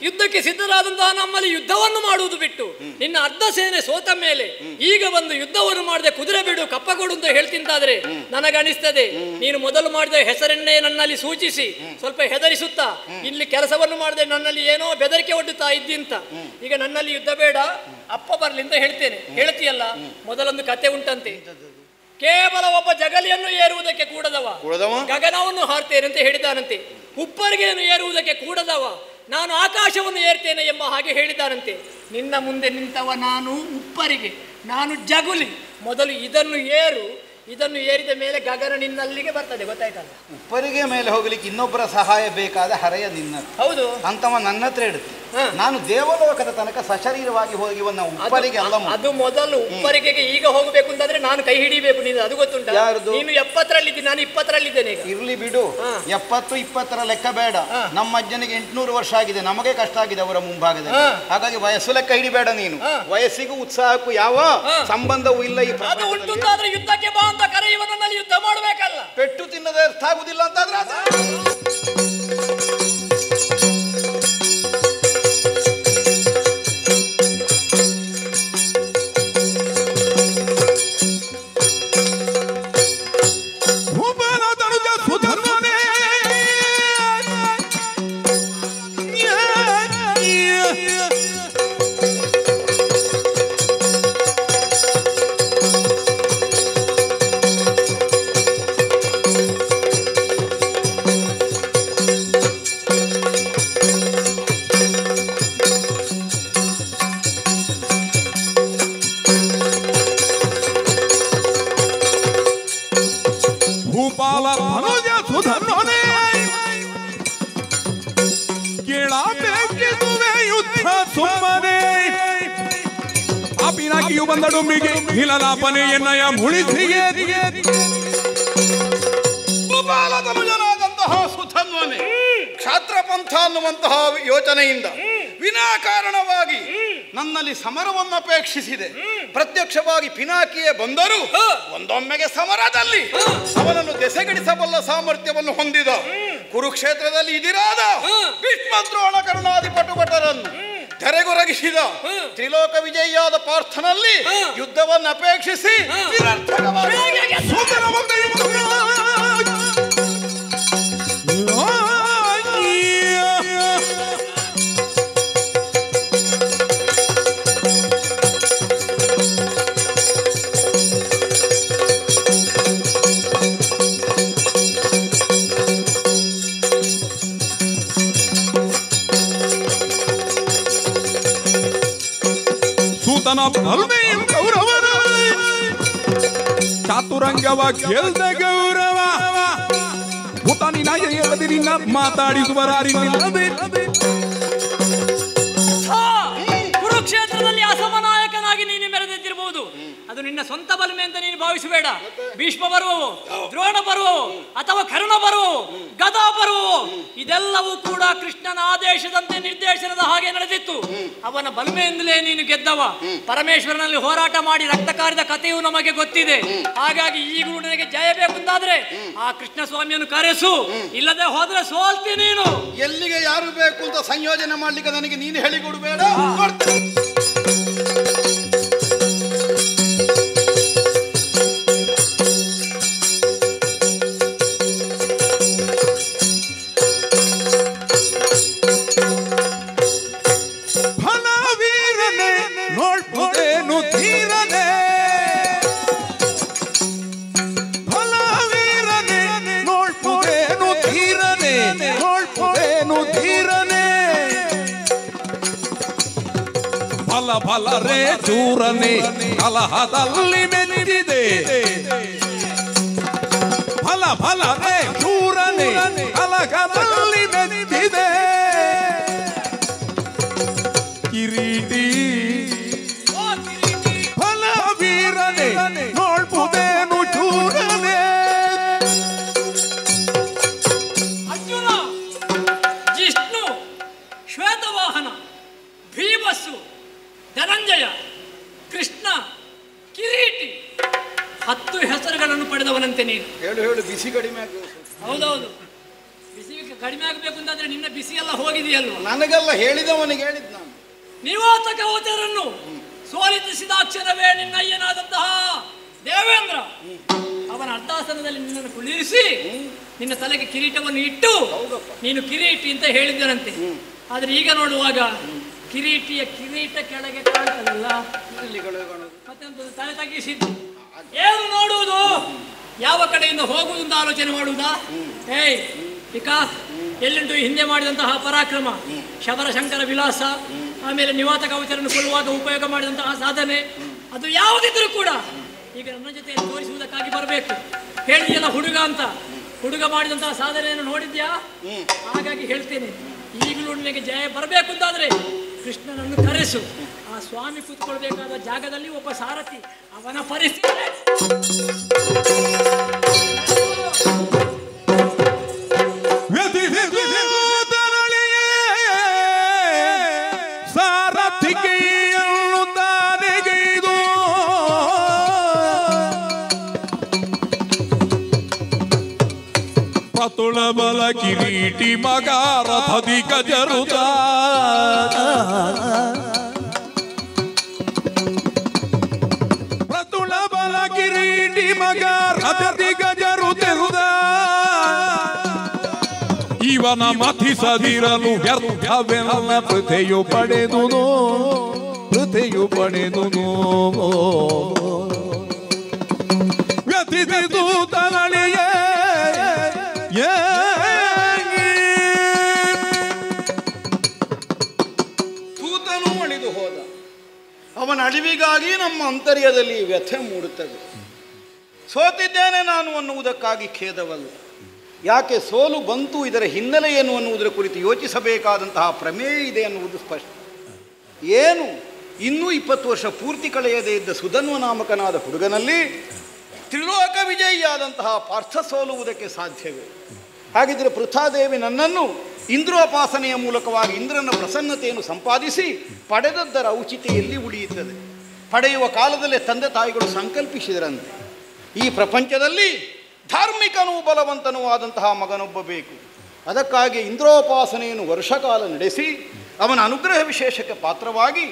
ಯುದ್ಧಕ್ಕೆ ಸಿದ್ಧರಾದಂತಹ ನಮ್ಮಲ್ಲಿ ಯುದ್ಧವನ್ನು ಮಾಡುವುದು ಬಿಟ್ಟು ನಿನ್ನ ಅರ್ಧ ಸೇನೆ ಸೋತ ಮೇಲೆ ಈಗ ಬಂದು ಯುದ್ಧವನ್ನು ಮಾಡದೆ ಕುದುರೆ ಬಿಡು ಕಪ್ಪ ಕೊಡು ಅಂತ ಹೇಳ್ತಿಂತಾದ್ರೆ ನನಗನಿಸ್ತದೆ ನೀನು ಮೊದಲು ಮಾಡಿದ ಹೆಸರನ್ನೇ ನನ್ನಲ್ಲಿ ಸೂಚಿಸಿ ಸ್ವಲ್ಪ ಹೆದರಿಸುತ್ತಾ ಇಲ್ಲಿ ಕೆಲಸವನ್ನು ಮಾಡದೆ ನನ್ನಲ್ಲಿ ಏನೋ ಬೆದರಿಕೆ ಒಡ್ಡುತ್ತಾ ಇದ್ದಿಂತ. ಈಗ ನನ್ನಲ್ಲಿ ಯುದ್ಧ ಬೇಡ, ಅಪ್ಪ ಬರ್ಲಿ ಅಂತ ಹೇಳ್ತೇನೆ. ಹೇಳ್ತೀಯಲ್ಲ, ಮೊದಲೊಂದು ಕತೆ ಉಂಟಂತೆ. ಕೇವಲ ಒಬ್ಬ ಜಗಲಿಯನ್ನು ಏರುವುದಕ್ಕೆ ಕೂಡದವ ಗಗನವನ್ನು ಹಾರ್ತೇನೆ ಅಂತ ಹೇಳಿದಾನಂತೆ. ಉಪ್ಪರಿಗೆಯನ್ನು ಏರುವುದಕ್ಕೆ ಕೂಡದವ ನಾನು ಆಕಾಶವನ್ನು ಏರ್ತೇನೆ ಎಂಬ ಹಾಗೆ ಹೇಳಿದಾನಂತೆ. ನಿನ್ನ ಮುಂದೆ ನಿಂತವ ನಾನು ಉಪ್ಪರಿಗೆ, ನಾನು ಜಗುಲಿ. ಮೊದಲು ಇದನ್ನು ಏರು, ಇದನ್ನು ಏರಿದ ಮೇಲೆ ಗಗನ ನಿನ್ನಲ್ಲಿಗೆ ಬರ್ತದೆ, ಗೊತ್ತಾಯ್ತಲ್ಲ. ಉಪ್ಪರಿಗೆ ಮೇಲೆ ಹೋಗ್ಲಿಕ್ಕೆ ಇನ್ನೊಬ್ಬರ ಸಹಾಯ ಬೇಕಾದ ಹರೆಯ ನಿನ್ನ. ಹೌದು, ಅಂತವ ನನ್ನ ಹತ್ರ ಇಡುತ್ತೆ. ನಾನು ದೇವಲೋಕದ ತನಕ ಸಶರೀರವಾಗಿ ಹೋಗಿ ಒಂದು ಉಪ್ಪರಿಗೆ ಅಲ್ಲ. ಅದು ಮೊದಲು ಉಪ್ಪರಿಗೆಗೆ ಈಗ ಹೋಗಬೇಕು ಅಂತಂದ್ರೆ ನಾನು ಕೈ ಹಿಡಿಬೇಕು. ನೀನು ಅದು ಗೊತ್ತುಂಟ? ಯಾರ್ದು? ನೀನು 70ರಲ್ಲಿದ್ದೀನಿ, ನಾನು 20ರಲ್ಲಿದ್ದೇನೆ ಈಗ. ಇರ್ಲಿ ಬಿಡು, 70-20ರ ಲೆಕ್ಕ ಬೇಡ. ನಮ್ಮ ಅಜ್ಜನಿಗೆ 800 ವರ್ಷ ಆಗಿದೆ, ನಮಗೆ ಕಷ್ಟ ಆಗಿದೆ ಅವರ ಮುಂಭಾಗದಲ್ಲಿ. ಹಾಗಾಗಿ ವಯಸ್ಸು ಲೆಕ್ಕ ಹಿಡಿಬೇಡ ನೀನು. ವಯಸ್ಸಿಗೂ ಉತ್ಸಾಹಕ್ಕೂ ಯಾವ ಸಂಬಂಧವೂ ಇಲ್ಲ. ಈ ಅದು ಉಂಟುಂಟಾದ್ರೆ ಯುದ್ಧಕ್ಕೆ ಬಾ ಅಂತ ಕರೆಯುವ ನನ್ನಲ್ಲಿ ಯುದ್ಧ ಮಾಡಬೇಕಲ್ಲ. ಪೆಟ್ಟು ತಿನ್ನದೆ ಅರ್ಥ ಆಗುದಿಲ್ಲ ಅಂತಾದ್ರೆ ಬಂದಡುಂಬಿಗೆ ಹಿಲಲಾಪನೆ ಎನ್ನಯ ಮುಳಿಸಿಗೆ ಭೂಪಾಲತನುಜನಾದಂತಹ ಸುಧನ್ವನೆ ಕ್ಷಾತ್ರ ಪಂಥ ಅನ್ನುವಂತಹ ಯೋಚನೆಯಿಂದ ವಿನಾಕಾರಣವಾಗಿ ನನ್ನಲ್ಲಿ ಸಮರವನ್ನು ಅಪೇಕ್ಷಿಸಿದೆ. ಪ್ರತ್ಯಕ್ಷವಾಗಿ ಪಿನಾಕಿಯೇ ಬಂದರೂ ಒಂದೊಮ್ಮೆಗೆ ಸಮರದಲ್ಲಿ ಅವನನ್ನು ದೆಸೆಗಡಿಸಬಲ್ಲ ಸಾಮರ್ಥ್ಯವನ್ನು ಹೊಂದಿದ ಕುರುಕ್ಷೇತ್ರದಲ್ಲಿ ಇದಿರಾದ ಭೀಷ್ಮದ್ರೋಣ ಕರುಣಾದಿ ಪಟುಭಟರನ್ನು ತೆರೆಗೊರಗಿಸಿದ ತ್ರಿಲೋಕ ವಿಜಯಿಯಾದ ಪಾರ್ಥನಲ್ಲಿ ಯುದ್ಧವನ್ನು ಅಪೇಕ್ಷಿಸಿ ಗೌರವ ಚಾತುರಂಗವ ಗೆಲ್ದ ಗೌರವ ಹುತಾನಿನ ಎದಿರಿನ ಮಾತಾಡಿಸುವರಾರಿಲ್ಲದೆ ಕುರುಕ್ಷೇತ್ರದಲ್ಲಿ ಅಸಮನಾಯಕನಾಗಿ ನೀನು ಮೆರೆದಿದ್ದಿರಬಹುದು. ಅದು ನಿನ್ನ ಸ್ವಂತ ಬಲಮೆ ಅಂತ ನೀನು ಭಾವಿಸಬೇಡ. ಭೀಷ್ಮ ಬರುವವು, ದ್ರೋಣ ಬರುವವು, ಅಥವಾ ಕರ್ಣ ಬರುವವು, ಗದಾ ಬರುವವು, ಇದೆಲ್ಲವೂ ಕೂಡ ಕೃಷ್ಣನ ಆದೇಶದಂತೆ ನಿರ್ದೇಶನದ ಹಾಗೆ ನಡೆದಿತ್ತು. ಅವನ ಬಲಮೆಯಿಂದಲೇ ನೀನು ಗೆದ್ದವ. ಪರಮೇಶ್ವರನಲ್ಲಿ ಹೋರಾಟ ಮಾಡಿ ರಕ್ತ ಕಾರಿದ ಕಥೆಯು ನಮಗೆ ಗೊತ್ತಿದೆ. ಹಾಗಾಗಿ ಈಗಲೂ ನನಗೆ ಜಯ ಬೇಕಂತಾದ್ರೆ ಆ ಕೃಷ್ಣ ಸ್ವಾಮಿಯನ್ನು ಕರೆಸು, ಇಲ್ಲದೆ ಹೋದ್ರೆ ಸೋಲ್ತಿ ನೀನು. ಎಲ್ಲಿಗೆ ಯಾರು ಬೇಕು ಅಂತ ಸಂಯೋಜನೆ ಮಾಡ್ಲಿಕ್ಕೆ ನನಗೆ ನೀನು ಹೇಳಿಕೊಡಬೇಡ. ಫಲ ರೇ ಚೂರನೆ ಕಲಹದಲ್ಲಿ ಮೆಚ್ಚಿದೆ. ಫಲ ರೇ ಚೂರನೆ ಕಲಹದಲ್ಲಿ ಮೆಚ್ಚಿದೆ. ಕಿರೀಟಿ ಫಲ ವೀರನೆ ನೋಡ್ಬುದೇನು ಚೂರನೆ. ಅರ್ಜುನ, ಜಿಷ್ಣು, ಶ್ವೇತವಾಹನ, ಭೀಮಸ್ಸು, ಧನಂಜಯ, ಕೃಷ್ಣ, ಕಿರೀಟಿ 10 ಹೆಸರುಗಳನ್ನು ಪಡೆದವನಂತೆ ನೀನು. ಹೇಳು ಬಿಸಿ ಕಡಿಮೆ ಆಗ. ಹೌದೌದು, ಬಿಸಿ ಕಡಿಮೆ ಆಗಬೇಕು ಅಂತಂದ್ರೆ ನಿನ್ನ ಬಿಸಿ ಎಲ್ಲ ಹೋಗಿದೆಯಲ್ವ? ನನಗೆಲ್ಲ ಹೇಳಿದವನಿಗೆ ಹೇಳಿದ್ ನಾನು. ನಿವಾತಕ ಹೋತರನ್ನು ಸೋಲಿಸಿದಾಕ್ಷರವೇ ನಿನ್ನಯ್ಯನಾದಂತಹ ದೇವೇಂದ್ರ ಅವನ ಅರ್ಧಾಸನದಲ್ಲಿ ನಿನ್ನನ್ನು ಕುಳ್ಳಿರಿಸಿ ನಿನ್ನ ತಲೆಗೆ ಕಿರೀಟವನ್ನು ಇಟ್ಟು ನೀನು ಕಿರೀಟಿ ಅಂತ ಹೇಳಿದ್ದನಂತೆ. ಆದ್ರೆ ಈಗ ನೋಡುವಾಗ ಕಿರೀಟ ಕೆಳಗೆ ಕಾಣ್ತದಲ್ಲ, ಮತ್ತೆ ತಲೆ ತಗ್ಗಿಸಿದ್ದು. ಏನು ನೋಡುವುದು? ಯಾವ ಕಡೆಯಿಂದ ಹೋಗುವುದು ಅಂತ ಆಲೋಚನೆ ಮಾಡುವುದಾ? ಎಲ್ಲಿಂಟು ಹಿಂದೆ ಮಾಡಿದಂತಹ ಪರಾಕ್ರಮ, ಶಬರ ಶಂಕರ ವಿಲಾಸ, ಆಮೇಲೆ ನಿವಾತ ಕವಚರನ್ನು ಕೊಲ್ಲುವಾಗ ಉಪಯೋಗ ಮಾಡಿದಂತಹ ಸಾಧನೆ, ಅದು ಯಾವುದಿದ್ರೂ ಕೂಡ ಈಗ ನನ್ನ ಜೊತೆ ತೋರಿಸುವುದಕ್ಕಾಗಿ ಬರಬೇಕು. ಹೇಳಿದೆಯಲ್ಲ ಹುಡುಗ ಅಂತ, ಹುಡುಗ ಮಾಡಿದಂತಹ ಸಾಧನೆಯನ್ನು ನೋಡಿದ್ಯಾ? ಹಾಗಾಗಿ ಹೇಳ್ತೇನೆ, ಈಗಲೂ ನಿನಗೆ ಜಯ ಬರಬೇಕು ಅಂತಾದ್ರೆ ಕೃಷ್ಣನನ್ನು ಕರೆಸು. ಆ ಸ್ವಾಮಿ ಕೂತ್ಕೊಳ್ಬೇಕಾದ ಜಾಗದಲ್ಲಿ ಒಬ್ಬ ಸಾರಥಿ, ಅವನ ಪರಿಸ್ಥಿತಿ ಸಾರಥಿಗೆಯನ್ನು ತಾನೆಗೆದು ಪತುಳ ಬಲ ಕಿರೀಟಿ ಮಗ ರಥದಿ ಗಜರುತ ಪತುಳ ಬಲ ಕಿರೀಟಿ ಮಗ ರಥದಿ ಗಜರುತೆರುದ ಇವನ ಮಥಿಸದಿರಲು ವ್ಯರ್ಥವೆಲ್ಲ ಪೃಥೆಯು ಪಡೆದುನು ವ್ಯಥಿಸಿದು ತನಳಿಯೇ ತೂತನು ಅಳಿದು ಹೋದ. ಅವನ ಅಳಿವಿಗಾಗಿ ನಮ್ಮ ಅಂತರ್ಯದಲ್ಲಿ ವ್ಯಥೆ ಮೂಡುತ್ತದೆ. ಸೋತಿದ್ದೇನೆ ನಾನು ಅನ್ನುವುದಕ್ಕಾಗಿ ಖೇದವಲ್ಲ. ಯಾಕೆ ಸೋಲು ಬಂತು, ಇದರ ಹಿನ್ನೆಲೆ ಏನು ಅನ್ನುವುದರ ಕುರಿತು ಯೋಚಿಸಬೇಕಾದಂತಹ ಪ್ರಮೇಯ ಇದೆ ಅನ್ನುವುದು ಸ್ಪಷ್ಟ. ಏನು ಇನ್ನೂ 20 ವರ್ಷ ಪೂರ್ತಿ ಕಳೆಯದೇ ಇದ್ದ ಸುಧನ್ವ ನಾಮಕನಾದ ಹುಡುಗನಲ್ಲಿ ತ್ರಿಲೋಕ ವಿಜಯಿಯಾದಂತಹ ಪಾರ್ಥ ಸೋಲುವುದಕ್ಕೆ ಸಾಧ್ಯವೇ? ಹಾಗಿದ್ದರೆ ಪೃಥಾದೇವಿ ನನ್ನನ್ನು ಇಂದ್ರೋಪಾಸನೆಯ ಮೂಲಕವಾಗಿ ಇಂದ್ರನ ಪ್ರಸನ್ನತೆಯನ್ನು ಸಂಪಾದಿಸಿ ಪಡೆದದ್ದರ ಔಚಿತ್ಯ ಎಲ್ಲಿ ಉಳಿಯುತ್ತದೆ? ಪಡೆಯುವ ಕಾಲದಲ್ಲೇ ತಂದೆ ತಾಯಿಗಳು ಸಂಕಲ್ಪಿಸಿದರಂತೆ, ಈ ಪ್ರಪಂಚದಲ್ಲಿ ಧಾರ್ಮಿಕನೂ ಬಲವಂತನೂ ಆದಂತಹ ಮಗನೊಬ್ಬ ಬೇಕು. ಅದಕ್ಕಾಗಿ ಇಂದ್ರೋಪಾಸನೆಯನ್ನು ವರ್ಷಕಾಲ ನಡೆಸಿ ಅವನ ಅನುಗ್ರಹ ವಿಶೇಷಕ್ಕೆ ಪಾತ್ರವಾಗಿ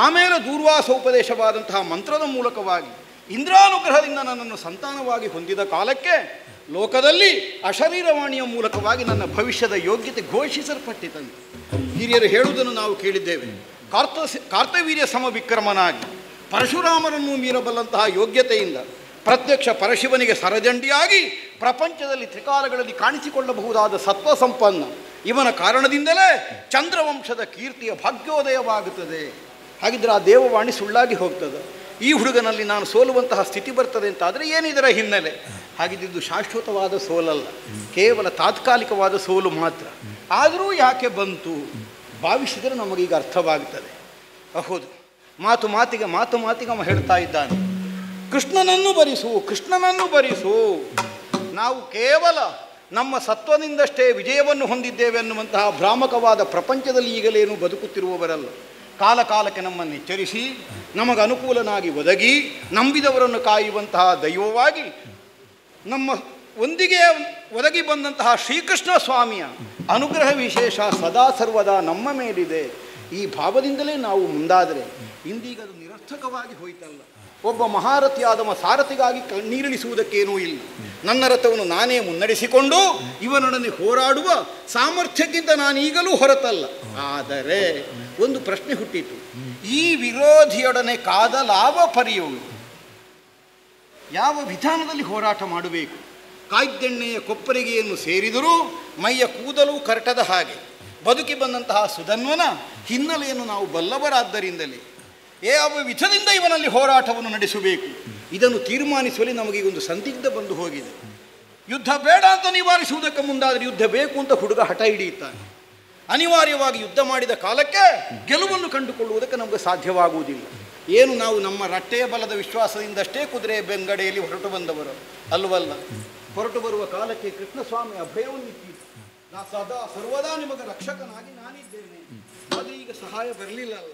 ಆಮೇಲೆ ದೂರ್ವಾಸೋಪದೇಶವಾದಂತಹ ಮಂತ್ರದ ಮೂಲಕವಾಗಿ ಇಂದ್ರಾನುಗ್ರಹದಿಂದ ನನ್ನನ್ನು ಸಂತಾನವಾಗಿ ಹೊಂದಿದ ಕಾಲಕ್ಕೆ ಲೋಕದಲ್ಲಿ ಅಶರೀರವಾಣಿಯ ಮೂಲಕವಾಗಿ ನನ್ನ ಭವಿಷ್ಯದ ಯೋಗ್ಯತೆ ಘೋಷಿಸಲ್ಪಟ್ಟಿತಂತೆ. ಹಿರಿಯರು ಹೇಳುವುದನ್ನು ನಾವು ಕೇಳಿದ್ದೇವೆ. ಕಾರ್ತವೀರ್ಯ ಸಮವಿಕ್ರಮನಾಗಿ ಪರಶುರಾಮರನ್ನು ಮೀರಬಲ್ಲಂತಹ ಯೋಗ್ಯತೆಯಿಂದ ಪ್ರತ್ಯಕ್ಷ ಪರಶಿವನಿಗೆ ಸರಜಂಡಿಯಾಗಿ ಪ್ರಪಂಚದಲ್ಲಿ ತ್ರಿಕಾಲಗಳಲ್ಲಿ ಕಾಣಿಸಿಕೊಳ್ಳಬಹುದಾದ ಸತ್ವ ಸಂಪನ್ನ ಇವನ ಕಾರಣದಿಂದಲೇ ಚಂದ್ರವಂಶದ ಕೀರ್ತಿಯ ಭಾಗ್ಯೋದಯವಾಗುತ್ತದೆ. ಹಾಗಿದ್ರೆ ಆ ದೇವವಾಣಿ ಸುಳ್ಳಾಗಿ ಹೋಗ್ತದೆ. ಈ ಹುಡುಗನಲ್ಲಿ ನಾನು ಸೋಲುವಂತಹ ಸ್ಥಿತಿ ಬರ್ತದೆ ಅಂತಾದರೆ ಏನಿದರ ಹಿನ್ನೆಲೆ? ಹಾಗಿದ್ದು ಶಾಶ್ವತವಾದ ಸೋಲಲ್ಲ, ಕೇವಲ ತಾತ್ಕಾಲಿಕವಾದ ಸೋಲು ಮಾತ್ರ. ಆದರೂ ಯಾಕೆ ಬಂತು ಭಾವಿಸಿದರೆ ನಮಗೀಗ ಅರ್ಥವಾಗುತ್ತದೆ. ಹೌದು, ಮಾತಿಗೆ ಅವ ಹೇಳ್ತಾ ಇದ್ದಾನೆ, ಕೃಷ್ಣನನ್ನು ಭರಿಸು. ನಾವು ಕೇವಲ ನಮ್ಮ ಸತ್ವದಿಂದಷ್ಟೇ ವಿಜಯವನ್ನು ಹೊಂದಿದ್ದೇವೆ ಅನ್ನುವಂತಹ ಭ್ರಾಮಕವಾದ ಪ್ರಪಂಚದಲ್ಲಿ ಈಗಲೇನು ಬದುಕುತ್ತಿರುವವರಲ್ಲ. ಕಾಲಕಾಲಕ್ಕೆ ನಮ್ಮನ್ನು ಎಚ್ಚರಿಸಿ ನಮಗೆ ಅನುಕೂಲನಾಗಿ ಒದಗಿ ನಂಬಿದವರನ್ನು ಕಾಯುವಂತಹ ದೈವವಾಗಿ ನಮ್ಮ ಒಂದಿಗೆ ಒದಗಿ ಬಂದಂತಹ ಶ್ರೀಕೃಷ್ಣ ಸ್ವಾಮಿಯ ಅನುಗ್ರಹ ವಿಶೇಷ ಸದಾ ಸರ್ವದಾ ನಮ್ಮ ಮೇಲಿದೆ. ಈ ಭಾವದಿಂದಲೇ ನಾವು ಮುಂದಾದರೆ ಇಂದೀಗ ಅದು ನಿರರ್ಥಕವಾಗಿ ಹೋಯ್ತಲ್ಲ. ಒಬ್ಬ ಮಹಾರಥಿಯಾದವ ಸಾರಥಿಗಾಗಿ ಕಣ್ಣೀರಿಳಿಸುವುದಕ್ಕೇನೂ ಇಲ್ಲ. ನನ್ನ ರಥವನ್ನು ನಾನೇ ಮುನ್ನಡೆಸಿಕೊಂಡು ಇವನೊಡನೆ ಹೋರಾಡುವ ಸಾಮರ್ಥ್ಯಕ್ಕಿಂತ ನಾನೀಗಲೂ ಹೊರತಲ್ಲ. ಆದರೆ ಒಂದು ಪ್ರಶ್ನೆ ಹುಟ್ಟಿತು, ಈ ವಿರೋಧಿಯೊಡನೆ ಕಾದ ಲಾಭ ಪಡೆಯುವುದು ಯಾವ ವಿಧಾನದಲ್ಲಿ ಹೋರಾಟ ಮಾಡಬೇಕು? ಕಾಯ್ದೆಣ್ಣೆಯ ಕೊಪ್ಪರಿಗೆಯನ್ನು ಸೇರಿದರೂ ಮೈಯ ಕೂದಲು ಕರಟದ ಹಾಗೆ ಬದುಕಿ ಬಂದಂತಹ ಸುಧನ್ವನ ಹಿನ್ನೆಲೆಯನ್ನು ನಾವು ಬಲ್ಲವರಾದ್ದರಿಂದಲೇ ಯಾವ ವಿಧದಿಂದ ಇವನಲ್ಲಿ ಹೋರಾಟವನ್ನು ನಡೆಸಬೇಕು ಇದನ್ನು ತೀರ್ಮಾನಿಸುವಲ್ಲಿ ನಮಗೀಗೊಂದು ಸಂದಿಗ್ಧ ಬಂದು ಹೋಗಿದೆ. ಯುದ್ಧ ಬೇಡ ಅಂತ ನಿವಾರಿಸುವುದಕ್ಕೆ ಮುಂದಾದರೆ ಯುದ್ಧ ಬೇಕು ಅಂತ ಹುಡುಗ ಹಠ ಹಿಡಿಯುತ್ತಾನೆ. ಅನಿವಾರ್ಯವಾಗಿ ಯುದ್ಧ ಮಾಡಿದ ಕಾಲಕ್ಕೆ ಗೆಲುವನ್ನು ಕಂಡುಕೊಳ್ಳುವುದಕ್ಕೆ ನಮಗೆ ಸಾಧ್ಯವಾಗುವುದಿಲ್ಲ. ಏನು ನಾವು ನಮ್ಮ ರಟ್ಟೆಯ ಬಲದ ವಿಶ್ವಾಸದಿಂದಷ್ಟೇ ಕುದುರೆ ಬೆಂಗಡೆಯಲ್ಲಿ ಹೊರಟು ಬಂದವರು ಅಲ್ಲವಲ್ಲ. ಹೊರಟು ಬರುವ ಕಾಲಕ್ಕೆ ಕೃಷ್ಣಸ್ವಾಮಿ ಅಭಯವನ್ನು ಇಟ್ಟಿದ್ದು, ನಾ ಸದಾ ಸರ್ವದಾ ನಿಮಗೆ ರಕ್ಷಕನಾಗಿ ನಾನಿದ್ದೇನೆ. ಆದರೆ ಈಗ ಸಹಾಯ ಬರಲಿಲ್ಲ ಅಲ್ಲ.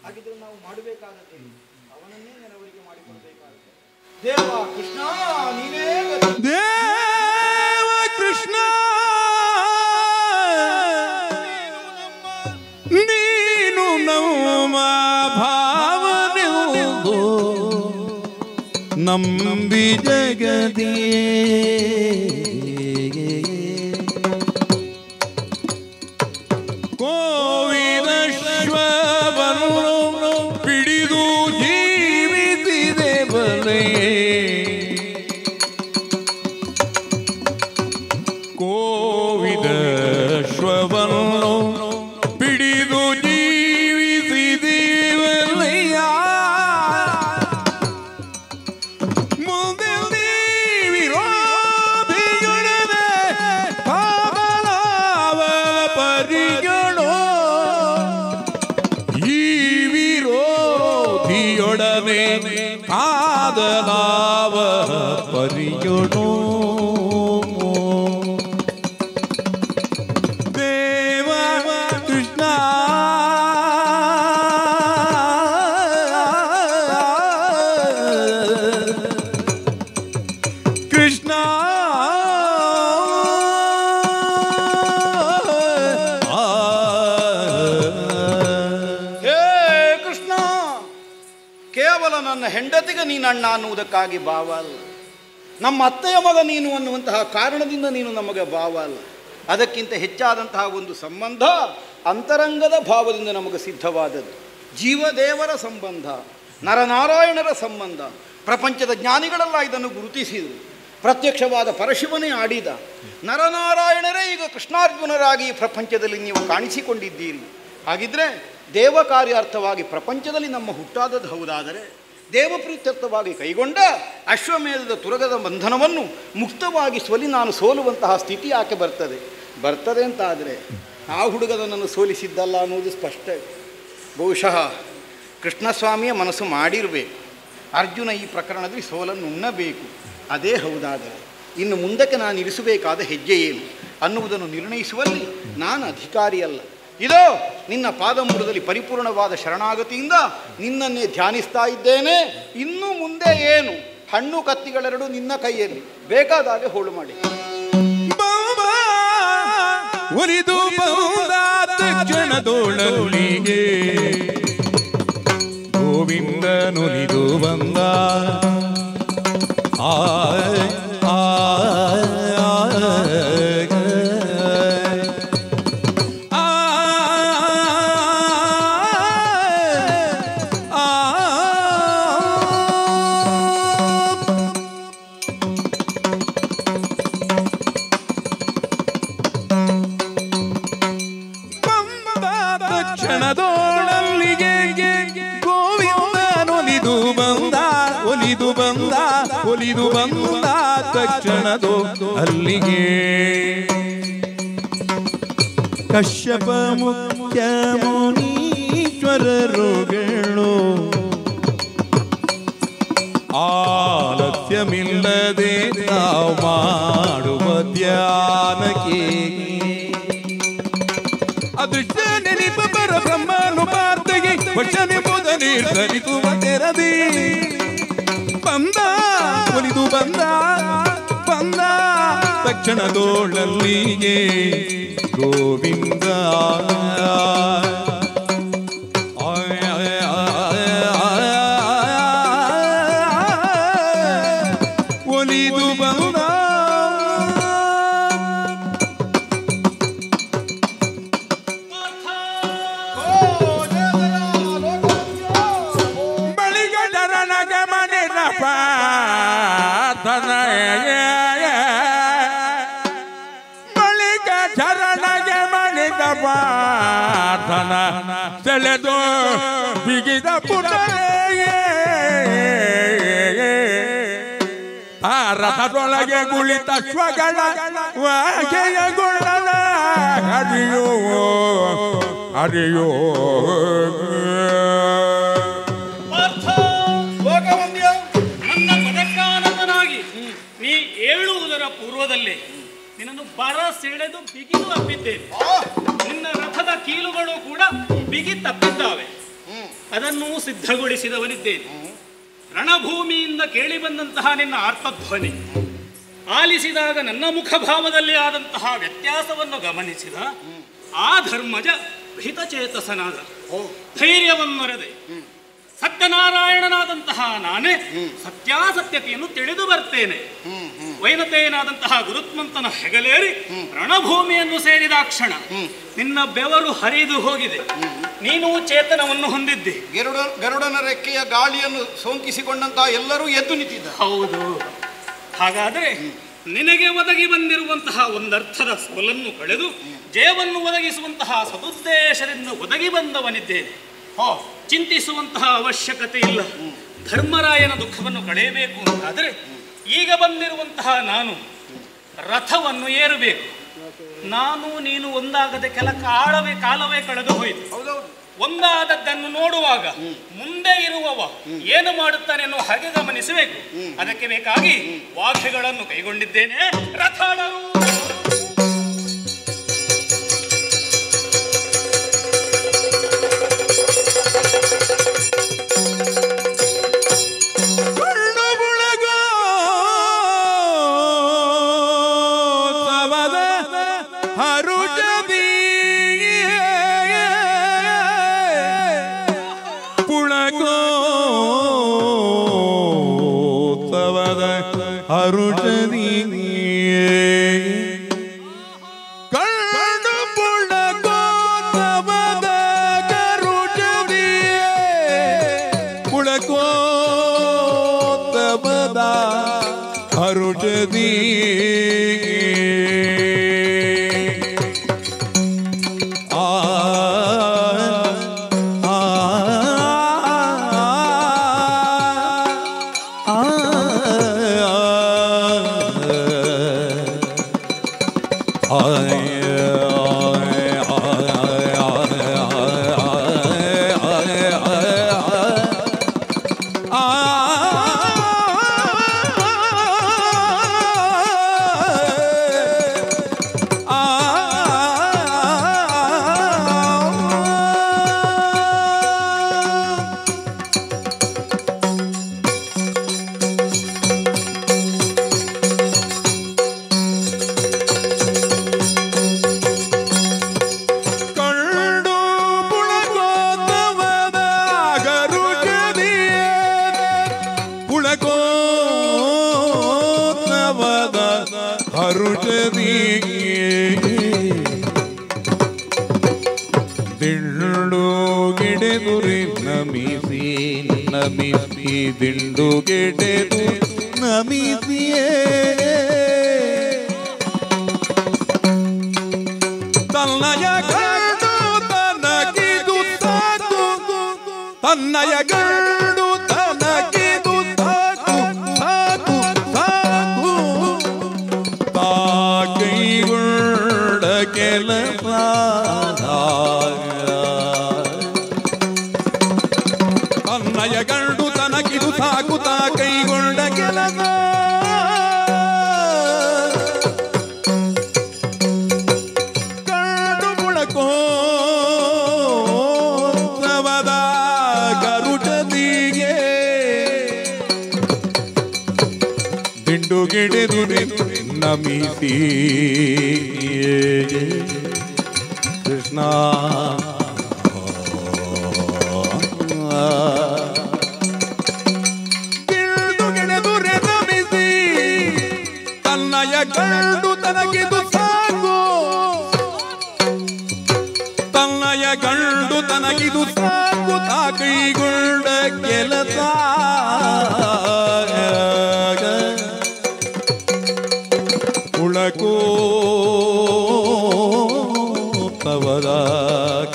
ಹಾಗಿದ್ರೆ ನಾವು ಮಾಡಬೇಕಾಗತ್ತೆ ಅವನನ್ನೇ ನೆರವರಿಕೆ ಮಾಡಿಕೊಳ್ಬೇಕಾಗುತ್ತೆ. ದೇವ ಕೃಷ್ಣ ನೀನೇ ದೇವ ಕೃಷ್ಣ ನೀನು ನಮ್ಮ ಭಾವನೆಂದು ನಂಬಿ ಜಗದೇ ಕೋವಿದಶ್ವವನ್ನು ಪಿಡಿದು ಜೀವಿಸಿದೆ ಬಲೆ ಕೋವಿದಶ್ವವನ್ನು ಪಿಡಿದು ಜೀವಿಸಿದೀವಲಯ್ಯ ಮುಂದೆ ವಿರೋಧಿಗಳೇ ಕಾದಲಾವ ಪರಿಗಣ ಜ್ಯೋತಿಯೊಡನೆ ಕಾದಲಾವ ಪರಿಯೊಡೋ ದೇವ ಕೃಷ್ಣ ಕೃಷ್ಣ ನನ್ನ ಹೆಂಡತಿಗೆ ನೀನು ಅಣ್ಣ ಅನ್ನುವುದಕ್ಕಾಗಿ ಭಾವ ಅಲ್ಲ, ನಮ್ಮ ಅತ್ತೆಯ ಮಗ ನೀನು ಅನ್ನುವಂತಹ ಕಾರಣದಿಂದ ನೀನು ನಮಗೆ ಭಾವ ಅಲ್ಲ. ಅದಕ್ಕಿಂತ ಹೆಚ್ಚಾದಂತಹ ಒಂದು ಸಂಬಂಧ ಅಂತರಂಗದ ಭಾವದಿಂದ ನಮಗೆ ಸಿದ್ಧವಾದದ್ದು. ಜೀವದೇವರ ಸಂಬಂಧ, ನರನಾರಾಯಣರ ಸಂಬಂಧ. ಪ್ರಪಂಚದ ಜ್ಞಾನಿಗಳೆಲ್ಲ ಇದನ್ನು ಗುರುತಿಸಿದರು. ಪ್ರತ್ಯಕ್ಷವಾದ ಪರಶಿವನೇ ಆಡಿದ. ನರನಾರಾಯಣರೇ ಈಗ ಕೃಷ್ಣಾರ್ಜುನರಾಗಿ ಪ್ರಪಂಚದಲ್ಲಿ ನೀವು ಕಾಣಿಸಿಕೊಂಡಿದ್ದೀರಿ. ಹಾಗಿದ್ರೆ ದೇವ ಕಾರ್ಯಾರ್ಥವಾಗಿ ಪ್ರಪಂಚದಲ್ಲಿ ನಮ್ಮ ಹುಟ್ಟಾದದ್ದು ಹೌದಾದರೆ ದೇವಪ್ರೀತ್ಯರ್ಥವಾಗಿ ಕೈಗೊಂಡ ಅಶ್ವಮೇಧದ ತುರಗದ ಬಂಧನವನ್ನು ಮುಕ್ತವಾಗಿಸುವಲ್ಲಿ ನಾನು ಸೋಲುವಂತಹ ಸ್ಥಿತಿ ಯಾಕೆ ಬರ್ತದೆ ಅಂತಾದರೆ ಆ ಹುಡುಗ ನನ್ನನ್ನು ಸೋಲಿಸಿದ್ದಲ್ಲ ಅನ್ನುವುದು ಸ್ಪಷ್ಟ. ಬಹುಶಃ ಕೃಷ್ಣಸ್ವಾಮಿಯ ಮನಸ್ಸು ಮಾಡಿರಬೇಕು, ಅರ್ಜುನ ಈ ಪ್ರಕರಣದಲ್ಲಿ ಸೋಲನ್ನು ಉಣ್ಣಬೇಕು. ಅದೇ ಹೌದಾದರೆ ಇನ್ನು ಮುಂದಕ್ಕೆ ನಾನು ಇರಿಸಬೇಕಾದ ಹೆಜ್ಜೆ ಏನು ಅನ್ನುವುದನ್ನು ನಿರ್ಣಯಿಸುವಲ್ಲಿ ನಾನು ಅಧಿಕಾರಿಯಲ್ಲ. ಇದೋ ನಿನ್ನ ಪಾದಮೂಲದಲ್ಲಿ ಪರಿಪೂರ್ಣವಾದ ಶರಣಾಗತಿಯಿಂದ ನಿನ್ನನ್ನೇ ಧ್ಯಾನಿಸ್ತಾ ಇದ್ದೇನೆ. ಇನ್ನು ಮುಂದೆ ಏನು? ಹಣ್ಣು ಕತ್ತಿಗಳೆರಡು ನಿನ್ನ ಕೈಯಲ್ಲಿ, ಬೇಕಾದಾಗೆ ಹೋಳು ಮಾಡಿ. ಉರಿದು ತಕ್ಷಣದೊಳಲಿಗೆ ಗೋವಿಂದನುಲಿದು ಬಂದ ಒಲಿದು ಬಂದ ತಕ್ಷಣದೋ ಅಲ್ಲಿಗೆ ಕಶ್ಯಪ ಮುಖ್ಯ ಮುನೀಶ್ವರರುಗಳು ಆಲಸ್ಯಮಿಲ್ಲದೆ ತಾವು ಮಾಡುವ ಧ್ಯಾನಕ್ಕೆ ಅದೃಷ್ಟ ನೆನಪ ಪರ ಬ್ರಹ್ಮಾನುಪಾತೆಗೆ ವಚನೆಂಬುದ ನಿರ್ಧರಿಸುವ ತೆರದಿ ಬಂದ ಒಲಿದು ಬಂದ ತಕ್ಷಣದೋಳಲ್ಲಿಗೆ ಗೋವಿಂದ ಒಲಿದು ಬಂದ ಬಳಿಕ ಚರಣಗೆ ಮಣಿದ ಪಾರ್ಥನ ಸೆಳೆದು ಬಿಗಿದ ಪುಟರೆಯೇ ಆ ರಥದೊಳಗೆ ಕುಳಿತ ಶ್ವಗಳ ವಾಗೆಯ ಗುಣನ ಹರಿಯೋ ನೀ ಏಳುವುದರ ಪೂರ್ವದಲ್ಲೇ ನಿನ್ನನ್ನು ಬರ ಸೆಳೆದು ಬಿಗಿದು ಅಪ್ಪಿದ್ದೇನೆ. ನಿನ್ನ ರಥದ ಕೀಲುಗಳು ಕೂಡ ಬಿಗಿ ತಪ್ಪಿದ್ದಾವೆ. ಅದನ್ನು ಸಿದ್ಧಗೊಳಿಸಿದವನಿದ್ದೇನೆ. ರಣಭೂಮಿಯಿಂದ ಕೇಳಿ ಬಂದಂತಹ ನಿನ್ನ ಆರ್ತಧ್ವನಿ ಆಲಿಸಿದಾಗ ನನ್ನ ಮುಖಭಾವದಲ್ಲಿ ಆದಂತಹ ವ್ಯತ್ಯಾಸವನ್ನು ಗಮನಿಸಿದ ಆ ಧರ್ಮಜ ಹಿತಚೇತಸನಾದ ಧೈರ್ಯವನ್ನೊರೆದೆ ಸತ್ಯನಾರಾಯಣನಾದಂತಹ ನಾನೇ ಸತ್ಯಾಸತ್ಯತೆಯನ್ನು ತಿಳಿದು ಬರ್ತೇನೆ. ವೈನತೆಯನಾದಂತಹ ಗುರುತ್ಮಂತನ ಹೆಗಲೇರಿ ರಣಭೂಮಿಯನ್ನು ಸೇರಿದ ಕ್ಷಣ ನಿನ್ನ ಬೆವರು ಹರಿದು ಹೋಗಿದೆ. ನೀನು ಚೇತನವನ್ನು ಹೊಂದಿದ್ದೆ. ಗರುಡನ ರೆಕ್ಕೆಯ ಗಾಳಿಯನ್ನು ಸೋಂಕಿಸಿಕೊಂಡಂತಹ ಎಲ್ಲರೂ ಎದ್ದು ನಿಂತಿದ್ದ. ಹೌದು. ಹಾಗಾದರೆ ನಿನಗೆ ಒದಗಿ ಬಂದಿರುವಂತಹ ಒಂದರ್ಥದ ಸೋಲನ್ನು ಕಳೆದು ಜಯವನ್ನು ಒದಗಿಸುವಂತಹ ಸದುದ್ದೇಶದಿಂದ ಒದಗಿ ಬಂದವನಿದ್ದೇನೆ. ಚಿಂತಿಸುವಂತಹ ಅವಶ್ಯಕತೆ ಇಲ್ಲ. ಧರ್ಮರಾಯನ ದುಃಖವನ್ನು ಕಳೆಯಬೇಕು ಅಂತಾದರೆ ಈಗ ಬಂದಿರುವಂತಹ ನಾನು ರಥವನ್ನು ಏರಬೇಕು. ನಾನು ನೀನು ಒಂದಾಗದೆ ಕಾಲವೇ ಕಳೆದು ಹೋಯಿತು. ಒಂದಾದದ್ದನ್ನು ನೋಡುವಾಗ ಮುಂದೆ ಇರುವವ ಏನು ಮಾಡುತ್ತಾನೆ ಅನ್ನೋ ಹಾಗೆ ಗಮನಿಸಬೇಕು. ಅದಕ್ಕೆ ಬೇಕಾಗಿ ವಾಕ್ಯಗಳನ್ನು ಕೈಗೊಂಡಿದ್ದೇನೆ. ರಥಾಳರು ದಿಂಡುಗೆಡೆದು ನಮಿಸಿಯೇ ತನ್ನಯ ಗಂಡು ತನಗಿದು ಸಾಕು, ತನ್ನಯ ಗಂಡು ತನಗಿದು ಸಾಕು ಸಾಕು ಸಾಕು, ತಾ ಕೈಗೊಂಡ ಕೆಲಸ ತನ್ನಯ ಗಂಡು ತನಗಿದು ಸಾಕು, ತಾ ಕೈಗೊಂಡ ಕೆಲಸ ಕಂಡು ಮುಳಕೋತ್ಸವದ ಗರುಡದಿಗೆ ದಿಂಡುಗಿಡಿದು ನಮಿಸಿ ಕೃಷ್ಣ ಗಂಡು ತನಗಿದು ಸಾಕು, ತನ್ನಯ ಗಂಡು ತನಗಿದು ಸಾಕು, ತಾ ಕೈಗೊಂಡ ಕೆಲಸ ಉಳಕೋ ತವರ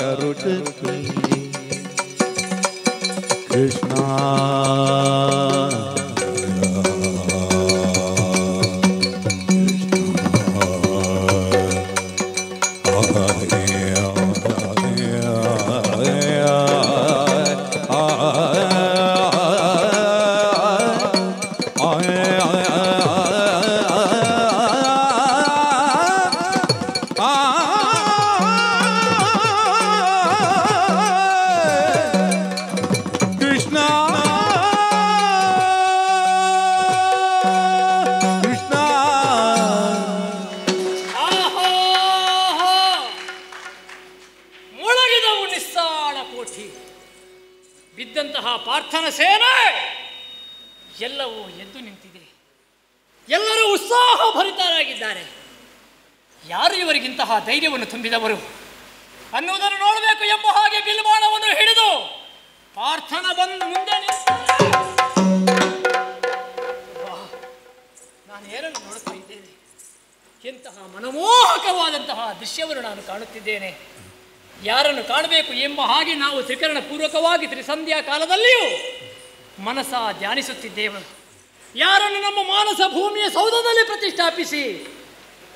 ಕರುಟ ಕೃಷ್ಣ ಬಿದ್ದಂತಹ ಪಾರ್ಥನ ಸೇನೆ ಎಲ್ಲವೂ ಎದ್ದು ನಿಂತಿದೆ. ಎಲ್ಲರೂ ಉತ್ಸಾಹ ಭರಿತರಾಗಿದ್ದಾರೆ. ಯಾರು ಇವರಿಗಿಂತಹ ಧೈರ್ಯವನ್ನು ತುಂಬಿದವರು ಅನ್ನುವುದನ್ನು ನೋಡಬೇಕು ಎಂಬ ಹಾಗೆ ಬಿಲ್ಬಾಣವನ್ನು ಹಿಡಿದು ಪಾರ್ಥನ ಬಂದು ಮುಂದೆ ನಾನು ಏನನ್ನು ನೋಡುತ್ತಾ ಇದ್ದೇನೆ. ಎಂತಹ ಮನಮೋಹಕವಾದಂತಹ ದೃಶ್ಯವನ್ನು ನಾನು ಕಾಣುತ್ತಿದ್ದೇನೆ. ಯಾರನ್ನು ಕಾಣಬೇಕು ಎಂಬ ಹಾಗೆ ನಾವು ತ್ರಿಕರಣ ಪೂರ್ವಕವಾಗಿ ತ್ರಿಸಂಧ್ಯಾ ಕಾಲದಲ್ಲಿಯೂ ಮನಸ ಧ್ಯಾನಿಸುತ್ತಿದ್ದೇವೆ. ಯಾರನ್ನು ನಮ್ಮ ಮಾನಸ ಭೂಮಿಯ ಸೌಧದಲ್ಲಿ ಪ್ರತಿಷ್ಠಾಪಿಸಿ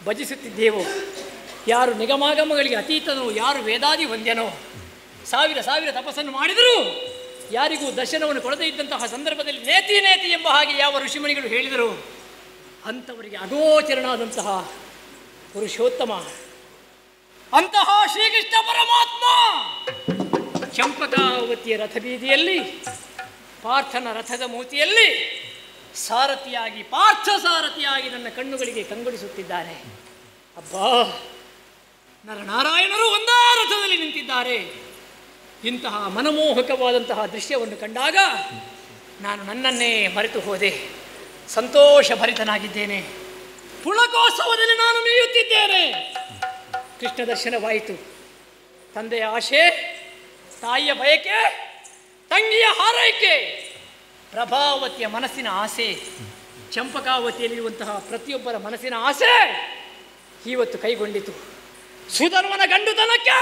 ಭಜಿಸುತ್ತಿದ್ದೇವೋ, ಯಾರು ನಿಗಮಾಗಮಗಳಿಗೆ ಅತೀತನೋ, ಯಾರು ವೇದಾದಿ ವಂದ್ಯನೋ, ಸಾವಿರ ತಪಸ್ಸನ್ನು ಮಾಡಿದರೂ ಯಾರಿಗೂ ದರ್ಶನವನ್ನು ಕೊಡದೇ ಇದ್ದಂತಹ ಸಂದರ್ಭದಲ್ಲಿ ನೇತಿ ನೇತಿ ಎಂಬ ಹಾಗೆ ಯಾವ ಋಷಿಮಣಿಗಳು ಹೇಳಿದರು ಅಂಥವರಿಗೆ ಅಗೋಚರನಾದಂತಹ ಪುರುಷೋತ್ತಮ ಅಂತಹ ಶ್ರೀಕೃಷ್ಣ ಪರಮಾತ್ಮ ಚಂಪಕಾವತಿಯ ರಥಬೀದಿಯಲ್ಲಿ ಪಾರ್ಥನ ರಥದ ಮೂತಿಯಲ್ಲಿ ಸಾರಥಿಯಾಗಿ ಪಾರ್ಥ ಸಾರಥಿಯಾಗಿ ನನ್ನ ಕಣ್ಣುಗಳಿಗೆ ಕಂಗೊಳಿಸುತ್ತಿದ್ದಾರೆ. ಅಬ್ಬಾ, ನರನಾರಾಯಣರು ಒಂದೇ ರಥದಲ್ಲಿ ನಿಂತಿದ್ದಾರೆ. ಇಂತಹ ಮನಮೋಹಕವಾದಂತಹ ದೃಶ್ಯವನ್ನು ಕಂಡಾಗ ನಾನು ನನ್ನನ್ನೇ ಮರೆತು ಹೋದೆ. ಸಂತೋಷ ಭರಿತನಾಗಿದ್ದೇನೆ. ಪುಳಕೋತ್ಸವದಲ್ಲಿ ನಾನು ಮೇಯುತ್ತಿದ್ದೇನೆ. ಕೃಷ್ಣ ದರ್ಶನವಾಯಿತು. ತಂದೆಯ ಆಶೆ, ತಾಯಿಯ ಬಯಕೆ, ತಂಗಿಯ ಹಾರೈಕೆ, ಪ್ರಭಾವತಿಯ ಮನಸ್ಸಿನ ಆಸೆ, ಚಂಪಕಾವತಿಯಲ್ಲಿರುವಂತಹ ಪ್ರತಿಯೊಬ್ಬರ ಮನಸ್ಸಿನ ಆಸೆ ಇವತ್ತು ಕೈಗೊಂಡಿತು. ಸುಧರ್ಮನ ಗಂಡುತನಕ್ಕೆ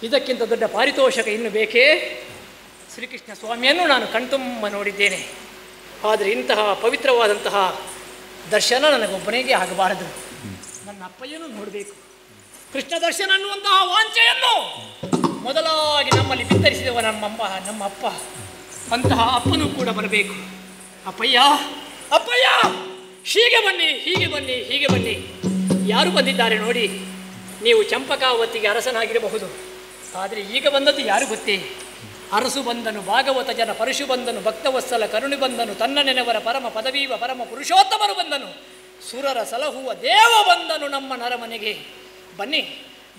ಇದಕ್ಕಿಂತ ದೊಡ್ಡ ಪಾರಿತೋಷಕ ಇನ್ನು ಬೇಕೇ? ಶ್ರೀಕೃಷ್ಣ ಸ್ವಾಮಿಯನ್ನು ನಾನು ಕಣ್ತುಂಬ ನೋಡಿದ್ದೇನೆ. ಆದರೆ ಇಂತಹ ಪವಿತ್ರವಾದಂತಹ ದರ್ಶನ ನನಗೊಬ್ಬನಿಗೆ ಆಗಬಾರದು. ನನ್ನ ಅಪ್ಪಯ್ಯನೂ ನೋಡಬೇಕು. ಕೃಷ್ಣ ದರ್ಶನ ಅನ್ನುವಂತಹ ವಾಂಛೆಯನ್ನು ಮೊದಲಾಗಿ ನಮ್ಮಲ್ಲಿ ಬಿತ್ತರಿಸಿದವ ನಮ್ಮ ಅಪ್ಪ. ಅಂತಹ ಅಪ್ಪನೂ ಕೂಡ ಬರಬೇಕು. ಅಪ್ಪಯ್ಯ, ಅಪ್ಪಯ್ಯ, ಹೀಗೆ ಬನ್ನಿ, ಹೀಗೆ ಬನ್ನಿ, ಹೀಗೆ ಬನ್ನಿ. ಯಾರು ಬಂದಿದ್ದಾರೆ ನೋಡಿ. ನೀವು ಚಂಪಕಾವತಿಗೆ ಅರಸನಾಗಿರಬಹುದು, ಆದರೆ ಈಗ ಬಂದದ್ದು ಯಾರು ಗೊತ್ತೇ? ಅರಸು ಬಂದನು, ಭಾಗವತ ಜನ ಪರಶು ಬಂದನು, ಭಕ್ತವತ್ಸಲ ಕರುಣಿ ಬಂದನು, ತನ್ನ ನೆನೆವರ ಪರಮ ಪದವೀವ ಪರಮ ಪುರುಷೋತ್ತಮರು ಬಂದನು, ಸುರರ ಸಲಹುವ ದೇವ ಬಂದನು ನಮ್ಮ ನರಮನೆಗೆ. ಬನ್ನಿ,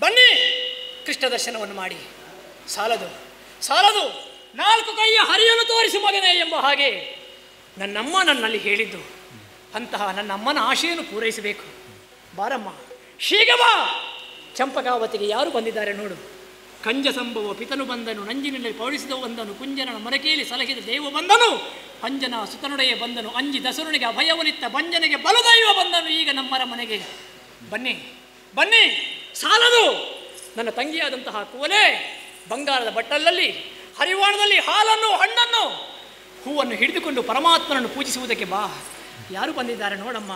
ಬನ್ನಿ, ಕೃಷ್ಣ ದರ್ಶನವನ್ನು ಮಾಡಿ. ಸಾಲದು, ಸಾಲದು, 4 ಕೈಯ ಹರಿಯನ್ನು ತೋರಿಸು ಮಗನೇ ಎಂಬ ಹಾಗೆ ನನ್ನಮ್ಮ ನನ್ನಲ್ಲಿ ಹೇಳಿದ್ದು. ಅಂತಹ ನನ್ನಮ್ಮನ ಆಶೆಯನ್ನು ಪೂರೈಸಬೇಕು. ಬಾರಮ್ಮ, ಹೀಗೆ ಬಾ. ಚಂಪಕಾವತಿಗೆ ಯಾರು ಬಂದಿದ್ದಾರೆ ನೋಡು. ಕಂಜ ಸಂಭವ ಪಿತನು ಬಂದನು, ನಂಜಿನಲ್ಲಿ ಪೌಳಿಸಿದ ಬಂದನು, ಕುಂಜನ ಮರಕೇಲಿ ಸಲಹಿದ ದೇವ ಬಂದನು, ಅಂಜನ ಸುತನುಡೆಯ ಬಂದನು, ಅಂಜಿ ದಸರುನಿಗೆ ಅಭಯವನಿತ್ತ ಬಂಜನಿಗೆ ಬಲದೈವ ಬಂದನು ಈಗ ನಮ್ಮರ ಮನೆಗೆ. ಬನ್ನಿ, ಬನ್ನಿ, ಸಾಲದು. ನನ್ನ ತಂಗಿಯಾದಂತಹ ಕೋಲೆ ಬಂಗಾರದ ಬಟ್ಟಲಲ್ಲಿ ಹರಿವಾಣದಲ್ಲಿ ಹಾಲನ್ನು, ಹಣ್ಣನ್ನು, ಹೂವನ್ನು ಹಿಡಿದುಕೊಂಡು ಪರಮಾತ್ಮನನ್ನು ಪೂಜಿಸುವುದಕ್ಕೆ ಬಾ. ಯಾರು ಬಂದಿದ್ದಾರೆ ನೋಡಮ್ಮ.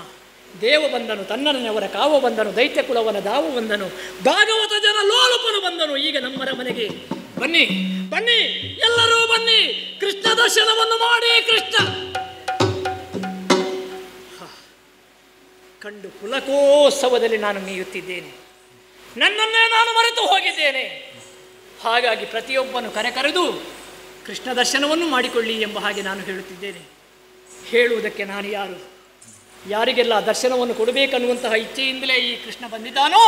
ದೇವ ಬಂದನು, ತನ್ನನೆಯವರ ಕಾವ ಬಂದನು, ದೈತ್ಯ ಕುಲವನ ದಾವ ಬಂದನು, ಭಾಗವತ ಜನ ಲೋಲುಪನು ಬಂದನು ಈಗ ನಮ್ಮರ ಮನೆಗೆ. ಬನ್ನಿ, ಬನ್ನಿ, ಎಲ್ಲರೂ ಬನ್ನಿ, ಕೃಷ್ಣ ದರ್ಶನವನ್ನು ಮಾಡಿ. ಕೃಷ್ಣ ಕಂಡು ಪುಲಕೋತ್ಸವದಲ್ಲಿ ನಾನು ಮೀಯುತ್ತಿದ್ದೇನೆ. ನನ್ನನ್ನೇ ನಾನು ಮರೆತು ಹೋಗಿದ್ದೇನೆ. ಹಾಗಾಗಿ ಪ್ರತಿಯೊಬ್ಬನು ಕರೆದು ಕೃಷ್ಣ ದರ್ಶನವನ್ನು ಮಾಡಿಕೊಳ್ಳಿ ಎಂಬ ಹಾಗೆ ನಾನು ಹೇಳುತ್ತಿದ್ದೇನೆ. ಹೇಳುವುದಕ್ಕೆ ನಾನು ಯಾರು? ಯಾರಿಗೆಲ್ಲ ದರ್ಶನವನ್ನು ಕೊಡಬೇಕನ್ನುವಂತಹ ಇಚ್ಛೆಯಿಂದಲೇ ಈ ಕೃಷ್ಣ ಬಂದಿದ್ದಾನೋ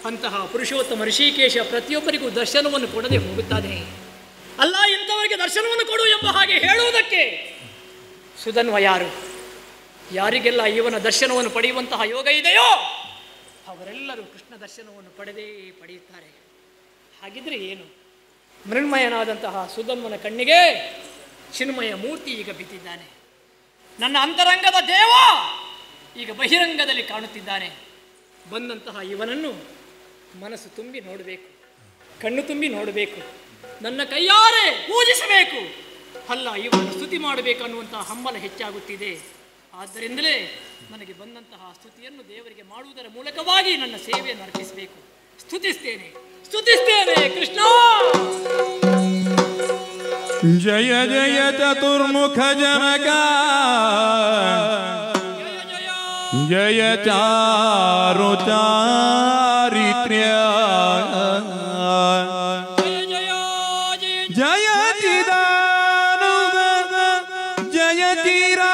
ಅಂತಹ ಪುರುಷೋತ್ತಮ ಋಷಿಕೇಶ ಪ್ರತಿಯೊಬ್ಬರಿಗೂ ದರ್ಶನವನ್ನು ಕೊಡದೆ ಹೋಗುತ್ತಾನೆ. ಅಲ್ಲ, ಇಂಥವರಿಗೆ ದರ್ಶನವನ್ನು ಕೊಡು ಎಂಬ ಹಾಗೆ ಹೇಳುವುದಕ್ಕೆ ಸುಧನ್ವ ಯಾರು? ಯಾರಿಗೆಲ್ಲ ಇವನ ದರ್ಶನವನ್ನು ಪಡೆಯುವಂತಹ ಯೋಗ ಇದೆಯೋ ಅವರೆಲ್ಲರೂ ಕೃಷ್ಣ ದರ್ಶನವನ್ನು ಪಡೆಯುತ್ತಾರೆ. ಹಾಗಿದ್ರೆ ಏನು? ಮೃಣ್ಮಯನಾದಂತಹ ಸುಧನ್ವನ ಕಣ್ಣಿಗೆ ಚಿನ್ಮಯ ಮೂರ್ತಿ ಈಗ ಬಿದ್ದಿದ್ದಾನೆ. ನನ್ನ ಅಂತರಂಗದ ದೇವ ಈಗ ಬಹಿರಂಗದಲ್ಲಿ ಕಾಣುತ್ತಿದ್ದಾನೆ. ಬಂದಂತಹ ಇವನನ್ನು ಮನಸ್ಸು ತುಂಬಿ ನೋಡಬೇಕು, ಕಣ್ಣು ತುಂಬಿ ನೋಡಬೇಕು, ನನ್ನ ಕೈಯಾರೆ ಪೂಜಿಸಬೇಕು. ಅಲ್ಲ, ಇವನನ್ನು ಸ್ತುತಿ ಮಾಡಬೇಕು ಅನ್ನುವಂತಹ ಹಂಬಲ ಹೆಚ್ಚಾಗುತ್ತಿದೆ. ಆದ್ದರಿಂದಲೇ ನನಗೆ ಬಂದಂತಹ ಸ್ತುತಿಯನ್ನು ದೇವರಿಗೆ ಮಾಡುವುದರ ಮೂಲಕವಾಗಿ ನನ್ನ ಸೇವೆಯನ್ನು ಅರ್ಪಿಸಬೇಕು. ಸ್ತುತಿಸ್ತೇನೆ, ಸ್ತುತಿಸ್ತೇನೆ ಕೃಷ್ಣ. ಜಯ ಜಯ ಚತುರ್ಮುಖ ಜನಕ, ಜಯ ಚಾರು ಚಾರಿತ್ರ್ಯ, ಜಯ ಚಿದಾನಂದ, ಜಯ ಚಿರಾಂಬರಾಜ್ಞೇಯ,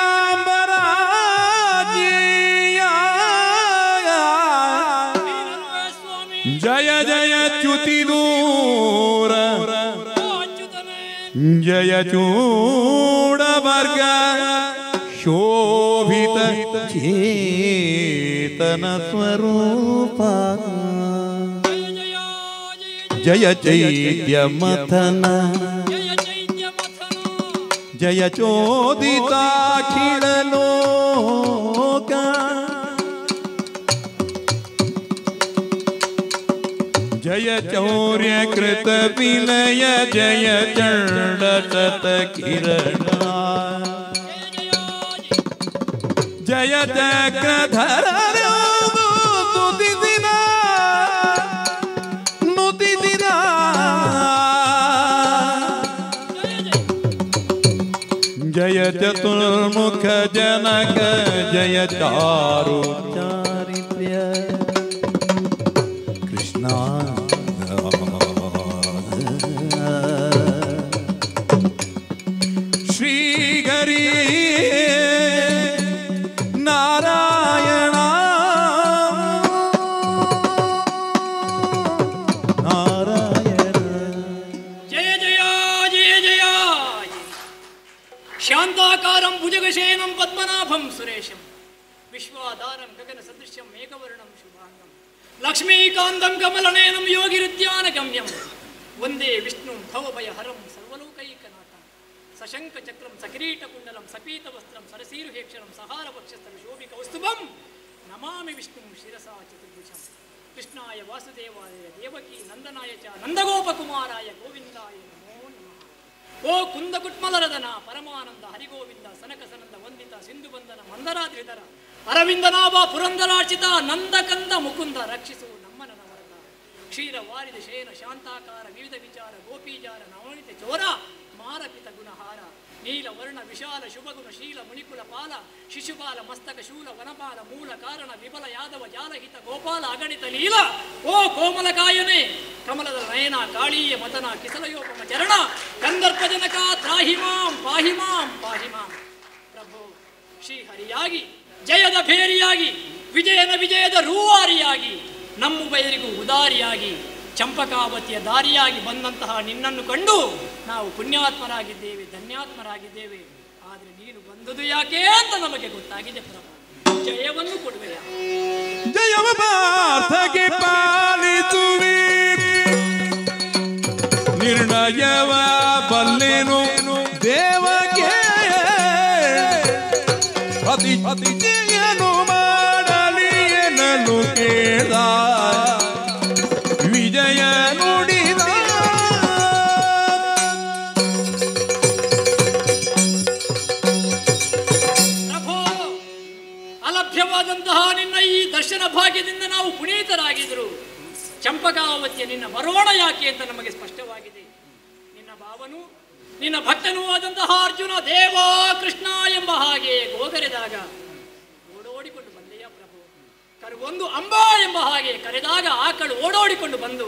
ಜಯ ಜಯ ಚ್ಯುತಿದೂರ, ಜಯ ಚೂಡವರ್ಗ ಶೋಭಿತ ಚೇತನ ಸ್ವರೂಪ, ಜಯ ಚೈತ್ಯ ಮಥನ, ಜಯ ಚೋದಿತಾಖಿಲ ಲೋಕ, ಜಯ ಚೌರ್ಯ ಕೃತ ವಿಲಯ, ಜಯ ಚಂಡ ಶತ ಕಿರಣ, ಜಯ ಚಕ್ರಧರ ನುತಿದಿನ ಜಯ ಚತುರ್ಮುಖ ಜನಕ ಜಯ ಚಾರು ಚಾರಿತ್ರ್ಯ ಕೃಷ್ಣ ಶ್ರೀಗರಿ ನಾರಾಯಣ ಜಯ ಜಯ ಜಯ ಜಯ ಶಾಂತಾಕಾರಂ ಭುಜಗಶೇನಂ ಪದ್ಮನಾಭಂ ಸುರೇಶಂ ವಿಶ್ವಾಧಾರಂ ಗಗನ ಸದೃಶ್ಯಂ ಮೇಘವರ್ಣಂ ಶುಭಾಂಗಂ ಲಕ್ಷ್ಮೀಕಾಂತಂ ಕಮಲನಯನಂ ಯೋಗಿರುದ್ಯಾನ ಗಮ್ಯಂ ವಂದೇ ವಿಷ್ಣು ಭವಭಯಹರಂ ಸರ್ವಲೋಕೈಕನಾಥಂ ಸಶಂಕ ಚಕ್ರಂ ಸಕಿರೀಟ ಕುಂಡಲಂ ಸಪೀತ ವಸ್ತ್ರಂ ಸರಸೀರುಹೇಕ್ಷರಂ ಸಹಾರ ವಕ್ಷಸ್ಥಲ ಶೋಭಿಕ ಕೌಸ್ತುಭಂ ನಮಾಮಿ ವಿಷ್ಣು ಶಿರಸಾ ಚತುರ್ಭುಜಂ ಕೃಷ್ಣಾಯ ವಾಸುದೇವಾಯ ದೇವಕಿ ನಂದನಾಯ ಚ ನಂದಗೋಪಕುಮಾರಾಯ ಗೋವಿಂದಾಯ ನಮೋ ನಮಃ. ಓ ಕುಂದಕುಟ್ಮಲರದನ ಪರಮಾನಂದ ಹರಿಗೋವಿಂದ ಸನಕಸನಂದ ವಂದಿತ ಸಿಂಧು ಬಂಧನ ಮಂದರಾದ್ರಿಧರ ಅರವಿಂದನಾಭ ಪುರಂದರಾರ್ಚಿತ ನಂದಕಂದ ಮುಕುಂದ ರಕ್ಷಿಸು ನಮ್ಮನ ನವರದ ಕ್ಷೀರ ವಾರಿದ ಶಯನ ಶಾಂತಾಕಾರ ವಿವಿಧ ವಿಚಾರ ಗೋಪೀಜಾರ ನವನಿತ ಚೋರ ಮಾರಪಿತ ಗುಣಹಾರ ನೀಲ ವರ್ಣ ವಿಶಾಲ ಶುಭಗುಣ ಶೀಲ ಮುನಿಕುಲ ಪಾಲ ಶಿಶುಪಾಲ ಮಸ್ತಕ ಶೂಲ ವನಪಾಲ ಮೂಲ ಕಾರಣ ವಿಫಲ ಯಾದವ ಜಾಲಹಿತ ಗೋಪಾಲ ಅಗಣಿತ ಲೀಲ ಓ ಕೋಮಲಕಾಯನೆ ಕಮಲದ ನಯನ ಕಾಳೀಯ ಮತನ ಕಿಸಲಯೋಪಮ ಚರಣ ಕಂದರ್ಪ ಜನಕ ತ್ರಾಹಿಮಾಂ ಪಾಹಿಮಾಂ ಪಾಹಿಮಾಂ ಪ್ರಭು ಶ್ರೀಹರಿಯಾಗಿ ಜಯದ ಭೇರಿಯಾಗಿ ವಿಜಯದ ರೂವಾರಿಯಾಗಿ ನಮ್ಮುಬಯರಿಗೂ ಉದಾರಿಯಾಗಿ ಚಂಪಕಾವತಿಯ ದಾರಿಯಾಗಿ ಬಂದಂತಹ ನಿನ್ನನ್ನು ಕಂಡು ನಾವು ಪುಣ್ಯಾತ್ಮರಾಗಿದ್ದೇವೆ ಧನ್ಯಾತ್ಮರಾಗಿದ್ದೇವೆ. ಆದರೆ ನೀನು ಬಂದುದು ಯಾಕೆ ಅಂತ ನಮಗೆ ಗೊತ್ತಾಗಿದೆ ಪ್ರಭು. ಜಯವನ್ನು ಕೊಡುವೆಯ ಜಯವ ಪಾರ್ಥಗೆ ಪಾಲಿಸುವೆ ನಿರ್ಣಯವ ಬಲ್ಲೆನು ದೇವಗೆ ಅತಿ ಅತಿ ಜಯನು ಮಾಡಲಿ ಎನ್ನಲು ಕೇಳ ವಿಜಯ ನುಡಿದ ಪ್ರಭು. ಅಲಭ್ಯವಾದಂತಹ ನಿನ್ನ ಈ ದರ್ಶನ ಭಾಗ್ಯದಿಂದ ನಾವು ಪುನೀತರಾಗಿದ್ರು. ಚಂಪಕಾವತಿಯ ನಿನ್ನ ಬರೋಣ ಯಾಕೆ ಅಂತ ನಮಗೆ ಸ್ಪಷ್ಟವಾಗಿದೆ. ನಿನ್ನ ಭಾವನು ನಿನ್ನ ಭಕ್ತನೂ ಆದಂತಹ ಅರ್ಜುನ ದೇವ ಕೃಷ್ಣ ಎಂಬ ಹಾಗೆ ಗೋಗರೆದಾಗ ಓಡೋಡಿಕೊಂಡು ಬಂದೆಯ ಪ್ರಭು. ಕರುವೊಂದು ಅಂಬಾ ಎಂಬ ಹಾಗೆ ಕರೆದಾಗ ಆಕಳು ಓಡೋಡಿಕೊಂಡು ಬಂದು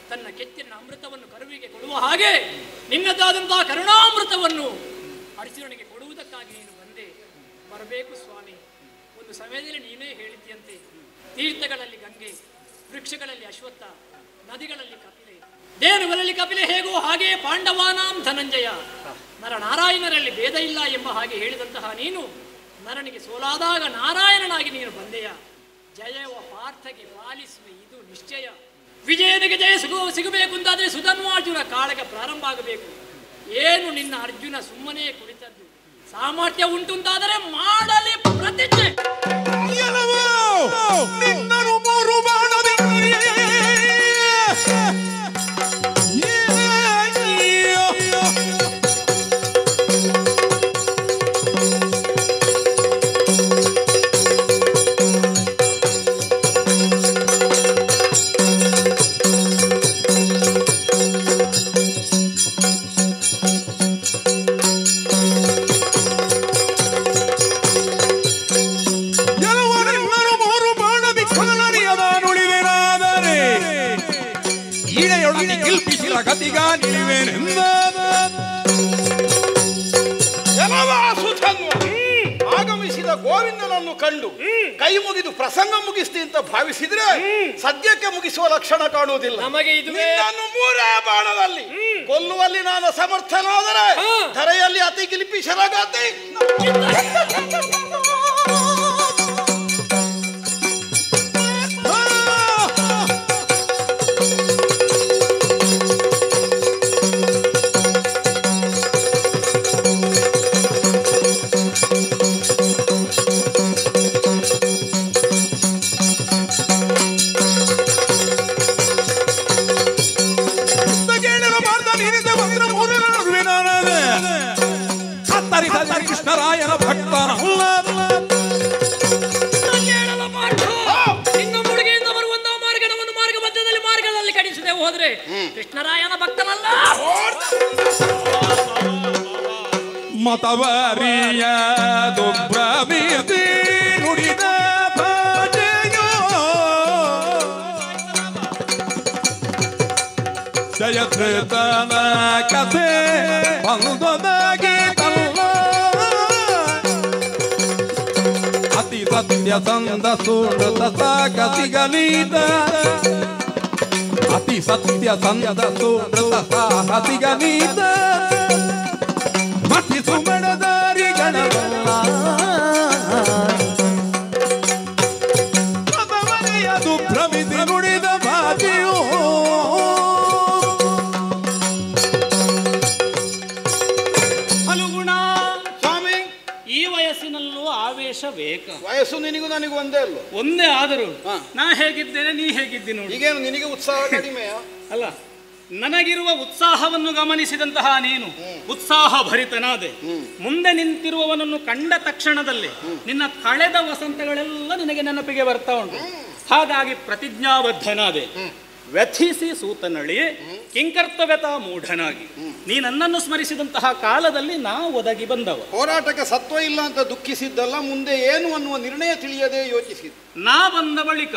ತನ್ನ ಕೆತ್ತಿನ ಅಮೃತವನ್ನು ಕರುವಿಗೆ ಕೊಡುವ ಹಾಗೆ ನಿನ್ನದಾದಂತಹ ಕರುಣಾಮೃತವನ್ನು ಅರ್ಜುನನಿಗೆ ಕೊಡುವುದಕ್ಕಾಗಿ ನೀನು ಬಂದೆ. ಬರಬೇಕು ಸ್ವಾಮಿ. ಒಂದು ಸಮಯದಲ್ಲಿ ನೀನೇ ಹೇಳಿದ್ಯಂತೆ, ತೀರ್ಥಗಳಲ್ಲಿ ಗಂಗೆ, ವೃಕ್ಷಗಳಲ್ಲಿ ಅಶ್ವತ್ಥ, ನದಿಗಳಲ್ಲಿ ಕಪಿಲೆ, ದೇನುಗಳಲ್ಲಿ ಕಪಿಲೆ ಹೇಗೋ ಹಾಗೆ ಪಾಂಡವಾನಾಂ ಧನಂಜಯ, ನರನಾರಾಯಣರಲ್ಲಿ ಭೇದ ಇಲ್ಲ ಎಂಬ ಹಾಗೆ ಹೇಳಿದಂತಹ ನೀನು ನರನಿಗೆ ಸೋಲಾದಾಗ ನಾರಾಯಣನಾಗಿ ನೀನು ಬಂದೆಯ. ಜಯವ ಪಾರ್ಥಗೆ ಪಾಲಿಸುವೆ ಇದು ನಿಶ್ಚಯ. ವಿಜಯನಿಗೆ ಜಯ ಸಿಗಬೇಕು ಅಂತಾದರೆ ಸುಧನ್ವಾರ್ಜುನ ಕಾಳಗ ಪ್ರಾರಂಭ ಆಗಬೇಕು. ಏನು ನಿನ್ನ ಅರ್ಜುನ ಸುಮ್ಮನೆ ಕುಳಿತದ್ದು? ಸಾಮರ್ಥ್ಯ ಉಂಟು ಅಂತಾದರೆ ಮಾಡಲಿ ಪ್ರತಿಜ್ಞೆ. ನಿನ್ನನು ಮೂರು ಬಾಣದಿ ಗತಿಗ ನಿಲಿವೇನೆಂದ ಆಗಮಿಸಿದ ಗೋವಿಂದನನ್ನು ಕಂಡು ಕೈ ಮುಗಿದು ಪ್ರಸಂಗ ಮುಗಿಸ್ತಿ ಅಂತ ಭಾವಿಸಿದ್ರೆ ಸದ್ಯಕ್ಕೆ ಮುಗಿಸುವ ಲಕ್ಷಣ ಕಾಣುವುದಿಲ್ಲ. ನಮಗೆ ನಿನ್ನನ್ನು ಮೂರೇ ಬಾಣದಲ್ಲಿ ಕೊಲ್ಲುವಲ್ಲಿ ನಾನು ಸಮರ್ಥನಾದರೆ ಧರೆಯಲ್ಲಿ ಅತಿ ಕಿಲಿಪಿಸರಾಗತ್ತೆ. ಕೃಷ್ಣರಾಯನ ಭಕ್ತನ ಇನ್ನು ಮುಳುಗೆಯಿಂದ ಬರುವಂತಹ ಮಾರ್ಗವನ್ನು ಮಾರ್ಗ ಮಧ್ಯದಲ್ಲಿ ಮಾರ್ಗದಲ್ಲಿ ಕಡಿಸದೆ ಹೋದ್ರೆ ಕೃಷ್ಣರಾಯನ ಭಕ್ತನಲ್ಲ. ಮತವರಿಯದು ಭ್ರಮಿಸಿ ನುಡಿದ ಭಾಷೆಯೋ ಜಯಧೃತನ ಕಥೆ ಬಂದೊದಗಿತಲ್ಲ ಅತಿ ಸತ್ಯ ಸಂದ ಸುನೃತ ಸಾಹಸಿಗಲಿದ ಅತಿ ಸತ್ಯ ಸಂದ ಸುನೃತ ಸಾಹಸಿಗಲಿದ ಮತಿ ಸುಮಣದಾರಿಗಳಲ್ಲ ಅದು ಭ್ರಮಿಸಿ ನುಡಿದ ಭಾಷೆಯೋ ಫಲುಗುಣ ಸ್ವಾಮಿ, ಈ ವಯಸ್ಸಿನಲ್ಲೂ ಆವೇಶ ಬೇಕ. ವಯಸ್ಸು ನಿನಗೂ ನನಗೂ ಒಂದೇ ಅಲ್ಲ. ಒಂದೇ ಆದರೂ ಹಾ. ನಾ ಹೇಗಿದ್ದೇನೆ, ನೀ ಹೇಗಿದ್ದಿ ನೋಡಿ. ಈಗೇನು ನಿನಗೆ ಉತ್ಸಾಹ ಕಡಿಮೆಯಾ? ಅಲ್ಲ, ನನಗಿರುವ ಉತ್ಸಾಹವನ್ನು ಗಮನಿಸಿದಂತಹ ನೀನು ಉತ್ಸಾಹ ಭರಿತನಾದೆ. ಮುಂದೆ ನಿಂತಿರುವವನನ್ನು ಕಂಡ ತಕ್ಷಣದಲ್ಲಿ ನಿನ್ನ ಕಳೆದ ವಸಂತಗಳೆಲ್ಲ ನಿನಗೆ ನೆನಪಿಗೆ ಬರ್ತಾ ಉಂಟು. ಹಾಗಾಗಿ ಪ್ರತಿಜ್ಞಾಬದ್ಧನಾದೆ. ವ್ಯಥಿಸಿ ಸೂತನಳಿ ಕಿಂಕರ್ತವ್ಯತಾ ಮೂಢನಾಗಿ ನೀ ನನ್ನನ್ನು ಸ್ಮರಿಸಿದಂತಹ ಕಾಲದಲ್ಲಿ ನಾ ಒದಗಿ ಬಂದವ. ಹೋರಾಟಕ್ಕೆ ಸತ್ವ ಇಲ್ಲ ಅಂತ ದುಃಖಿಸಿದ್ದಲ್ಲ, ಮುಂದೆ ಏನು ಅನ್ನುವ ನಿರ್ಣಯ ತಿಳಿಯದೆ ಯೋಚಿಸಿದ್ದು. ನಾ ಬಂದ ಬಳಿಕ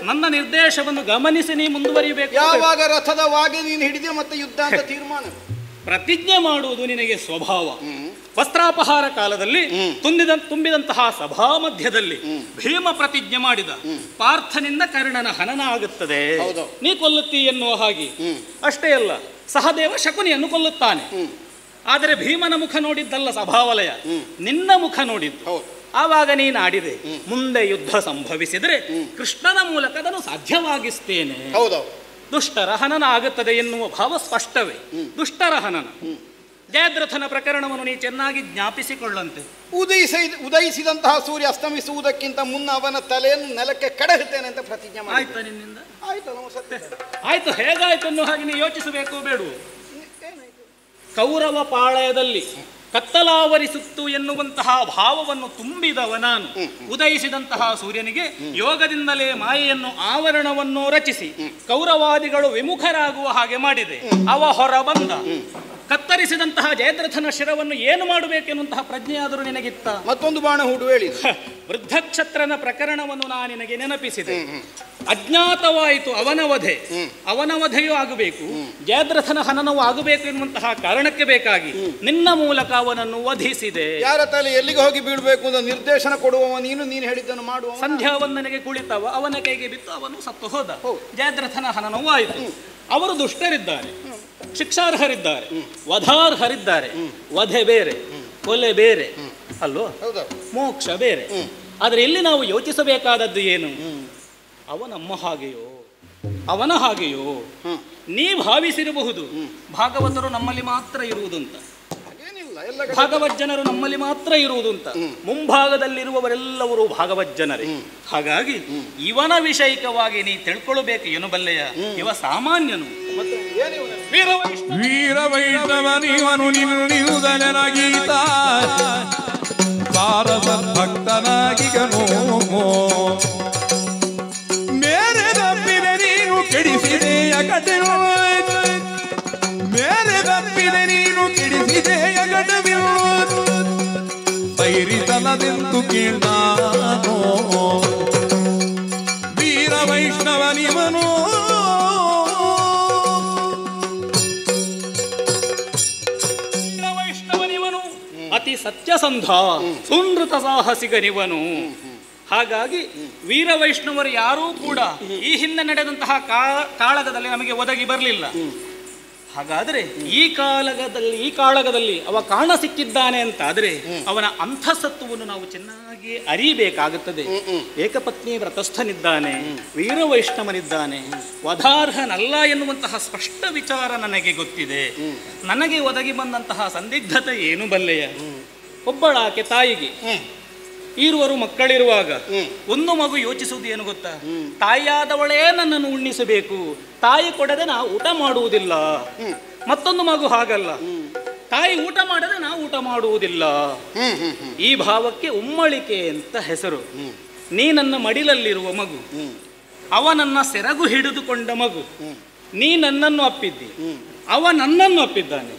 ನನ್ನ ನಿರ್ದೇಶವನ್ನು ಗಮನಿಸಿ ನೀ ಮುಂದುವರಿಬೇಕು. ಯಾವಾಗ ರಥದ ವಾಗಿ ನೀನು ಹಿಡಿದೆ ಮತ್ತೆ ಯುದ್ಧ ಅಂತ ತೀರ್ಮಾನ. ಪ್ರತಿಜ್ಞೆ ಮಾಡುವುದು ನಿನಗೆ ಸ್ವಭಾವ. ವಸ್ತ್ರಾಪಹಾರ ಕಾಲದಲ್ಲಿ ತುಂಬಿದಂತಹ ಸಭಾ ಮಧ್ಯದಲ್ಲಿ ಭೀಮ ಪ್ರತಿಜ್ಞೆ ಮಾಡಿದ, ಪಾರ್ಥನಿಂದ ಕರ್ಣನ ಹನನ ಆಗುತ್ತದೆ, ನೀ ಕೊಲ್ಲುತ್ತಿ ಎನ್ನುವ ಹಾಗೆ. ಅಷ್ಟೇ ಅಲ್ಲ, ಸಹದೇವ ಶಕುನಿಯನ್ನು ಕೊಲ್ಲುತ್ತಾನೆ. ಆದರೆ ಭೀಮನ ಮುಖ ನೋಡಿದ್ದಲ್ಲ ಸಭಾವಲಯ, ನಿನ್ನ ಮುಖ ನೋಡಿದ್ದು. ಆವಾಗ ನೀನು ಆಡಿದೆ, ಮುಂದೆ ಯುದ್ಧ ಸಂಭವಿಸಿದರೆ ಕೃಷ್ಣನ ಮೂಲಕ ಅದನ್ನು ಸಾಧ್ಯವಾಗಿಸ್ತೇನೆ, ದುಷ್ಟರ ಹನನ ಆಗುತ್ತದೆ ಎನ್ನುವ ಭಾವ ಸ್ಪಷ್ಟವೇ. ದುಷ್ಟರ ಹನನ, ಜಯದ್ರಥನ ಪ್ರಕರಣವನ್ನು ನೀ ಚೆನ್ನಾಗಿ ಜ್ಞಾಪಿಸಿಕೊಳ್ಳಂತೆ. ಉದಯಿಸಿದಂತಹ ಸೂರ್ಯ ಅಸ್ತಮಿಸುವುದಕ್ಕಿಂತ ಮುನ್ನ ಅವನ ತಲೆಯನ್ನು ನೆಲಕ್ಕೆ ಕಡಹುತ್ತೇನೆ ಅಂತ ಪ್ರತಿಜ್ಞೆ ಮಾಡಿ. ಆಯ್ತಾ ನಿನ್ನಿಂದ? ಆಯ್ತು. ಆಯ್ತು, ಹೇಗಾಯ್ತು ಅನ್ನೋ ಹಾಗೆ ನೀ ಯೋಚಿಸಬೇಕು ಬೇಡವು. ಕೌರವ ಪಾಳಯದಲ್ಲಿ ಕತ್ತಲಾವರಿಸುತ್ತು ಎನ್ನುವಂತಹ ಭಾವವನ್ನು ತುಂಬಿದವ ನಾನು. ಉದಯಿಸಿದಂತಹ ಸೂರ್ಯನಿಗೆ ಯೋಗದಿಂದಲೇ ಮಾಯೆಯನ್ನು ಆವರಣವನ್ನು ರಚಿಸಿ ಕೌರವಾದಿಗಳು ವಿಮುಖರಾಗುವ ಹಾಗೆ ಮಾಡಿದೆ. ಅವ ಹೊರ ಬಂದ. ಕತ್ತರಿಸಿದಂತಹ ಜಯದ್ರಥನ ಶಿರವನ್ನು ಏನು ಮಾಡಬೇಕೆನ್ನುವಂತಹ ಪ್ರಜ್ಞೆಯಾದರೂ ನಿನಗಿತ್ತ? ಮತ್ತೊಂದು ಬಾಣ ಹೂಡು ಹೇಳಿ. ವೃದ್ಧಕ್ಷತ್ರನ ಪ್ರಕರಣವನ್ನು ನಾನು ನಿನಗೆ ನೆನಪಿಸಿದೆ. ಅಜ್ಞಾತವಾಯಿತು ಅವನ ವಧೆ, ಅವನ ವಧೆಯೂ ಆಗಬೇಕು, ಜಯದ್ರಥನ ಹನನವೂ ಆಗಬೇಕು ಎನ್ನುವಂತಹ ಕಾರಣಕ್ಕೆ ಬೇಕಾಗಿ ನಿನ್ನ ಮೂಲಕ ಅವನನ್ನು ವಧಿಸಿದೆ. ಯಾರ ತಲೆ ಎಲ್ಲಿಗೆ ಹೋಗಿ ಬೀಳಬೇಕು ಅಂತ ನಿರ್ದೇಶನ ಕೊಡುವವ ನೀನು, ನೀನು ಹೇಳಿದ್ದನ್ನು ಮಾಡುವ. ಸಂಧ್ಯಾವಂದನೆಗೆ ಕುಳಿತವ ಅವನ ಕೈಗೆ ಬಿತ್ತು, ಅವನು ಸತ್ತು ಹೋದ. ಜಯದ್ರಥನ ಹನನವೂ ಆಯಿತು. ಅವರು ದುಷ್ಟರಿದ್ದಾರೆ, ಶಿಕ್ಷಾರ್ಹರಿದ್ದಾರೆ, ವಧಾರ್ಹರಿದ್ದಾರೆ. ವಧೆ ಬೇರೆ, ಕೊಲೆ ಬೇರೆ ಅಲ್ಲೋ, ಮೋಕ್ಷ ಬೇರೆ. ಆದರೆ ಇಲ್ಲಿ ನಾವು ಯೋಚಿಸಬೇಕಾದದ್ದು ಏನು? ಅವನಮ್ಮ ಹಾಗೆಯೋ, ಅವನ ಹಾಗೆಯೋ ನೀ ಭಾವಿಸಿರಬಹುದು. ಭಾಗವತರು ನಮ್ಮಲ್ಲಿ ಮಾತ್ರ ಇರುವುದು ಅಂತ, ಭಾಗವಜ್ಜನರು ನಮ್ಮಲ್ಲಿ ಮಾತ್ರ ಇರುವುದು ಅಂತ. ಮುಂಭಾಗದಲ್ಲಿರುವವರೆಲ್ಲವರು ಭಾಗವಜ್ಜನರೇ. ಹಾಗಾಗಿ ಇವನ ವಿಷಯಿಕವಾಗಿ ನೀ ತಿಳ್ಕೊಳ್ಬೇಕು ಏನು ಬಲ್ಲೆಯ, ಇವ ಸಾಮಾನ್ಯನು. ವೀರವೈಷ್ಣವನಿವನು ನಿನ್ನಿರುದನಗೀತ ಸಾರಸ ಭಕ್ತನಾಗಿಗನು. ಮೇರೆ ತಪ್ಪಿದೆ ನೀನು ಕೆಡಿಸಿದೆಯ ಕಟೆಯೋ, ಮೇರೆ ತಪ್ಪಿದೆ ನೀನು ಕೆಡಿಸಿದೆಯ ಕಟವಿಯೋ, ಸೈರಿಸಲದೆಂದು ಕೇಳಾನೋ ವೀರವೈಷ್ಣವನಿವನು. ಅತಿ ಸತ್ಯಸಂಧ ಸುನೃತ ಸಾಹಸಿಗನಿವನು. ಹಾಗಾಗಿ ವೀರವೈಷ್ಣವರು ಯಾರೂ ಕೂಡ ಈ ಹಿಂದೆ ನಡೆದಂತಹ ಕಾಳಗದಲ್ಲಿ ನಮಗೆ ಒದಗಿ ಬರಲಿಲ್ಲ. ಹಾಗಾದರೆ ಈ ಕಾಳಗದಲ್ಲಿ ಅವ ಕಾಣ ಸಿಕ್ಕಿದ್ದಾನೆ ಅಂತಾದರೆ ಅವನ ಅಂತಃಸತ್ವವನ್ನು ನಾವು ಚೆನ್ನಾಗಿ ಅರಿಬೇಕಾಗುತ್ತದೆ. ಏಕಪತ್ನಿ ವ್ರತಸ್ಥನಿದ್ದಾನೆ, ವೀರವೈಷ್ಣವನಿದ್ದಾನೆ, ವಧಾರ್ಹನಲ್ಲ ಎನ್ನುವಂತಹ ಸ್ಪಷ್ಟ ವಿಚಾರ ನನಗೆ ಗೊತ್ತಿದೆ. ನನಗೆ ಒದಗಿ ಬಂದಂತಹ ಸಂದಿಗ್ಧತೆ ಏನು ಬಲ್ಲೆಯ? ಒಬ್ಬಳಾಕೆ ತಾಯಿಗೆ ಇರುವರು ಮಕ್ಕಳಿರುವಾಗ ಒಂದು ಮಗು ಯೋಚಿಸುವುದು ಏನು ಗೊತ್ತಾ? ತಾಯಿಯಾದವಳೇ ನನ್ನನ್ನು ಉಣ್ಣಿಸಬೇಕು, ತಾಯಿ ಕೊಡದೆ ನಾ ಊಟ ಮಾಡುವುದಿಲ್ಲ. ಮತ್ತೊಂದು ಮಗು ಹಾಗಲ್ಲ, ತಾಯಿ ಊಟ ಮಾಡದೆ ನಾ ಊಟ ಮಾಡುವುದಿಲ್ಲ. ಈ ಭಾವಕ್ಕೆ ಉಮ್ಮಳಿಕೆ ಅಂತ ಹೆಸರು. ನೀ ನನ್ನ ಮಡಿಲಲ್ಲಿರುವ ಮಗು, ಅವ ನನ್ನ ಸೆರಗು ಹಿಡಿದುಕೊಂಡ ಮಗು. ನೀ ನನ್ನನ್ನು ಅಪ್ಪಿದ್ದಿ, ಅವ ನನ್ನನ್ನು ಅಪ್ಪಿದ್ದಾನೆ.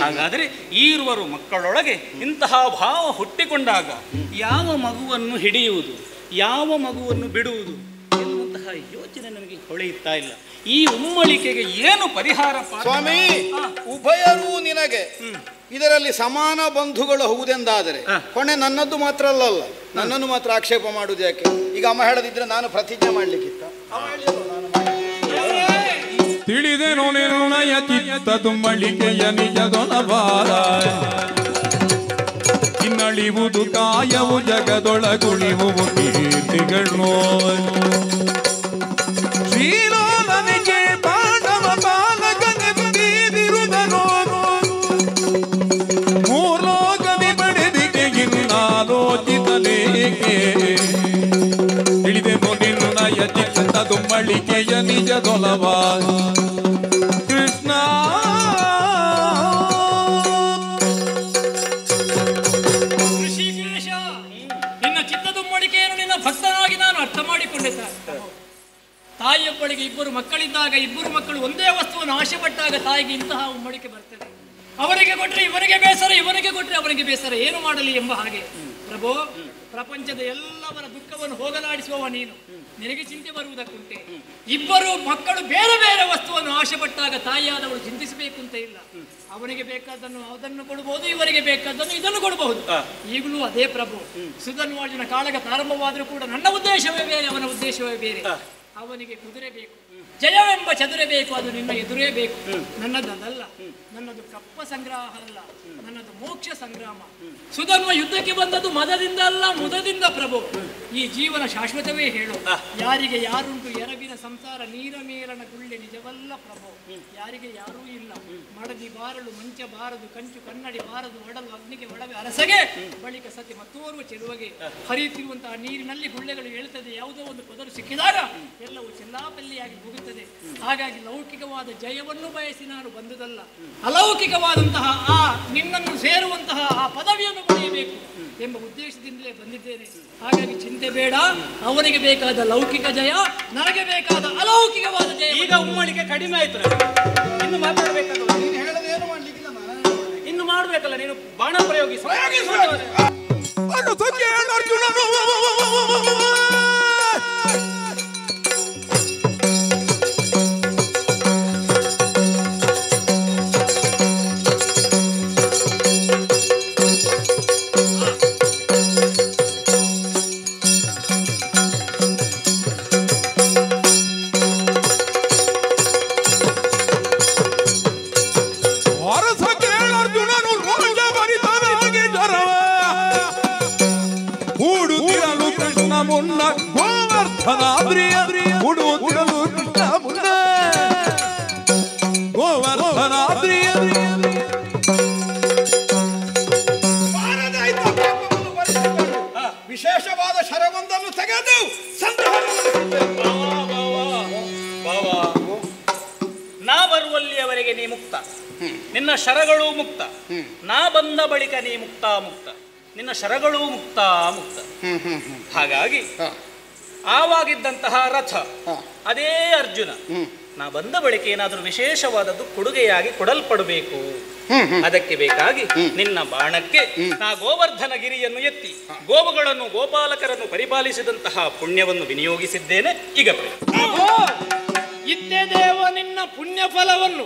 ಹಾಗಾದರೆ ಈರುವರು ಮಕ್ಕಳೊಳಗೆ ಇಂತಹ ಭಾವ ಹುಟ್ಟಿಕೊಂಡಾಗ ಯಾವ ಮಗುವನ್ನು ಹಿಡಿಯುವುದು, ಯಾವ ಮಗುವನ್ನು ಬಿಡುವುದು ಎನ್ನುವಂತಹ ಯೋಚನೆ ನನಗೆ ಹೊಳೆಯುತ್ತಾ ಇಲ್ಲ. ಈ ಉಮ್ಮಳಿಕೆಗೆ ಏನು ಪರಿಹಾರ? ಸ್ವಾಮಿ, ಉಭಯರೂ ನಿನಗೆ ಇದರಲ್ಲಿ ಸಮಾನ ಬಂಧುಗಳು ಹೌದೆಂದಾದರೆ ಕೊನೆ ನನ್ನದ್ದು ಮಾತ್ರ ಅಲ್ಲಲ್ಲ, ನನ್ನನ್ನು ಮಾತ್ರ ಆಕ್ಷೇಪ ಮಾಡುವುದು ಯಾಕೆ? ಈಗ ಅಮ್ಮ ಹೇಳದಿದ್ರೆ ನಾನು ಪ್ರತಿಜ್ಞೆ ಮಾಡ್ಲಿಕ್ಕಿತ್ತ. ತಿಳಿದೆನು ನಿರ್ಣಯ ಚಿತ್ತ ತುಂಬಳಿಕೆಯ ನಿಜದೊನಬಾರ ಇನ್ನಳಿವುದು ಕಾಯವು ಜಗದೊಳಗುಳಿಯುವು ಕೀರ್ತಿಗಳು ಶ್ರೀರಾಮನಿಗೆ ಪಾಂಡವ ಬಾಲಕನೆಂದಿರುವುದನೋ ಮೂರ್ಲೋಕದಿ ಪಡೆದಿಗೆ ಇನ್ನಾಲೋಚಿತಲೇಕೆ ತಿಳಿದೆನು ನಿರ್ಣಯ ಚಿತ್ತ ತುಂಬಳಿಕೆಯ ನಿಜದೊಲವ ಕೃಷ್ಣ. ಋಷಿಕೇಶ, ನಿನ್ನ ಚಿತ್ತದುಮ್ಮಡಿಕೆಯನ್ನು ನಿನ್ನ ಭಕ್ತನಾಗಿ ನಾನು ಅರ್ಥ ಮಾಡಿಕೊಂಡೆ. ತಾಯಿಯೊಬ್ಬಳಿಗೆ ಇಬ್ಬರು ಮಕ್ಕಳಿದ್ದಾಗ ಇಬ್ಬರು ಮಕ್ಕಳು ಒಂದೇ ವಸ್ತುವನ್ನು ಆಶೆ ಪಟ್ಟಾಗ ತಾಯಿಗೆ ಇಂತಹ ಉಮ್ಮಡಿಕೆ ಬರ್ತದೆ. ಅವರಿಗೆ ಕೊಟ್ಟರೆ ಇವನಿಗೆ ಬೇಸರ, ಇವನಿಗೆ ಕೊಟ್ಟರೆ ಅವನಿಗೆ ಬೇಸರ, ಏನು ಮಾಡಲಿ ಎಂಬ ಹಾಗೆ. ಪ್ರಭು, ಪ್ರಪಂಚದ ಎಲ್ಲವರ ದುಃಖವನ್ನು ಹೋಗಲಾಡಿಸುವವ ನೀನು, ನಿನಗೆ ಚಿಂತೆ ಬರುವುದಕ್ಕುಂಟೆ. ಇಬ್ಬರು ಮಕ್ಕಳು ಬೇರೆ ಬೇರೆ ವಸ್ತುವನ್ನು ಆಶೆ ಪಟ್ಟಾಗ ತಾಯಿಯಾದವಳು ಚಿಂತಿಸಬೇಕು ಅಂತ ಇಲ್ಲ. ಅವನಿಗೆ ಬೇಕಾದನ್ನು ಅದನ್ನು ಕೊಡಬಹುದು, ಇವರಿಗೆ ಬೇಕಾದನ್ನು ಇದನ್ನು ಕೊಡಬಹುದು. ಈಗಲೂ ಅದೇ ಪ್ರಭು. ಸುಧನ್ವಾಜನ ಕಾಳಗ ಪ್ರಾರಂಭವಾದರೂ ಕೂಡ ನನ್ನ ಉದ್ದೇಶವೇ ಬೇರೆ, ಅವನ ಉದ್ದೇಶವೇ ಬೇರೆ. ಅವನಿಗೆ ಕುದುರೆ ಬೇಕು, ಜಯವೆಂಬ ಚದುರೆ ಬೇಕು, ಅದು ನಿನ್ನ ಎದುರೇ ಬೇಕು. ನನ್ನದಲ್ಲ, ನನ್ನದು ಕಪ್ಪ ಸಂಗ್ರಹ ಅಲ್ಲ, ನನ್ನದು ಮೋಕ್ಷ ಸಂಗ್ರಾಮ. ಸುಧನ್ವ ಯುದ್ಧಕ್ಕೆ ಬಂದದ್ದು ಮದದಿಂದ ಅಲ್ಲ, ಮುದದಿಂದ ಪ್ರಭು. ಈ ಜೀವನ ಶಾಶ್ವತವೇ ಹೇಳು. ಯಾರಿಗೆ ಯಾರುಂಟು ಎರವಿನ ಸಂಸಾರ ನೀರ ಮೇಲನ ಗುಳ್ಳೆ ನಿಜವಲ್ಲ ಪ್ರಭು. ಯಾರಿಗೆ ಯಾರೂ ಇಲ್ಲ. ಮಡದಿ ಬಾರಲು ಮಂಚ ಬಾರದು, ಕಂಚು ಕನ್ನಡಿ ಬಾರದು, ಒಡಲು ಅಗ್ನಿಗೆ ಒಡವೆ ಅರಸಗೆ, ಬಳಿಕ ಸತಿ ಮತ್ತೋರ್ವ ಚೆಲುವಗೆ. ಹರಿಯುತ್ತಿರುವಂತಹ ನೀರಿನಲ್ಲಿ ಗುಳ್ಳೆಗಳು ಹೇಳ್ತದೆ. ಯಾವುದೋ ಒಂದು ಪದರು ಸಿಕ್ಕಿದಾಗ ಎಲ್ಲವೂ ಚೆಲ್ಲಾಪಲ್ಲಿಯಾಗಿ ಹೋಗುತ್ತದೆ. ಹಾಗಾಗಿ ಲೌಕಿಕವಾದ ಜಯವನ್ನು ಬಯಸಿ ನಾನು ಬಂದುದಲ್ಲ, ಅಲೌಕಿಕವಾದಂತಹ ಆ ನಿನ್ನನ್ನು ಸೇರುವಂತಹ ಆ ಪದವಿಯನ್ನು ಪಡೆಯಬೇಕು ಎಂಬ ಉದ್ದೇಶದಿಂದಲೇ ಬಂದಿದ್ದೇನೆ. ಹಾಗಾಗಿ ಚಿಂತೆ ಬೇಡ. ಅವನಿಗೆ ಬೇಕಾದ ಲೌಕಿಕ ಜಯ, ನನಗೆ ಬೇಕಾದ ಅಲೌಕಿಕವಾದ ಜಯ. ಈಗ ಉಮ್ಮಳಿಕೆ ಕಡಿಮೆ ಆಯ್ತು, ಇನ್ನು ಮಾತಾಡಬೇಕಲ್ಲ, ನೀನು ಹೇಳೋದೇನು ಮಾಡ್ಲಿಕ್ಕಿಲ್ಲ ನಾನು. ಇನ್ನು ಮಾಡಬೇಕಲ್ಲ, ನೀನು ಬಾಣ ಪ್ರಯೋಗಿಸಿ. ವಿಶೇಷವಾದ ಶರವೊಂದನ್ನು ತೆಗೆದು ನಾ ಬರುವಲ್ಲಿಯವರೆಗೆ ನೀ ಮುಕ್ತ, ನಿನ್ನ ಶರಗಳೂ ಮುಕ್ತ. ನಾ ಬಂದ ಬಳಿಕ ನೀ ಮುಕ್ತ ಮುಕ್ತ, ನಿನ್ನ ಶರಗಳೂ ಮುಕ್ತ ಮುಕ್ತ. ಹಾಗಾಗಿ ಆವಾಗಿದ್ದಂತಹ ರಥ ಅದೇ ಅರ್ಜುನ ನಾ ಬಂದ ಬಳಿಕ ಏನಾದರೂ ವಿಶೇಷವಾದದ್ದು ಕೊಡುಗೆಯಾಗಿ ಕೊಡಲ್ಪಡಬೇಕು. ಅದಕ್ಕೆ ಬೇಕಾಗಿ ನಿನ್ನ ಬಾಣಕ್ಕೆ ನಾ ಗೋವರ್ಧನ ಗಿರಿಯನ್ನು ಎತ್ತಿ ಗೋವುಗಳನ್ನು ಗೋಪಾಲಕರನ್ನು ಪರಿಪಾಲಿಸಿದಂತಹ ಪುಣ್ಯವನ್ನು ವಿನಿಯೋಗಿಸಿದ್ದೇನೆ. ಈಗ ಇತ್ತೇ ದೇವ ನಿನ್ನ ಪುಣ್ಯ ಫಲವನ್ನು.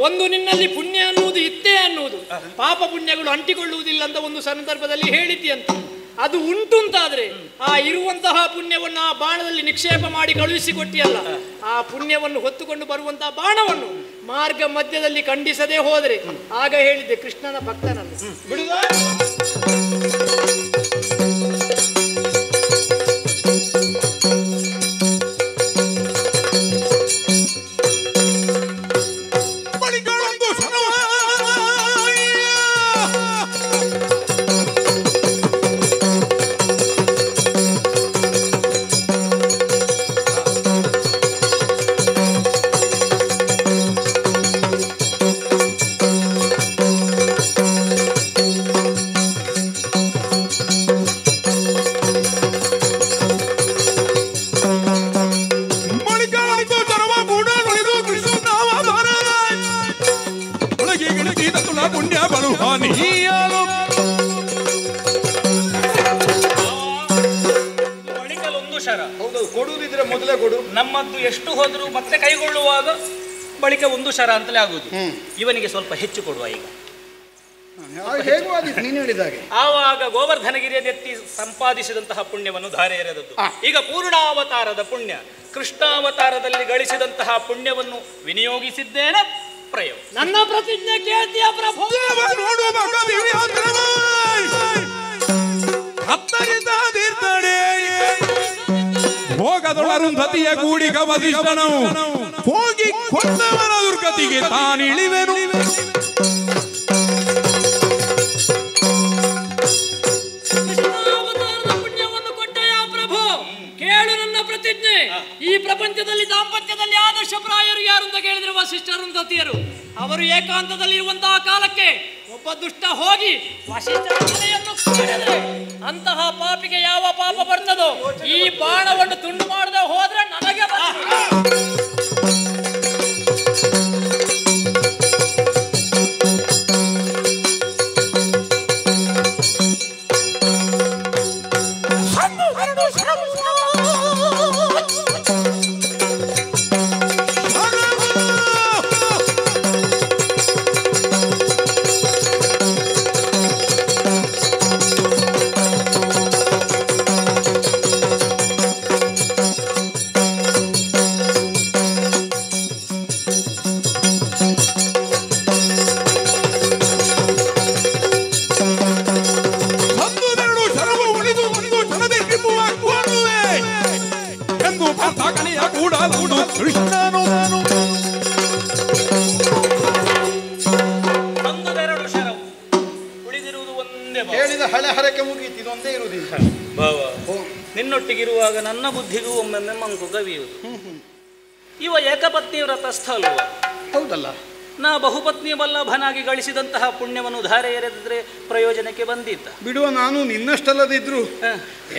ಒಂದು ನಿನ್ನಲ್ಲಿ ಪುಣ್ಯ ಅನ್ನುವುದು ಇತ್ತೇ ಅನ್ನುವುದು, ಪಾಪ ಪುಣ್ಯಗಳು ಅಂಟಿಕೊಳ್ಳುವುದಿಲ್ಲ ಅಂತ ಒಂದು ಸಂದರ್ಭದಲ್ಲಿ ಹೇಳಿದ್ಯಂತ. ಅದು ಉಂಟುಂತಾದ್ರೆ ಆ ಇರುವಂತಹ ಪುಣ್ಯವನ್ನು ಆ ಬಾಣದಲ್ಲಿ ನಿಕ್ಷೇಪ ಮಾಡಿ ಕಳುಹಿಸಿಕೊಟ್ಟಿಯಲ್ಲ, ಆ ಪುಣ್ಯವನ್ನು ಹೊತ್ತುಕೊಂಡು ಬರುವಂತಹ ಬಾಣವನ್ನು ಮಾರ್ಗ ಮಧ್ಯದಲ್ಲಿ ಖಂಡಿಸದೆ ಹೋದರೆ ಆಗ ಹೇಳಿದ್ದೆ ಕೃಷ್ಣನ ಭಕ್ತನನ್ನು ಬಿಡುವ. ಶರ. ಹೌದು, ಕೊಡುವುದಿದ್ರೆ ಮೊದಲೇ ಕೊಡು. ನಮ್ಮದ್ದು ಎಷ್ಟು ಹೋದರೂ ಮತ್ತೆ ಕೈಗೊಳ್ಳುವಾಗ ಬಳಿಕ 1 ಶರ ಅಂತಲೇ ಆಗುದು. ಇವನಿಗೆ ಸ್ವಲ್ಪ ಹೆಚ್ಚು ಕೊಡುವ ಈಗ. ಹೇಗೂ ಆದಿತ್ತು ನೀನು ಹೇಳಿದಾಗೆ. ಆವಾಗ ಗೋವರ್ಧನಗಿರಿಯನ್ನೆತ್ತಿ ಸಂಪಾದಿಸಿದಂತಹ ಪುಣ್ಯವನ್ನು ಧಾರೆ ಎರೆದದ್ದು. ಈಗ ಪೂರ್ಣಾವತಾರದ ಪುಣ್ಯ, ಕೃಷ್ಣಾವತಾರದಲ್ಲಿ ಗಳಿಸಿದಂತಹ ಪುಣ್ಯವನ್ನು ವಿನಿಯೋಗಿಸಿದ್ದೇನೆ. ಪ್ರಯೋಗ ನನ್ನ ಪ್ರತಿಜ್ಞೆ ಕೇಳ್ತೀಯ ಪ್ರಭು? ಭೋಗದೊಳರುಂಧತಿಯ ಗೂಡಿಗ ವಸಿಷ್ಠನು ಹೋಗಿ ಕೊಂದವನ ದುರ್ಗತಿಗೆ ತಾನಿಳಿವೆನು. ಪ್ರತಿಜ್ಞೆ. ಈ ಪ್ರಪಂಚದಲ್ಲಿ ದಾಂಪತ್ಯದಲ್ಲಿ ಆದರ್ಶಪ್ರಾಯರು ಯಾರು ಅಂತ ಕೇಳಿದ್ರೆ ವಸಿಷ್ಠರು ದತಿಯರು. ಅವರು ಏಕಾಂತದಲ್ಲಿ ಇರುವಂತಹ ಕಾಲಕ್ಕೆ ಒಬ್ಬ ದುಷ್ಟ ಹೋಗಿ ವಸಿಷ್ಠರ ತಲೆಯನ್ನು ಕಡಿದ್ರೆ ಅಂತಹ ಪಾಪಿಗೆ ಯಾವ ಪಾಪ ಬರ್ತದೋ ಈ ಬಾಣವನ್ನು ತುಂಡು ಮಾಡದೆ ಹೋದ್ರೆ ನನಗೆ ನಿನ್ನೊಟ್ಟಿಗಿರುವಾಗ ನನ್ನ ಬುದ್ಧಿಗೂ ಒಮ್ಮೊಮ್ಮೆ ಮಂಕು ಗವಿಯುವುದು. ಇವ ಏಕಪತ್ನಿ ವ್ರತಸ್ಥ ಅಲ್ವ? ಹೌದಲ್ಲ. ನಾ ಬಹುಪತ್ನಿ ವಲ್ಲಭನಾಗಿ ಗಳಿಸಿದಂತಹ ಪುಣ್ಯವನ್ನು ಧಾರೆ ಎರೆದಿದ್ರೆ ಪ್ರಯೋಜನಕ್ಕೆ ಬಂದಿತ್ತ. ಬಿಡುವ, ನಾನು ನಿನ್ನಷ್ಟಲ್ಲದಿದ್ರು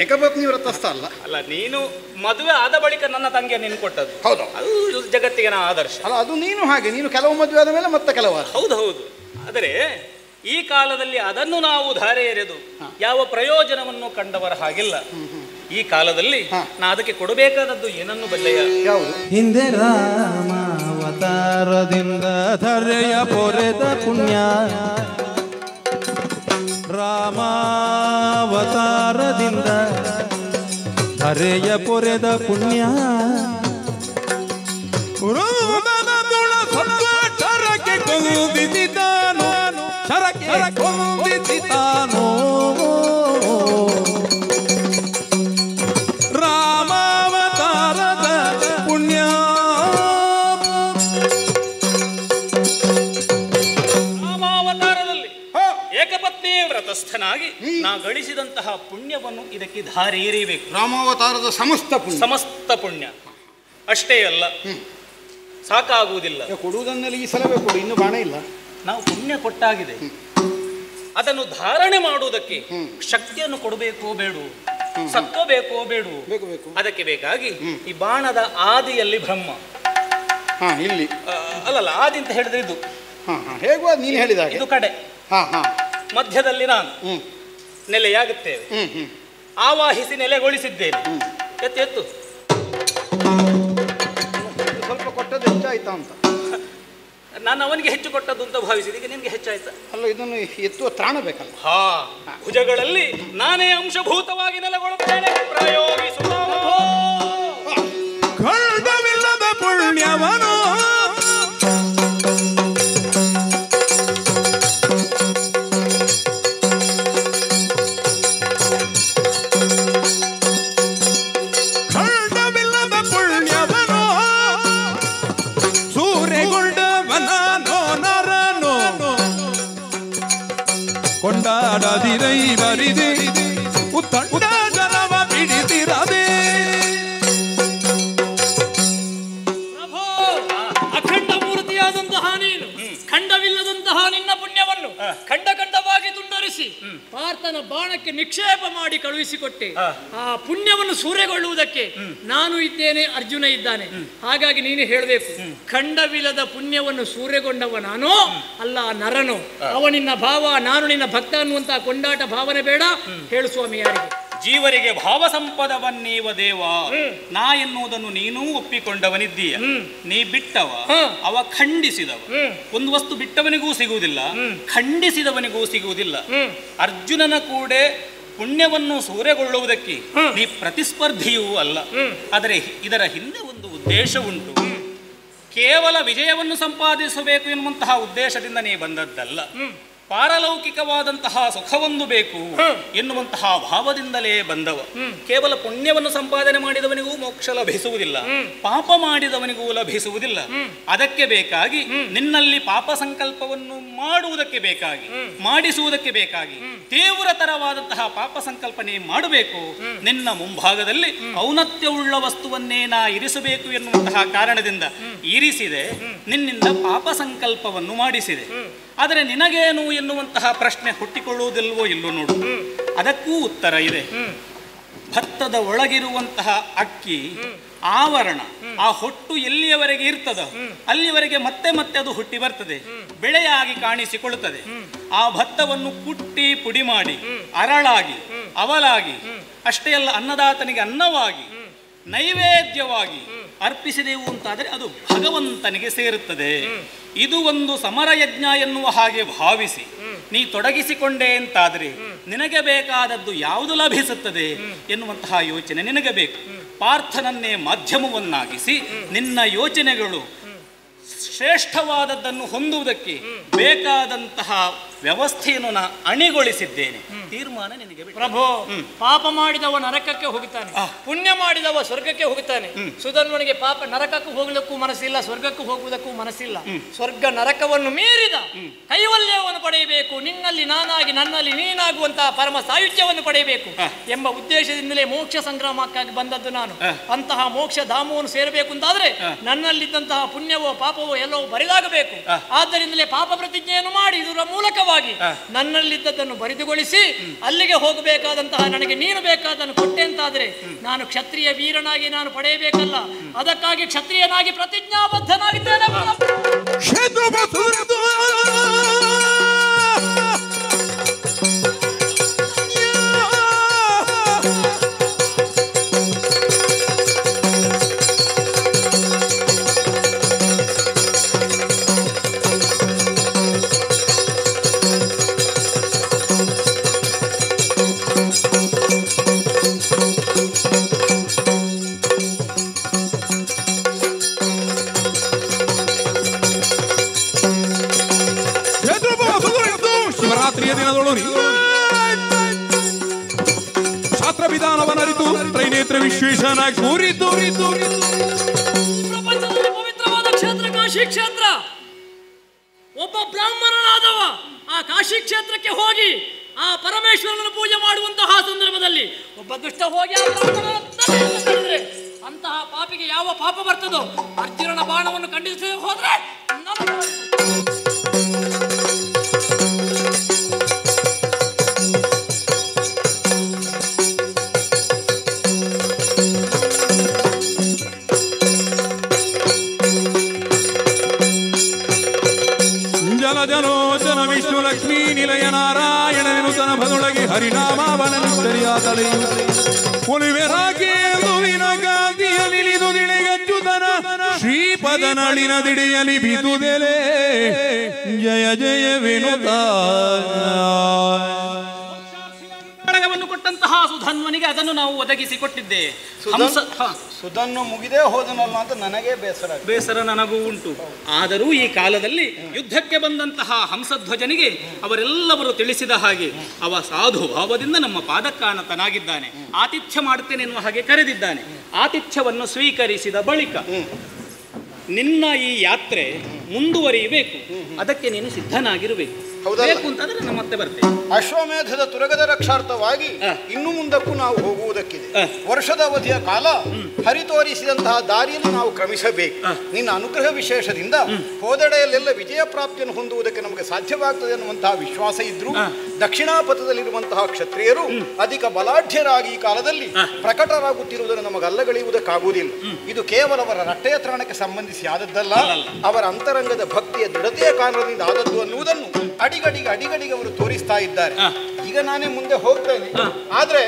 ಏಕಪತ್ನಿ ವ್ರತಸ್ಥ ಅಲ್ಲ. ಅಲ್ಲ, ನೀನು ಮದುವೆ ಆದ ಬಳಿಕ ನನ್ನ ತಂಗಿಯ ನಿನ್ ಕೊಟ್ಟದ್ದು. ಹೌದು, ಅದು ಜಗತ್ತಿಗೆ ನಾ ಆದರ್ಶ ಅಲ್ಲ. ಅದು ನೀನು ಹಾಗೆ, ನೀನು ಕೆಲವು ಮದುವೆ ಆದ ಮೇಲೆ ಮತ್ತೆ ಕೆಲವು. ಹೌದು ಹೌದು. ಆದರೆ ಈ ಕಾಲದಲ್ಲಿ ಅದನ್ನು ನಾವು ಧಾರೆ ಎರೆದು ಯಾವ ಪ್ರಯೋಜನವನ್ನು ಕಂಡವರ ಹಾಗಿಲ್ಲ. ಈ ಕಾಲದಲ್ಲಿ ನಾ ಅದಕ್ಕೆ ಕೊಡಬೇಕಾದದ್ದು ಏನನ್ನು ಬಲ್ಲೆಯ? ಯಾವುದು? ಹಿಂದೆ ರಾಮಾವತಾರದಿಂದ ಧರೆಯ ಪೊರೆದ ಪುಣ್ಯ, ರಾಮಾವತಾರದಿಂದ ಧರೆಯ ಪೊರೆದ ಪುಣ್ಯ, ಶರಕ್ಕೆ ಕೊಂದಿಸಿತಾನೋ, ಶರಕ್ಕೆ ಕೊಂದಿಸಿತಾನೋ, ರಾಮಾವತಾರದ ಪುಣ್ಯ. ರಾಮಾವತಾರದಲ್ಲಿ ಏಕಪತ್ನಿ ವ್ರತಸ್ಥನಾಗಿ ನಾ ಗಳಿಸಿದಂತಹ ಪುಣ್ಯವನ್ನು ಇದಕ್ಕೆ ಧಾರೆ ಎರೆಯಬೇಕು. ರಾಮಾವತಾರದ ಸಮಸ್ತ ಪುಣ್ಯ ಅಷ್ಟೇ ಅಲ್ಲ, ಸಾಕಾಗುವುದಿಲ್ಲ. ಕೊಡುವುದನ್ನೆಲ್ಲ ಈ ಸಲವೇ ಕೊಡು, ಇನ್ನು ಬಾಣ ಇಲ್ಲ. ನಾವು ಪುಣ್ಯ ಕೊಟ್ಟಾಗಿದೆ, ಅದನ್ನು ಧಾರಣೆ ಮಾಡುವುದಕ್ಕೆ ಶಕ್ತಿಯನ್ನು ಕೊಡಬೇಕೋ ಬೇಡ, ಸತ್ವ ಬೇಕೋ ಬೇಡ, ಅದಕ್ಕೆ ಬೇಕಾಗಿ ಈ ಬಾಣದ ಆದಿಯಲ್ಲಿ ಬ್ರಹ್ಮ. ಇಲ್ಲಿ ಅಲ್ಲಲ್ಲ, ಆದಿ ಅಂತ ಹೇಳಿದ್ರೆ ಇದು ಹೇಗೂ ನೀನು ಹೇಳಿದ ಇದು ಕಡೆ, ಮಧ್ಯದಲ್ಲಿ ನಾನು ನೆಲೆಯಾಗುತ್ತೇವೆ. ಆವಾಹಿಸಿ ನೆಲೆಗೊಳಿಸಿದ್ದೇನೆ. ಎತ್ತು ಸ್ವಲ್ಪ ಕೊಟ್ಟದ್ದು ಹೆಚ್ಚಾಯ್ತಾ ಅಂತ. ನಾನು ಅವನಿಗೆ ಹೆಚ್ಚು ಕೊಟ್ಟದ್ದು ಅಂತ ಭಾವಿಸಿದೆ, ಈಗ ನಿನ್ಗೆ ಹೆಚ್ಚಾಯ್ತಾ? ಅಲ್ಲ, ಇದನ್ನು ಎತ್ತುವ ತ್ರಾಣ ಬೇಕಲ್ಲ. ಭುಜಗಳಲ್ಲಿ ನಾನೇ ಅಂಶಭೂತವಾಗಿ ನೆಲೆಗೊಳ್ಳುತ್ತೇನೆ. ಪ್ರಯೋಗಿಸುವ ಖಂಡವಿಲ್ಲದ ಪುಣ್ಯವನು ಕೊಂಡಾಡದಿರೈ ಬರಿದೆ ಉತ್ತಂಡ ಜನವ ಬಿಡಿಸಿರದೆ. ಅಖಂಡ ಮೂರ್ತಿಯಾದಂತಹ ನೀನು ಖಂಡವಿಲ್ಲದಂತಹ ನಿನ್ನ ಪುಣ್ಯವನ್ನು ಖಂಡವಾಗಿ ತುಂಡರಿಸಿ ಪಾರ್ಥನ ಬಾಣಕ್ಕೆ ನಿಕ್ಷೇಪ ಮಾಡಿ ಕಳುಹಿಸಿಕೊಟ್ಟೆ. ಆ ಪುಣ್ಯವನ್ನು ಸೂರೆಗೊಳ್ಳುವುದಕ್ಕೆ ನಾನು ಇದ್ದೇನೆ, ಅರ್ಜುನ ಇದ್ದಾನೆ. ಹಾಗಾಗಿ ನೀನು ಹೇಳಬೇಕು, ಖಂಡವಿಲ್ಲದ ಪುಣ್ಯವನ್ನು ಸೂರೆಗೊಂಡವ ನಾನು ಅಲ್ಲ, ನರನು. ಅವ ನಿನ್ನ ಭಾವ, ನಾನು ನಿನ್ನ ಭಕ್ತ ಅನ್ನುವಂತಹ ಕೊಂಡಾಟ ಭಾವನೆ ಬೇಡ. ಹೇಳು ಸ್ವಾಮಿ, ಯಾರಿಗೆ? ಜೀವರಿಗೆ ಭಾವ ಸಂಪದವನ್ನೀವ ದೇವ, ನಾ ಎನ್ನುವುದನ್ನು ನೀನೂ ಒಪ್ಪಿಕೊಂಡವನಿದ್ದೀಯ. ನೀ ಬಿಟ್ಟವ, ಅವ ಖಂಡಿಸಿದವ. ಒಂದು ವಸ್ತು ಬಿಟ್ಟವನಿಗೂ ಸಿಗುವುದಿಲ್ಲ, ಖಂಡಿಸಿದವನಿಗೂ ಸಿಗುವುದಿಲ್ಲ. ಅರ್ಜುನನ ಕೂಡ ಪುಣ್ಯವನ್ನು ಸೂರೆಗೊಳ್ಳುವುದಕ್ಕೆ ನೀ ಪ್ರತಿಸ್ಪರ್ಧಿಯೂ ಅಲ್ಲ. ಆದರೆ ಇದರ ಹಿಂದೆ ಒಂದು ಉದ್ದೇಶ ಉಂಟು. ಕೇವಲ ವಿಜಯವನ್ನು ಸಂಪಾದಿಸಬೇಕು ಎನ್ನುವಂತಹ ಉದ್ದೇಶದಿಂದ ನೀ ಬಂದದ್ದಲ್ಲ. ಪಾರಲೌಕಿಕವಾದಂತಹ ಸುಖವೊಂದು ಬೇಕು ಎನ್ನುವಂತಹ ಭಾವದಿಂದಲೇ ಬಂದವ. ಕೇವಲ ಪುಣ್ಯವನ್ನು ಸಂಪಾದನೆ ಮಾಡಿದವನಿಗೂ ಮೋಕ್ಷ ಲಭಿಸುವುದಿಲ್ಲ, ಪಾಪ ಮಾಡಿದವನಿಗೂ ಲಭಿಸುವುದಿಲ್ಲ. ಅದಕ್ಕೆ ಬೇಕಾಗಿ ನಿನ್ನಲ್ಲಿ ಪಾಪ ಸಂಕಲ್ಪವನ್ನು ಮಾಡಿಸುವುದಕ್ಕೆ ಬೇಕಾಗಿ ತೀವ್ರತರವಾದಂತಹ ಪಾಪ ಸಂಕಲ್ಪನೆ ಮಾಡಬೇಕು. ನಿನ್ನ ಮುಂಭಾಗದಲ್ಲಿ ಔನ್ನತ್ಯವುಳ್ಳ ವಸ್ತುವನ್ನೇ ನಾ ಇರಿಸಬೇಕು ಎನ್ನುವಂತಹ ಕಾರಣದಿಂದ ಇರಿಸಿದೆ, ನಿನ್ನಿಂದ ಪಾಪ ಸಂಕಲ್ಪವನ್ನು ಮಾಡಿಸಿದೆ. ಆದರೆ ನಿನಗೇನು ಎನ್ನುವಂತಹ ಪ್ರಶ್ನೆ ಹುಟ್ಟಿಕೊಳ್ಳುವುದಿಲ್ವೋ ಇಲ್ಲೋ ನೋಡು. ಅದಕ್ಕೂ ಉತ್ತರ ಇದೆ. ಭತ್ತದ ಒಳಗಿರುವಂತಹ ಅಕ್ಕಿ ಆವರಣ, ಆ ಹೊಟ್ಟು ಎಲ್ಲಿಯವರೆಗೆ ಇರ್ತದ ಅಲ್ಲಿಯವರೆಗೆ ಮತ್ತೆ ಮತ್ತೆ ಅದು ಹುಟ್ಟಿ ಬರ್ತದೆ, ಬೆಳೆಯಾಗಿ ಕಾಣಿಸಿಕೊಳ್ಳುತ್ತದೆ. ಆ ಭತ್ತವನ್ನು ಕುಟ್ಟಿ ಪುಡಿ ಮಾಡಿ ಅರಳಾಗಿ ಅವಲಾಗಿ, ಅಷ್ಟೇ ಅಲ್ಲ ಅನ್ನದಾತನಿಗೆ ಅನ್ನವಾಗಿ ನೈವೇದ್ಯವಾಗಿ ಅರ್ಪಿಸಿದೆವು ಅಂತಾದರೆ ಅದು ಭಗವಂತನಿಗೆ ಸೇರುತ್ತದೆ. ಇದು ಒಂದು ಸಮರಯಜ್ಞ ಎನ್ನುವ ಹಾಗೆ ಭಾವಿಸಿ ನೀ ತೊಡಗಿಸಿಕೊಂಡೆ ಅಂತಾದರೆ ನಿನಗೆ ಬೇಕಾದದ್ದು ಯಾವುದು ಲಭಿಸುತ್ತದೆ ಎನ್ನುವಂತಹ ಯೋಚನೆ ನಿನಗೆ ಬೇಕು. ಪಾರ್ಥನನ್ನೇ ಮಾಧ್ಯಮವನ್ನಾಗಿಸಿ ನಿನ್ನ ಯೋಚನೆಗಳು ಶ್ರೇಷ್ಠವಾದದ್ದನ್ನು ಹೊಂದುವುದಕ್ಕೆ ಬೇಕಾದಂತಹ ವ್ಯವಸ್ಥೆಯನ್ನು ನಾ ಅಣಿಗೊಳಿಸಿದ್ದೇನೆ. ತೀರ್ಮಾನ ನಿನಗೆ ಬಿಟ್ಟು. ಪ್ರಭು, ಪಾಪ ಮಾಡಿದವ ನರಕಕ್ಕೆ ಹೋಗುತ್ತಾನೆ, ಪುಣ್ಯ ಮಾಡಿದವ ಸ್ವರ್ಗಕ್ಕೆ ಹೋಗುತ್ತಾನೆ. ಸುಧನ್ವನಿಗೆ ಪಾಪ ನರಕಕ್ಕೂ ಹೋಗಲಿಕ್ಕೂ ಮನಸ್ಸಿಲ್ಲ, ಸ್ವರ್ಗಕ್ಕೂ ಹೋಗುವುದಕ್ಕೂ ಮನಸ್ಸಿಲ್ಲ. ಸ್ವರ್ಗ ನರಕವನ್ನು ಮೀರಿದ ಕೈವಲ್ಯವನ್ನು ಪಡೆಯಬೇಕು, ನಿನ್ನಲ್ಲಿ ನಾನಾಗಿ ನನ್ನಲ್ಲಿ ನೀನಾಗುವಂತಹ ಪರಮ ಸಾಯುಜ್ಯವನ್ನು ಪಡೆಯಬೇಕು ಎಂಬ ಉದ್ದೇಶದಿಂದಲೇ ಮೋಕ್ಷ ಸಂಗ್ರಾಮಕ್ಕಾಗಿ ಬಂದದ್ದು ನಾನು. ಅಂತಹ ಮೋಕ್ಷ ಧಾಮವನ್ನು ಸೇರಬೇಕು ಅಂತಾದ್ರೆ ನನ್ನಲ್ಲಿದ್ದಂತಹ ಪುಣ್ಯವೋ ಪಾಪವೋ ಎಲ್ಲವೂ ಬರಿದಾಗಬೇಕು. ಆದ್ದರಿಂದಲೇ ಪಾಪ ಪ್ರತಿಜ್ಞೆಯನ್ನು ಮಾಡಿ ಇದರ ಮೂಲಕವಾಗಿ ನನ್ನಲ್ಲಿದ್ದದ್ದನ್ನು ಬರಿದುಗೊಳಿಸಿ ಅಲ್ಲಿಗೆ ಹೋಗಬೇಕಾದಂತಹ ನನಗೆ ನೀನು ಬೇಕಾದನ್ನು ಕೊಟ್ಟೆ ಅಂತಾದರೆ ನಾನು ಕ್ಷತ್ರಿಯ ವೀರನಾಗಿ ನಾನು ಪಡೆಯಬೇಕಲ್ಲ. ಅದಕ್ಕಾಗಿ ಕ್ಷತ್ರಿಯನಾಗಿ ಪ್ರತಿಜ್ಞಾಬದ್ಧನಾಗಿದ್ದೇನೆ. ವಿಧಾನವನ್ನರಿತು ತ್ರೈನೇತ್ರ ವಿಶ್ವೇಶನಾಗಿ ಕೂರಿತು. ಪ್ರಪಂಚದಲ್ಲಿ ಪವಿತ್ರವಾದ ಕ್ಷೇತ್ರ ಕಾಶಿ ಕ್ಷೇತ್ರ. ಒಬ್ಬ ಬ್ರಾಹ್ಮಣನಾದವ ಆ ಕಾಶಿ ಕ್ಷೇತ್ರಕ್ಕೆ ಹೋಗಿ ಆ ಪರಮೇಶ್ವರನನ್ನು ಪೂಜೆ ಮಾಡುವಂತಹ ಸಂದರ್ಭದಲ್ಲಿ ಒಬ್ಬ ದುಷ್ಟ ಹೋಗಿ ಆ ಬ್ರಾಹ್ಮಣನ ಅಂತಹ ಪಾಪಿಗೆ ಯಾವ ಪಾಪ ಬರ್ತದೋ ಅರ್ಜುನನ ಬಾಣವನ್ನು ಖಂಡಿಸಿ ಹೋದ್ರೆ ಜನೋಜನ ವಿಷ್ಣು ಲಕ್ಷ್ಮೀ ನಿಲಯ ನಾರಾಯಣ ನಿನುತನ ಭದೊಳಗೆ ಹರಿನಾಮವನನಿತ್ತರಿಯ ತಲೆಯು ಒಲಿವೆರಾಗೇಂದುವಿನ ಗಾಂಧಿಯಲಿದು ದಿಳೆಗಚ್ಚುತನ ಶ್ರೀಪದ ನಳಿನ ದಿಡೆಯಲಿ ಬಿದುದೆಲೆ ಜಯ ಜಯ ವಿನುತ. ಕೊಟ್ಟಂತಹ ಸುಧನ್ವನಿಗೆ ಅದನ್ನು ನಾವು ಒದಗಿಸಿಕೊಟ್ಟಿದ್ದೇವೆ. ಸುಧನ್ವ ಮುಗಿದೇ ಹೋದನಲ್ಲ ಅಂತ ನನಗೆ ಬೇಸರ ನನಗೂ ಉಂಟು. ಆದರೂ ಈ ಕಾಲದಲ್ಲಿ ಯುದ್ಧಕ್ಕೆ ಬಂದಂತಹ ಹಂಸಧ್ವಜನಿಗೆ ಅವರೆಲ್ಲವರು ತಿಳಿಸಿದ ಹಾಗೆ ಅವ ಸಾಧು ಭಾವದಿಂದ ನಮ್ಮ ಪಾದಕ್ಕಾನತನಾಗಿದ್ದಾನೆ, ಆತಿಥ್ಯ ಮಾಡುತ್ತೇನೆ ಎನ್ನುವ ಹಾಗೆ ಕರೆದಿದ್ದಾನೆ. ಆತಿಥ್ಯವನ್ನು ಸ್ವೀಕರಿಸಿದ ಬಳಿಕ ನಿನ್ನ ಈ ಯಾತ್ರೆ ಮುಂದುವರಿಯಬೇಕು, ಅದಕ್ಕೆ ನೀನು ಸಿದ್ಧನಾಗಿರಬೇಕು. ಬೇಕು ಅಂತಂದ್ರೆ ನಮ್ಮ ಮತ್ತೆ ಬರ್ತೇವೆ. ಅಶ್ವಮೇಧದ ತುರಗದ ರಕ್ಷಾರ್ಥವಾಗಿ ಇನ್ನು ಮುಂದಕ್ಕೂ ನಾವು ಹೋಗುವುದಕ್ಕಿದೆ. ವರ್ಷದ ಅವಧಿಯ ಕಾಲ ಹರಿತೋರಿಸಿದಂತಹ ದಾರಿಯನ್ನು ನಾವು ಕ್ರಮಿಸಬೇಕು. ನಿನ್ನ ಅನುಗ್ರಹ ವಿಶೇಷದಿಂದ ಹೋದೆಡೆಯಲ್ಲೆಲ್ಲ ವಿಜಯ ಪ್ರಾಪ್ತಿಯನ್ನು ಹೊಂದುವುದಕ್ಕೆ ನಮಗೆ ಸಾಧ್ಯವಾಗ್ತದೆ ಅನ್ನುವಂತಹ ವಿಶ್ವಾಸ ಇದ್ರೂ ದಕ್ಷಿಣಾಪಥದಲ್ಲಿರುವಂತಹ ಕ್ಷತ್ರಿಯರು ಅಧಿಕ ಬಲಾಢ್ಯರಾಗಿ ಈ ಕಾಲದಲ್ಲಿ ಪ್ರಕಟರಾಗುತ್ತಿರುವುದನ್ನು ನಮಗೆ ಅಲ್ಲಗಳೆಯುವುದಕ್ಕಾಗುವುದಿಲ್ಲ. ಇದು ಕೇವಲ ಅವರ ರಟ್ಟೆಯ ತ್ರಾಣಕ್ಕೆ ಸಂಬಂಧಿಸಿ ಆದದ್ದಲ್ಲ, ಅವರ ಅಂತರಂಗದ ಭಕ್ತಿಯ ದೃಢತೆಯ ಕಾರಣದಿಂದ ಆದದ್ದು ಅನ್ನುವುದನ್ನು ಅಡಿಗಡಿಗೆ ಅವರು ತೋರಿಸ್ತಾ ಇದ್ದಾರೆ. ಈಗ ನಾನೇ ಮುಂದೆ ಹೋಗ್ತೇನೆ, ಆದ್ರೆ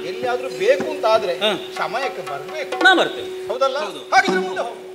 ಎಲ್ಲಿಯಾದ್ರೂ ಬೇಕು ಅಂತ ಆದ್ರೆ ಸಮಯಕ್ಕೆ ಬರ್ಬೇಕು. ನಾ ಬರ್ತೇನೆ. ಹೌದಲ್ಲ? ಹಾಗಿದ್ರೆ ಮುಂದೆ ಹೋಗು.